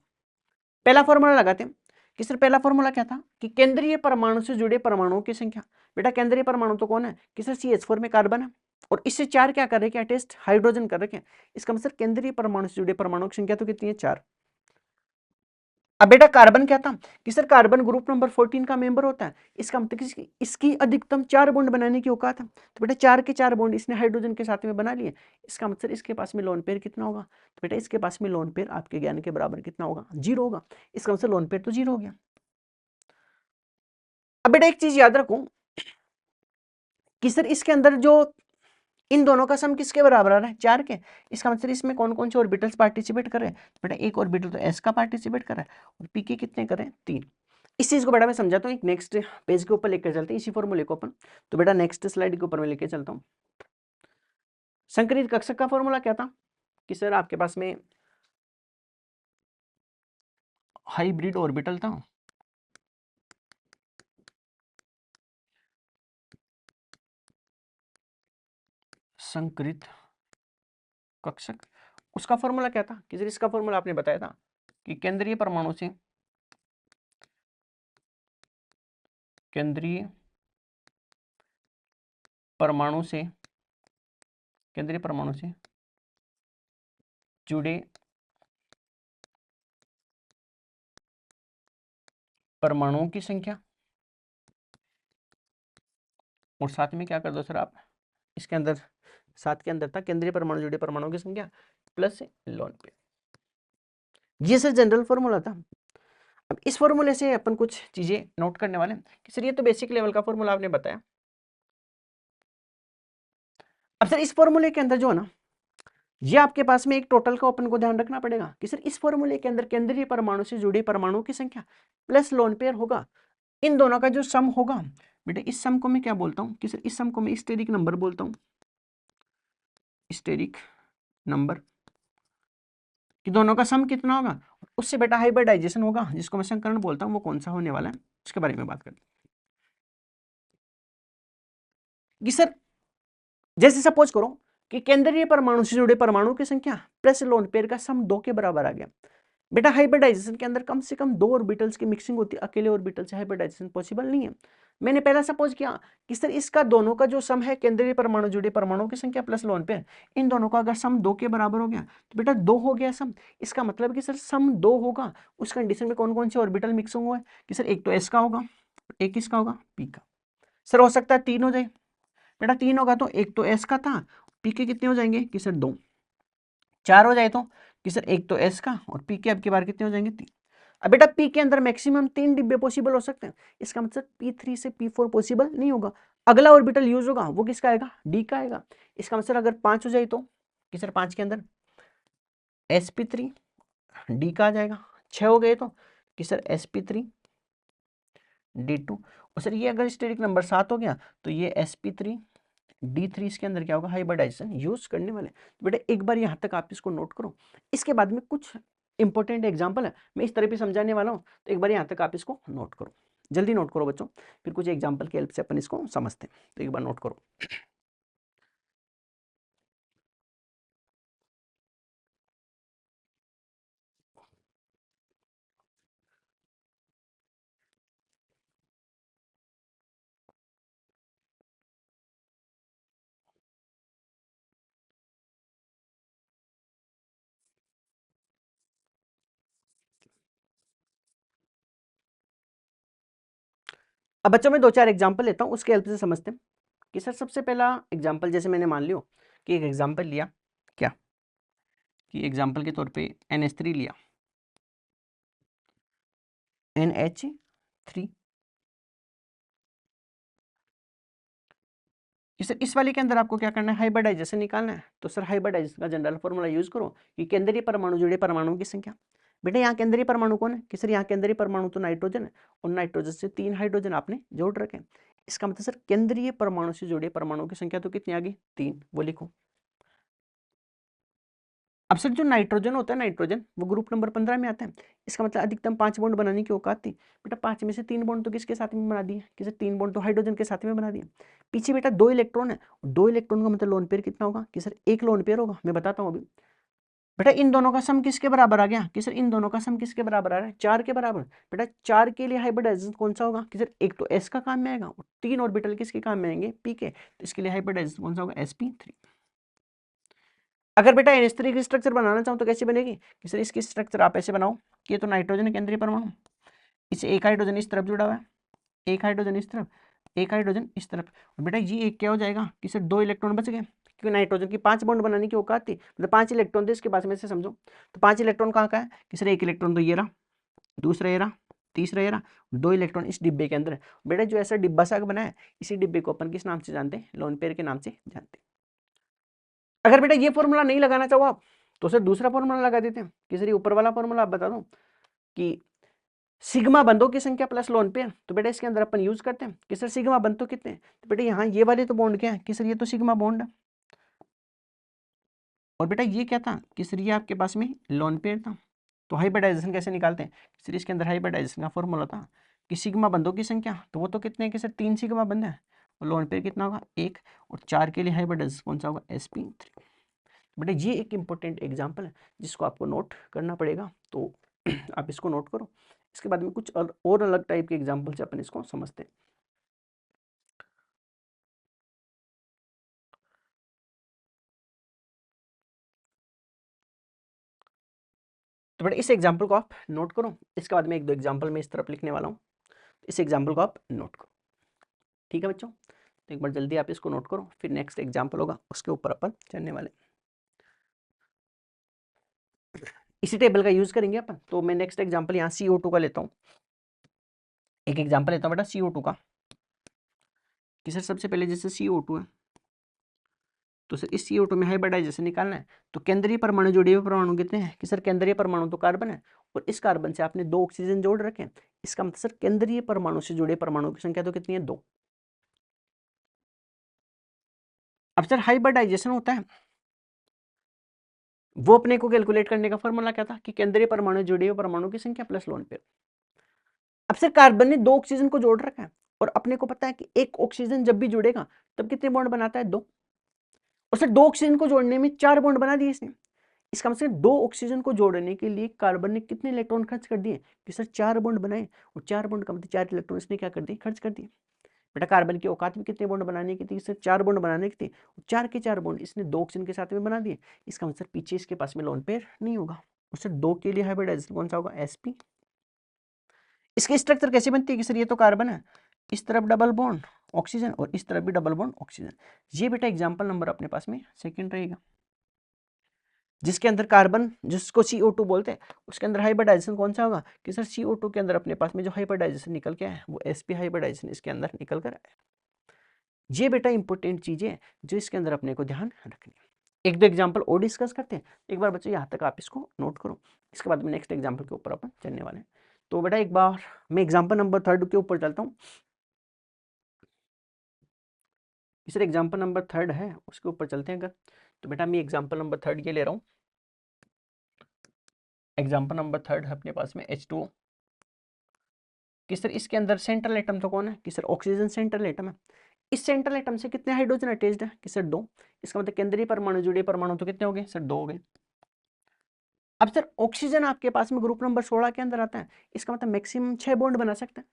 पहला फॉर्मूला लगाते हैं कि सर पहला फॉर्मूला क्या था कि केंद्रीय परमाणु से जुड़े परमाणुओं की संख्या। बेटा केंद्रीय परमाणु तो कौन है कि सर CH4 में कार्बन है और इससे 4 क्या कर रखे हैं टेस्ट, हाइड्रोजन कर रखे हैं। इसका मतलब केंद्रीय परमाणु से जुड़े परमाणुओं की संख्या तो कितनी है, 4। अब बेटा कार्बन क्या था कि सर कार्बन ग्रुप नंबर 14 का मेंबर होता है, इसका मतलब इसकी अधिकतम 4 बॉन्ड बनाने की औकात है। तो बेटा 4 के 4 बॉन्ड इसने हाइड्रोजन के साथ में बना लिए, इसका मतलब इसके पास में लोन पेयर कितना होगा, तो बेटा इसके पास में लोन पेयर आपके ज्ञान के बराबर कितना होगा, 0 होगा। इसका मतलब लोन पेयर तो 0 हो गया। अब बेटा एक चीज याद रखो कि सर इसके अंदर जो इन दोनों का सम किसके बराबर आ रहा है, 4 के। इसका मतलब इसमें कौन कौन से ऑर्बिटल्स पार्टिसिपेट कर रहे हैं, बेटा एक ऑर्बिटल तो S का पार्टिसिपेट कर रहा है और P के कितने कर रहे हैं, 3। इस चीज को बेटा मैं समझाता हूँ, एक नेक्स्ट पेज के ऊपर लेकर चलते हैं इसी फॉर्मूले को अपन। तो बेटा नेक्स्ट स्लाइड के ऊपर मैं लेकर चलता हूँ। संकरित कक्षक का फॉर्मूला क्या था कि सर आपके पास में हाइब्रिड ऑर्बिटल था, संकरित कक्षक। उसका फॉर्मूला क्या था कि सर इसका फॉर्मूला आपने बताया था कि केंद्रीय परमाणु से केंद्रीय परमाणु से जुड़े परमाणुओं की संख्या और साथ में क्या कर दो सर आप इसके अंदर, साथ के अंदर था केंद्रीय परमाणु जुड़े परमाणुओं की संख्या प्लस लोन पे। ये सर जनरल फॉर्मूला था। अब इस फॉर्मूले से अपन कुछ चीजें नोट करने वाले हैं कि सर ये तो बेसिक लेवल का फॉर्मूला आपने बताया। अब सर इस फॉर्मूले के अंदर जो है ना, ये आपके पास में एक टोटल का अपन को ध्यान रखना पड़ेगा कि सर इस फॉर्मूले के अंदर केंद्रीय परमाणु से जुड़े परमाणुओं की संख्या प्लस लोन पेयर होगा, इन दोनों का जो सम होगा, बेटा इस सम को मैं क्या बोलता हूं कि सर इस सम को मैं स्टेरिक नंबर बोलता हूं, स्टेरिक नंबर, कि दोनों का सम कितना होगा, उससे बेटा हाइब्रिडाइजेशन होगा जिसको मैं संकरण बोलता हूं, वो कौन सा होने वाला है उसके बारे में बात करते हैं कि सर जैसे सपोज करो कि केंद्रीय परमाणु से जुड़े परमाणु की संख्या प्लस लोन पेयर का सम 2 के बराबर आ गया। बेटा हाइब्रिडाइजेशन के अंदर कम से कम 2 ऑर्बिटल्स की मिक्सिंग होती है, अकेले ऑर्बिटल से हाइब्रिडाइजेशन पॉसिबल नहीं है। मैंने पहला सपोज किया कि सर इसका दोनों का जो सम है केंद्रीय परमाणु जुड़े परमाणु की संख्या प्लस लोन पेयर, इन दोनों का अगर सम 2 के बराबर हो गया तो बेटा 2 हो गया सम। इसका मतलब कि सर सम 2 होगा, उस कंडीशन में कौन कौन से ऑर्बिटल मिक्सिंग हुआ है कि सर एक तो S का होगा, एक किसका होगा, पी का। सर हो सकता है 3 हो जाए, बेटा 3 होगा तो एक तो एस का था, पी के कितने हो जाएंगे कि सर 2। 4 हो जाए तो कि सर एक तो एस का और पी के अब की बार कितने हो जाएंगे 3। अब बेटा पी के अंदर मैक्सिमम 3 डिब्बे पॉसिबल हो सकते हैं, इसका मतलब P3 से P4 पॉसिबल नहीं होगा। अगला ऑर्बिटल यूज होगा वो किसका आएगा, डी का आएगा। इसका मतलब अगर 5 हो जाए तो कि सर 5 के अंदर sp3 डी का आ जाएगा। 6 हो गए तो कि सर sp3 d2। और सर ये अगर स्टेरिक नंबर 7 हो गया तो ये sp3 D3 इसके अंदर क्या होगा, हाइब्रिडाइजेशन यूज करने वाले। तो बेटा एक बार यहाँ तक आप इसको नोट करो, इसके बाद में कुछ इंपॉर्टेंट एग्जांपल है मैं इस तरह भी समझाने वाला हूँ, तो एक बार यहाँ तक आप इसको नोट करो, जल्दी नोट करो बच्चों, फिर कुछ एग्जाम्पल की हेल्प से अपन इसको समझते हैं। तो एक बार नोट करो। अब बच्चों में 2-4 एग्जाम्पल लेता हूँ, उसके हेल्प से समझते हैं कि सर सबसे पहला एग्जाम्पल जैसे मैंने मान लियो कि एक एग्जाम्पल लिया क्या, कि एग्जाम्पल के तौर पे NH3 लिया, NH3 कि सर इस वाले के अंदर आपको क्या करना है, हाइब्रिडाइजेशन निकालना है। तो सर हाइब्रिडाइजेशन का जनरल फॉर्मूला यूज करो कि केंद्रीय परमाणु जुड़े परमाणुओं की संख्या। बेटा यहाँ केंद्रीय परमाणु कौन है, कि सर यहाँ केंद्रीय परमाणु तो नाइट्रोजन है, और नाइट्रोजन से 3 हाइड्रोजन आपने जोड़ रखे। इसका मतलब सर केंद्रीय परमाणु से जुड़े परमाणुओं की संख्या तो कितनी आ गई, 3, वो लिखो। अब सर जो नाइट्रोजन होता है, नाइट्रोजन वो ग्रुप नंबर 15 में आता है, इसका मतलब अधिकतम 5 बॉन्ड बनाने की औकात थी। बेटा 5 में से 3 बॉन्ड तो किसके साथ में बना दिए, कि सर 3 बॉन्ड तो हाइड्रोजन के साथ में बना दिए। पीछे बेटा 2 इलेक्ट्रॉन है, 2 इलेक्ट्रॉन का मतलब लोन पेयर कितना होगा, कि सर 1 लोन पेयर होगा, मैं बताता हूँ अभी। बेटा इन दोनों का सम किसके बराबर आ गया, कि सर इन दोनों का सम किसके बराबर आ रहा है, 4 के बराबर। बेटा 4 के लिए हाइब्रिडाइजेशन कौन सा होगा, कि सर एक तो s का काम में आएगा और 3 ऑर्बिटल किसके काम में आएंगे, p के, तो इसके लिए हाइब्रिडाइजेशन कौन सा होगा, sp3। अगर बेटा NH3 की स्ट्रक्चर बनाना चाहो तो कैसे बनेगी, कि सर इसकी स्ट्रक्चर आप ऐसे बनाओ कि ये तो नाइट्रोजन केंद्रीय परमाणु, इसे एक हाइड्रोजन इस तरफ जुड़ा हुआ है, एक हाइड्रोजन इस तरफ, एक हाइड्रोजन इस तरफ, और बेटा ये एक क्या हो जाएगा, कि सर 2 इलेक्ट्रॉन बच गए, क्योंकि नाइट्रोजन की 5 बॉन्ड बनाने की औकात थी, मतलब 5 इलेक्ट्रॉन थे इसके पास में से, समझो। तो 5 इलेक्ट्रॉन कहाँ का है, कि सर एक इलेक्ट्रॉन तो ये रहा, दूसरा ये रहा, तीसरा ये रहा, 2 इलेक्ट्रॉन इस डिब्बे के अंदर है। बेटा जो ऐसा डिब्बा सा बना है, इसी डिब्बे को अपन किस नाम से जानते हैं, लोन पेयर के नाम से जानते हैं। अगर बेटा ये फॉर्मूला नहीं लगाना चाहो आप, तो सर दूसरा फॉर्मूला लगा देते हैं, कि सर ये ऊपर वाला फॉर्मूला आप बता दो कि सिग्मा बंधों की संख्या प्लस लोन पेयर। तो बेटा इसके अंदर अपन यूज करते हैं कि सर सिग्मा बंध तो कितने हैं, तो बेटा यहाँ ये वाले तो बॉन्ड क्या है, कि सर ये तो सिग्मा बॉन्ड है, और बेटा ये क्या था, कि सर ये आपके पास में लोन पेयर था। तो हाइब्रिडाइजेशन कैसे निकालते हैं, सर इसके अंदर हाइब्रिडाइजेशन का फॉर्मूला था कि सिग्मा बंधों की संख्या, तो वो तो कितने हैं, कि सर 3 सिग्मा बंध है, और लोन पेयर कितना होगा 1, और 4 के लिए हाइब्रिडाइजेशन कौन सा होगा, sp3। बेटा ये एक इंपॉर्टेंट एग्जाम्पल है जिसको आपको नोट करना पड़ेगा, तो आप इसको नोट करो। इसके बाद में कुछ और अलग टाइप के एग्जाम्पल से अपन इसको समझते हैं। तो बेटा इस एग्जाम्पल को आप नोट करो, इसके बाद में एक दो एग्जाम्पल मैं इस तरफ लिखने वाला हूँ, इस एग्जाम्पल को आप नोट करो, ठीक है बच्चों। तो एक बार जल्दी आप इसको नोट करो, फिर नेक्स्ट एग्जाम्पल होगा उसके ऊपर अपन चलने वाले, इसी टेबल का यूज करेंगे अपन। तो मैं नेक्स्ट एग्जाम्पल यहाँ CO2 का लेता हूँ, एक एग्जाम्पल लेता हूँ बेटा CO2 का, कि सर सबसे पहले जैसे CO2 है, तो सर इस CO2 में हाइब्रिडाइजेशन निकालना है। तो केंद्रीय परमाणु जुड़े हुए परमाणु कितने हैं, कि सर केंद्रीय परमाणु तो कार्बन है, और इस कार्बन से आपने 2 ऑक्सीजन जोड़ रखे हैं, इसका मतलब सर केंद्रीय परमाणु से जुड़े परमाणु की संख्या तो कितनी है, 2। अब सर हाइब्रिडाइजेशन होता है, वो अपने को कैलकुलेट करने का फॉर्मूला क्या था, कि केंद्रीय परमाणु जुड़े हुए परमाणु की संख्या प्लस लोन पेयर। अब सर कार्बन ने 2 ऑक्सीजन को जोड़ रखा है, और अपने को पता है कि एक ऑक्सीजन जब भी जुड़ेगा तब कितने बॉन्ड बनाता है, 2, और सर 2 ऑक्सीजन को जोड़ने में 4 बॉन्ड बना दिए इसने। इसका मतलब 2 ऑक्सीजन को जोड़ने के लिए कार्बन ने कितने इलेक्ट्रॉन खर्च कर दिए, कि सर 4 बॉन्ड बनाए, और 4 बॉन्ड का मतलब 4 इलेक्ट्रॉन इसने क्या कर दिए, खर्च कर दिए। बेटा कार्बन की औकात में कितने बॉन्ड बनाने की थी, सर 4 बॉन्ड बनाने की थी, और 4 के 4 बॉन्ड इसने 2 ऑक्सीजन के साथ में बना दिए। इसका मतलब पीछे इसके पास में लोन पेयर नहीं होगा, और सर 2 के लिए हाइब्रिडाइजेशन कौन सा होगा, sp। इसकी स्ट्रक्चर कैसे बनती है, कि सर ये तो कार्बन है, इस तरफ डबल बॉन्ड ऑक्सीजन और इस तरफ भी डबल बॉन्ड ऑक्सीजन। ये बेटा एग्जाम्पल नंबर अपने पास में सेकंड रहेगा, जिसके अंदर कार्बन, जिसको CO2 बोलते हैं, उसके अंदर हाइब्रिडाइजेशन कौन सा होगा कि सर CO2 के अंदर अपने पास में जो हाइब्रिडाइजेशन निकल के आया वो sp हाइब्रिडाइजेशन इसके अंदर निकल कर आया। ये बेटा इंपॉर्टेंट चीजें हैं जो इसके अंदर अपने को ध्यान रखनी है। एक दो एग्जाम्पल और डिस्कस करते हैं, एक बार बच्चों यहाँ तक आप इसको नोट करो, इसके बाद में नेक्स्ट एग्जाम्पल के ऊपर अपन चलने वाले हैं। तो बेटा एक बार मैं एग्जाम्पल नंबर 3 के ऊपर चलता हूँ। सर एग्जाम्पल नंबर 3 है उसके ऊपर चलते हैं अगर, तो बेटा मैं एग्जाम्पल नंबर 3 ये ले रहा हूँ। एग्जाम्पल नंबर 3 है अपने पास में H2O। कि सर इसके अंदर सेंट्रल एटम तो कौन है कि सर ऑक्सीजन सेंट्रल एटम है। इस सेंट्रल एटम से कितने हाइड्रोजन अटैच्ड है कि सर 2। इसका मतलब केंद्रीय परमाणु जुड़े परमाणु तो कितने हो गए सर 2 हो गए। अब सर ऑक्सीजन आपके पास में ग्रुप नंबर 16 के अंदर आता है, इसका मतलब मैक्सिमम 6 बॉन्ड बना सकते हैं।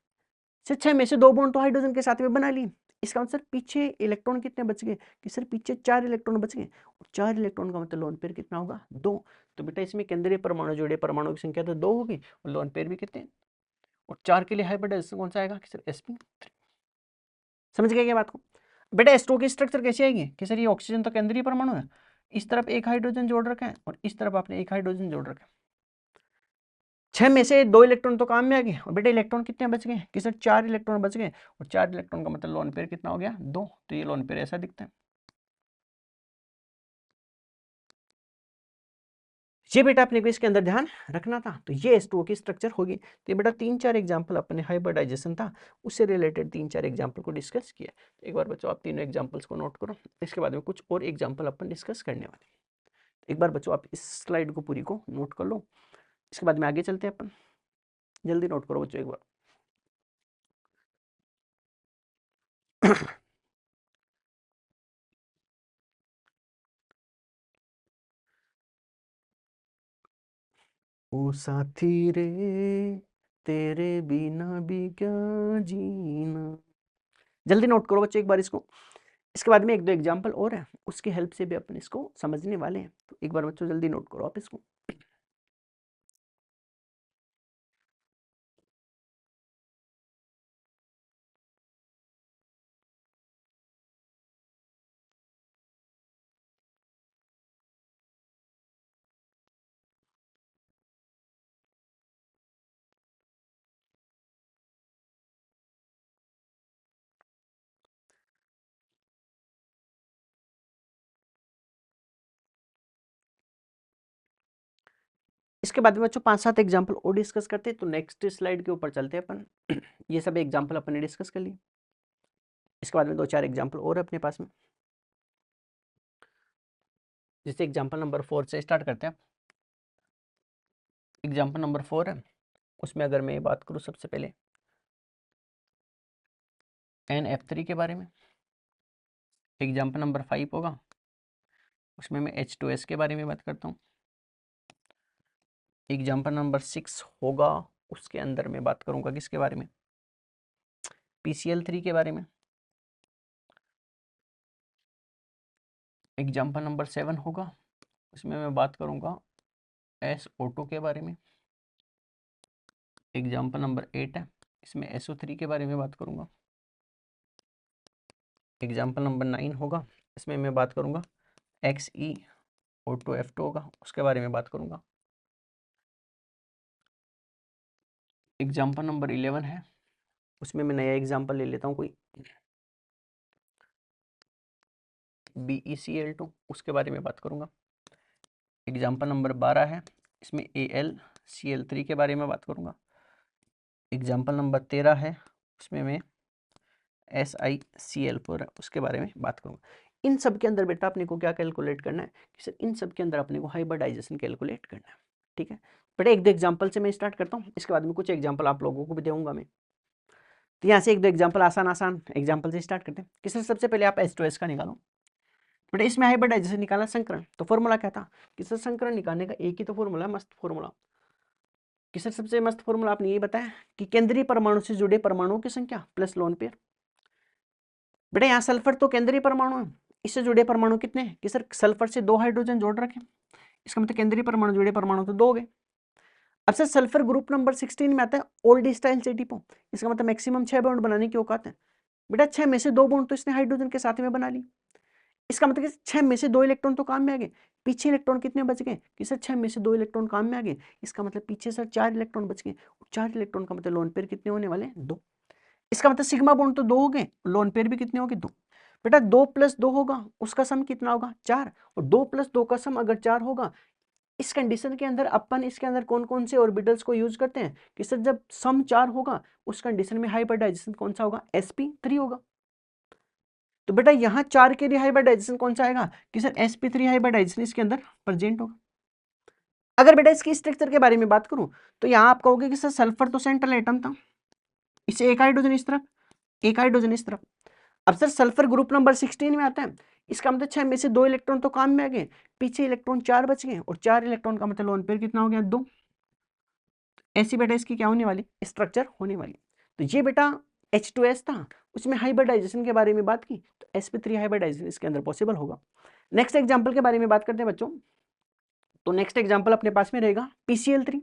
सर 6 में से 2 बॉन्ड तो हाइड्रोजन के साथ में बना ली। इसका मतलब सर पीछे इलेक्ट्रॉन कितने बच गए कि सर पीछे 4 इलेक्ट्रॉन बच गए, और 4 इलेक्ट्रॉन का मतलब लोन पेयर कितना होगा 2। तो बेटा इसमें केंद्रीय परमाणु जुड़े परमाणु की संख्या तो 2 होगी और लोन पेयर भी कितने, और 4 के लिए हाइब्रिडाइजेशन कौन सा आएगा कि सर sp3। समझ गए क्या बात को। बेटा H2O की स्ट्रक्चर कैसी आएगी कि सर ये ऑक्सीजन तो केंद्रीय परमाणु है, इस तरफ एक हाइड्रोजन जोड़ रखा है और इस तरफ आपने एक हाइड्रोजन जोड़ रखा है। 6 में से 2 इलेक्ट्रॉन तो काम में आ गए, और बेटा इलेक्ट्रॉन कितने बच गए कि सर 4 इलेक्ट्रॉन बच गए, और 4 इलेक्ट्रॉन का मतलब लोन पेयर कितना हो गया 2। तो ये लोन पेयर ऐसा दिखता है। ये बेटा अपने को इसके अंदर ध्यान रखना था। तो ये H2O की स्ट्रक्चर होगी। तो ये बेटा 3-4 एग्जाम्पल अपने हाइब्रिडाइजेशन था उससे रिलेटेड 3-4 एग्जाम्पल को डिस्कस किया। तो एक बार बच्चों आप तीनों एग्जाम्पल्स को नोट करो, इसके बाद में कुछ और एग्जाम्पल अपन डिस्कस करने वाले हैं। एक बार बच्चों आप इस स्लाइड को पूरी को नोट कर लो, इसके बाद में आगे चलते हैं अपन। जल्दी नोट करो बच्चों एक बार। ओ साथी रे तेरे बिना भी क्या जीना। जल्दी नोट करो बच्चों एक बार इसको, इसके बाद में एक दो एग्जाम्पल और है उसकी हेल्प से भी अपन इसको समझने वाले हैं। तो एक बार बच्चों जल्दी नोट करो आप इसको। इसके बाद में बच्चों 5-7 एग्जाम्पल और डिस्कस करते हैं। तो नेक्स्ट स्लाइड के ऊपर चलते हैं अपन। ये सब एग्जाम्पल अपन ने डिस्कस कर लिए, इसके बाद में 2-4 एग्जाम्पल और है अपने पास में। जैसे एग्जाम्पल नंबर 4 से स्टार्ट करते हैं। एग्जाम्पल नंबर 4 है उसमें अगर मैं बात करूँ सबसे पहले NF3 के बारे में। एग्जाम्पल नंबर 5 होगा उसमें मैं H2S के बारे में बात करता हूँ। एग्जाम्पल नंबर 6 होगा उसके अंदर मैं बात करूंगा किसके बारे में PCl3 के बारे में। एग्जाम्पल नंबर 7 होगा उसमें मैं बात करूंगा SO2 के बारे में। एग्जाम्पल नंबर 8 है इसमें SO3 के बारे में बात करूंगा। एग्जाम्पल नंबर 9 होगा इसमें मैं बात करूंगा XeO2F2 होगा उसके बारे में बात करूंगा। एग्जाम्पल नंबर 11 है उसमें मैं नया एग्जाम्पल ले लेता हूँ कोई BeCl2 उसके बारे में बात करूंगा। एग्जाम्पल नंबर 12 है इसमें AlCl3 के बारे में बात करूंगा। एग्जाम्पल नंबर 13 है उसमें मैं SiCl4 उसके बारे में बात करूंगा। इन सब के अंदर बेटा अपने को क्या कैलकुलेट करना है कि सर इन सब के अंदर अपने को हाइब्रिडाइजेशन कैलकुलेट करना है। ठीक है बेटा, एक दो एग्जाम्पल से मैं स्टार्ट करता हूँ, इसके बाद में कुछ एग्जाम्पल आप लोगों को भी दूंगा मैं। तो यहाँ से एक दो एग्जाम्पल आसान आसान एग्जाम्पल से स्टार्ट करते हैं कि सर सबसे पहले आप H2S का निकालो। बेटा इसमें हाइब्रिडाइजेशन निकाला संकरण, तो फॉर्मूला क्या था कि सर संकरण निकालने का एक ही तो फॉर्मूला है, मस्त फॉर्मूला कि सर सबसे मस्त फॉर्मूला आपने ये बताया कि केंद्रीय परमाणु से जुड़े परमाणुओं की संख्या प्लस लोन पेयर। बेटा यहाँ सल्फर तो केंद्रीय परमाणु है, इससे जुड़े परमाणु कितने हैं कि सर सल्फर से 2 हाइड्रोजन जोड़ रखे, इसका मतलब केंद्रीय परमाणु जुड़े परमाणु तो 2 हो गए। अब सर सल्फर ग्रुप नंबर 16 में आता है ओल्ड स्टाइल से डिपो, इसका मतलब मैक्सिमम 6 बॉन्ड बनाने की औकात है। बेटा 6 में से 2 बॉन्ड तो इसने हाइड्रोजन के साथ में बना ली, इसका मतलब कि 6 में से 2 इलेक्ट्रॉन तो काम में आ गए, पीछे इलेक्ट्रॉन कितने बच गए कि सर 6 में से 2 इलेक्ट्रॉन काम में आ गए, इसका मतलब पीछे सर 4 इलेक्ट्रॉन बच गए, 4 इलेक्ट्रॉन का मतलब लोन पेयर कितने होने वाले हैं 2, इसका मतलब सिग्मा बॉन्ड तो 2 हो गए, लोन पेयर भी कितने हो गए 2। बेटा 2 + 2 होगा उसका सम कितना होगा 4, और 2 + 2 का सम अगर 4 होगा, इस कंडीशन के अंदर अपन इसके अंदर कौन कौन से ऑर्बिटल्स को यूज करते हैं कि सर जब सम 4 होगा उस कंडीशन में हाइब्रिडाइजेशन कौन सा होगा sp3 होगा। तो बेटा यहाँ 4 के लिए हाइब्रिडाइजेशन कौन सा आएगा कि सर sp3 हाइब्रिडाइजेशन इसके अंदर प्रेजेंट होगा। अगर बेटा इसकी स्ट्रक्चर के बारे में बात करूं तो यहाँ आप कहोगे कि सर सल्फर तो सेंट्रल एटम था, इसे एक हाइड्रोजन इस तरफ, एक हाइड्रोजन इस तरफ। अब सर सल्फर ग्रुप नंबर 16 में आता है, इसका मतलब 6 में से 2 इलेक्ट्रॉन तो काम में आ गए, पीछे इलेक्ट्रॉन 4 बच गए, और 4 इलेक्ट्रॉन का मतलब लोन पेयर कितना हो गया 2। ऐसी बेटा इसकी क्या होने वाली स्ट्रक्चर होने वाली। तो ये बेटा H2S था, उसमें हाइब्रिडाइजेशन के बारे में बात की, तो sp3 हाइब्रिडाइजेशन इसके अंदर पॉसिबल होगा। नेक्स्ट एग्जांपल के बारे में बात करते हैं बच्चों, तो नेक्स्ट एग्जांपल अपने पास में रहेगा PCl3।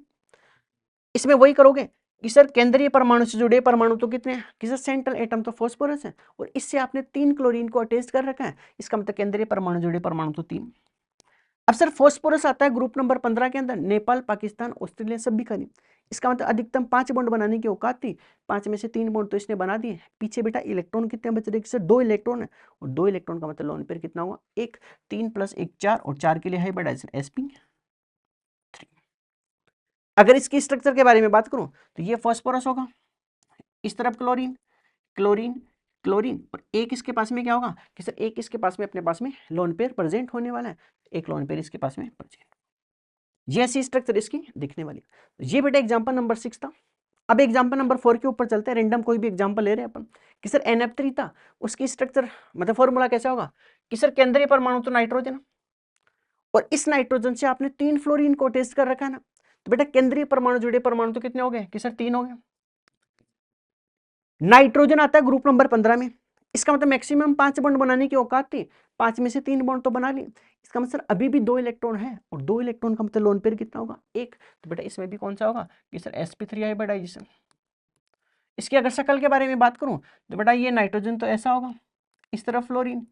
इसमें वही करोगे कि सर केंद्रीय परमाणु से जुड़े परमाणु तो कितने हैं कि सर सेंट्रल एटम तो फास्फोरस है, और इससे आपने 3 क्लोरीन को अटैच कर रखा है, इसका मतलब केंद्रीय परमाणु जुड़े परमाणु तो 3। अब सर फास्फोरस आता है ग्रुप नंबर 15 के अंदर, नेपाल, पाकिस्तान, ऑस्ट्रेलिया सब भी खाली, इसका मतलब अधिकतम 5 बॉन्ड बनाने की औकात थी, 5 में से 3 बॉन्ड तो इसने बना दिए, पीछे बेटा इलेक्ट्रॉन कितने बच रहे सर 2 इलेक्ट्रॉन है, और 2 इलेक्ट्रॉन का मतलब लोन पेयर कितना हुआ 1, 3 + 1 4, और 4 के लिए हाइब्रिडाइजेशन sp3। अगर इसकी स्ट्रक्चर के बारे में बात करूं तो ये फास्फोरस होगा, इस तरफ क्लोरीन क्लोरीन क्लोरीन, और एक इसके पास में क्या होगा कि सर एक इसके पास में अपने पास में लोन पेयर प्रेजेंट होने वाला है, एक लोन पेयर इसके पास में प्रेजेंट, ये ऐसी स्ट्रक्चर इसकी दिखने वाली। ये बेटा एग्जांपल नंबर 6 था। अब एग्जांपल नंबर 4 के ऊपर चलते हैं, रैंडम कोई भी एग्जांपल ले रहे हैं अपन कि सर NF3 था, उसकी स्ट्रक्चर मतलब फॉर्मूला कैसा होगा कि सर केंद्रीय परमाणु तो नाइट्रोजन, और इस नाइट्रोजन से आपने 3 फ्लोरीन को टेस्ट कर रखा है ना, तो बेटा केंद्रीय परमाणु जुड़े परमाणु तो कितने हो गए कि सर 3 हो गए। नाइट्रोजन आता है ग्रुप नंबर 15 में, इसका मतलब मैक्सिमम 5 बॉन्ड बनाने की औकात थी, 5 में से 3 बॉन्ड तो बना ली, इसका मतलब अभी भी 2 इलेक्ट्रॉन है, और 2 इलेक्ट्रॉन का मतलब लोन पेयर कितना होगा 1, तो बेटा इसमें भी कौन सा होगा कि सर sp3 हाइब्रिडाइजेशन। इसकी अगर शक्ल के बारे में बात करूं तो बेटा ये नाइट्रोजन तो ऐसा होगा, इस तरफ फ्लोरीन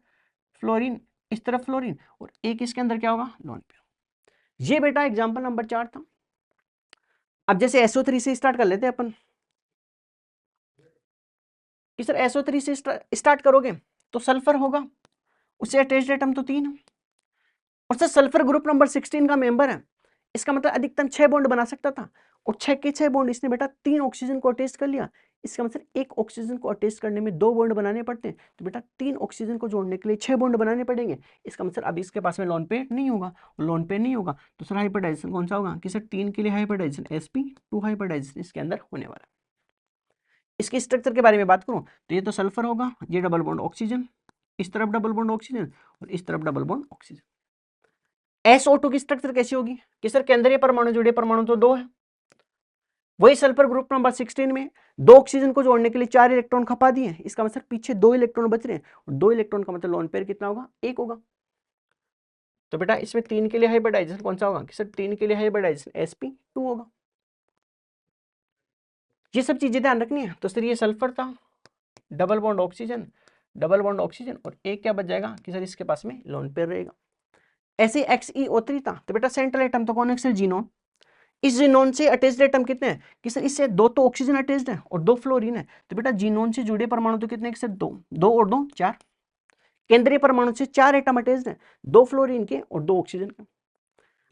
फ्लोरीन, इस तरफ फ्लोरीन, और एक इसके अंदर क्या होगा लोन पेयर। ये बेटा एग्जाम्पल नंबर 4 था। अब जैसे SO3 से स्टार्ट कर लेते हैं अपन कि सर SO3 से स्टार्ट करोगे तो सल्फर होगा, उससे अटैच्ड एटम तो 3 है, और सर सल्फर ग्रुप नंबर 16 का मेंबर है, इसका मतलब अधिकतम 6 बॉन्ड बना सकता था, और 6 के 6 बॉन्ड इसने बेटा 3 ऑक्सीजन को अटैच कर लिया, इसका मतलब एक ऑक्सीजन को अटैच करने में 2 बॉन्ड बनाने पड़ते हैं, तो बेटा 3 ऑक्सीजन को जोड़ने के लिए 6 बॉन्ड बनाने पड़ेंगे, इसका मतलब अभी इसके पास में लोन पेयर नहीं होगा, लोन पेयर नहीं होगा तो सर हाइब्रिडाइजेशन कौन सा होगा कि सर 3 के लिए हाइब्रिडाइजेशन sp2 हाइब्रिडाइजेशन इसके अंदर होने वाला है। इसके स्ट्रक्चर के बारे में बात करूं तो ये तो सल्फर होगा, ये डबल बॉन्ड ऑक्सीजन, इस तरफ डबल बॉन्ड ऑक्सीजन, और इस तरफ डबल बॉन्ड ऑक्सीजन। SO2 की स्ट्रक्चर कैसी होगी कि सर केंद्रीय परमाणु जुड़े परमाणु तो 2 है, वही सल्फर ग्रुप नंबर 16 में 2 ऑक्सीजन को जोड़ने के लिए 4 इलेक्ट्रॉन खपा दिए, इसका मतलब पीछे 2 इलेक्ट्रॉन बच रहे हैं, और 2 इलेक्ट्रॉन का मतलब लोन पेयर कितना होगा 1 होगा। तो बेटा इसमें 3 के लिए हाइब्रिडाइजेशन कौन सा होगा कि सर 3 के लिए हाइब्रिडाइजेशन sp2 होगा। ये सब चीजें ध्यान रखनी है। तो सर ये सल्फर था, double bond oxygen, double bond oxygen, और एक क्या बच जाएगा कि सर इसके पास में लोन पेयर रहेगा। ऐसे XeO3 था, तो बेटा सेंट्रल एटम तो कौन है सर जीनोन, इस जीनोन से अटैच्ड एटम कितने हैं कि सर इससे 2 तो ऑक्सीजन अटैच्ड है और 2 फ्लोरीन है, तो बेटा जीनोन से जुड़े परमाणु तो कितने सर 2, 2 और 2 4, केंद्रीय परमाणु से 4 एटम अटैच्ड है, 2 फ्लोरीन के और 2 ऑक्सीजन के।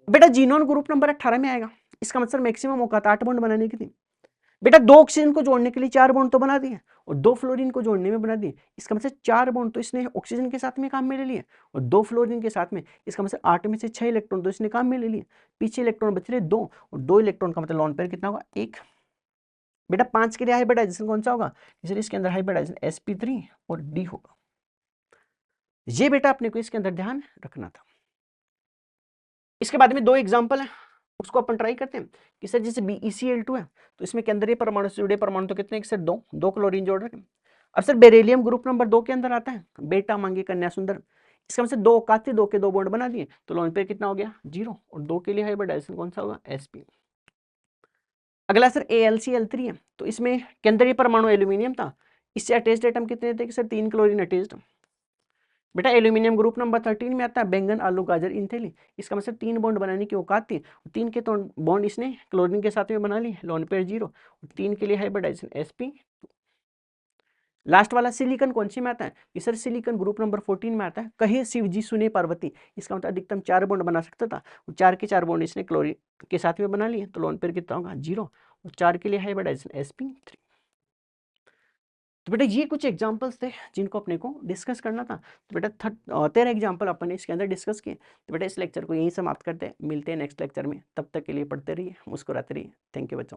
बेटा जीनोन ग्रुप नंबर 18 में आएगा, इसका मतलब मैक्सिमम औकात 8 बॉन्ड बनाने की थी, बेटा 2 ऑक्सीजन को जोड़ने के लिए 4 बॉन्ड तो बना दिए, और 2 फ्लोरीन को जोड़ने में बना दिए, इसका मतलब 4 बॉन्ड तो इसने ऑक्सीजन के साथ में काम में ले लिए, और 2 फ्लोरीन के साथ में, इसका मतलब 8 में से 6 इलेक्ट्रॉन तो इसने काम में ले लिए, पीछे इलेक्ट्रॉन बच रहे 2, और 2 इलेक्ट्रॉन का मतलब लोन पेयर कितना होगा 1। बेटा 5 के लिए हाइब्रिडाइजेशन कौन सा होगा, इसलिए इसके अंदर हाइब्रिडाइजेशन sp3 और d होगा। ये बेटा अपने को इसके अंदर ध्यान रखना था। इसके बाद में 2 एग्जाम्पल है, उसको अपन ट्राई करते हैं कि सर जैसे BeCl2 है, तो इसमें केंद्रीय परमाणु से जुड़े परमाणु तो कितने सर 2 क्लोरीन जोड़ रखे। अब सर बेरिलियम ग्रुप नंबर 2 के अंदर आता है, बेटा मांगे कन्या सुंदर, इसका मतलब 2 औकात थे, 2 के 2 बॉन्ड बना दिए, तो लोन पेयर कितना हो गया 0, और 2 के लिए हाइब्रिडाइजेशन कौन सा होगा sp। अगला सर AlCl3 है, तो इसमें के अंदर ये परमाणु एल्यूमिनियम था, इससे अटैच्ड एटम कितने थे कि सर 3 क्लोरीन अटैच्ड। बेटा एल्यूमिनियम ग्रुप नंबर 13 में आता है, बैंगन आलू गाजर इनथेली, इसका मतलब 3 बॉन्ड बनाने की औकात थी, 3 के तो बॉन्ड इसने क्लोरीन के साथ में बना लिए, लोन पेयर 0, 3 के लिए हाइब्रिडाइजेशन sp। लास्ट वाला सिलिकॉन कौन सी में आता है कि सर सिलिकॉन ग्रुप नंबर 14 में आता है, कहे शिवजी सुने पार्वती, इसका मतलब अधिकतम 4 बॉन्ड बना सकता था, 4 के 4 बॉन्ड इसने क्लोरीन के साथ में बना लिए, तो लोन पेयर कितना होगा 0, और 4 के लिए हाइब्रिडाइजेशन sp3। तो बेटा ये कुछ एग्जांपल्स थे जिनको अपने को डिस्कस करना था। तो बेटा 13 एग्जांपल अपन ने इसके अंदर डिस्कस किए। तो बेटा इस लेक्चर को यहीं समाप्त करते हैं, मिलते हैं नेक्स्ट लेक्चर में, तब तक के लिए पढ़ते रहिए, मुस्कुराते रहिए। थैंक यू बच्चों।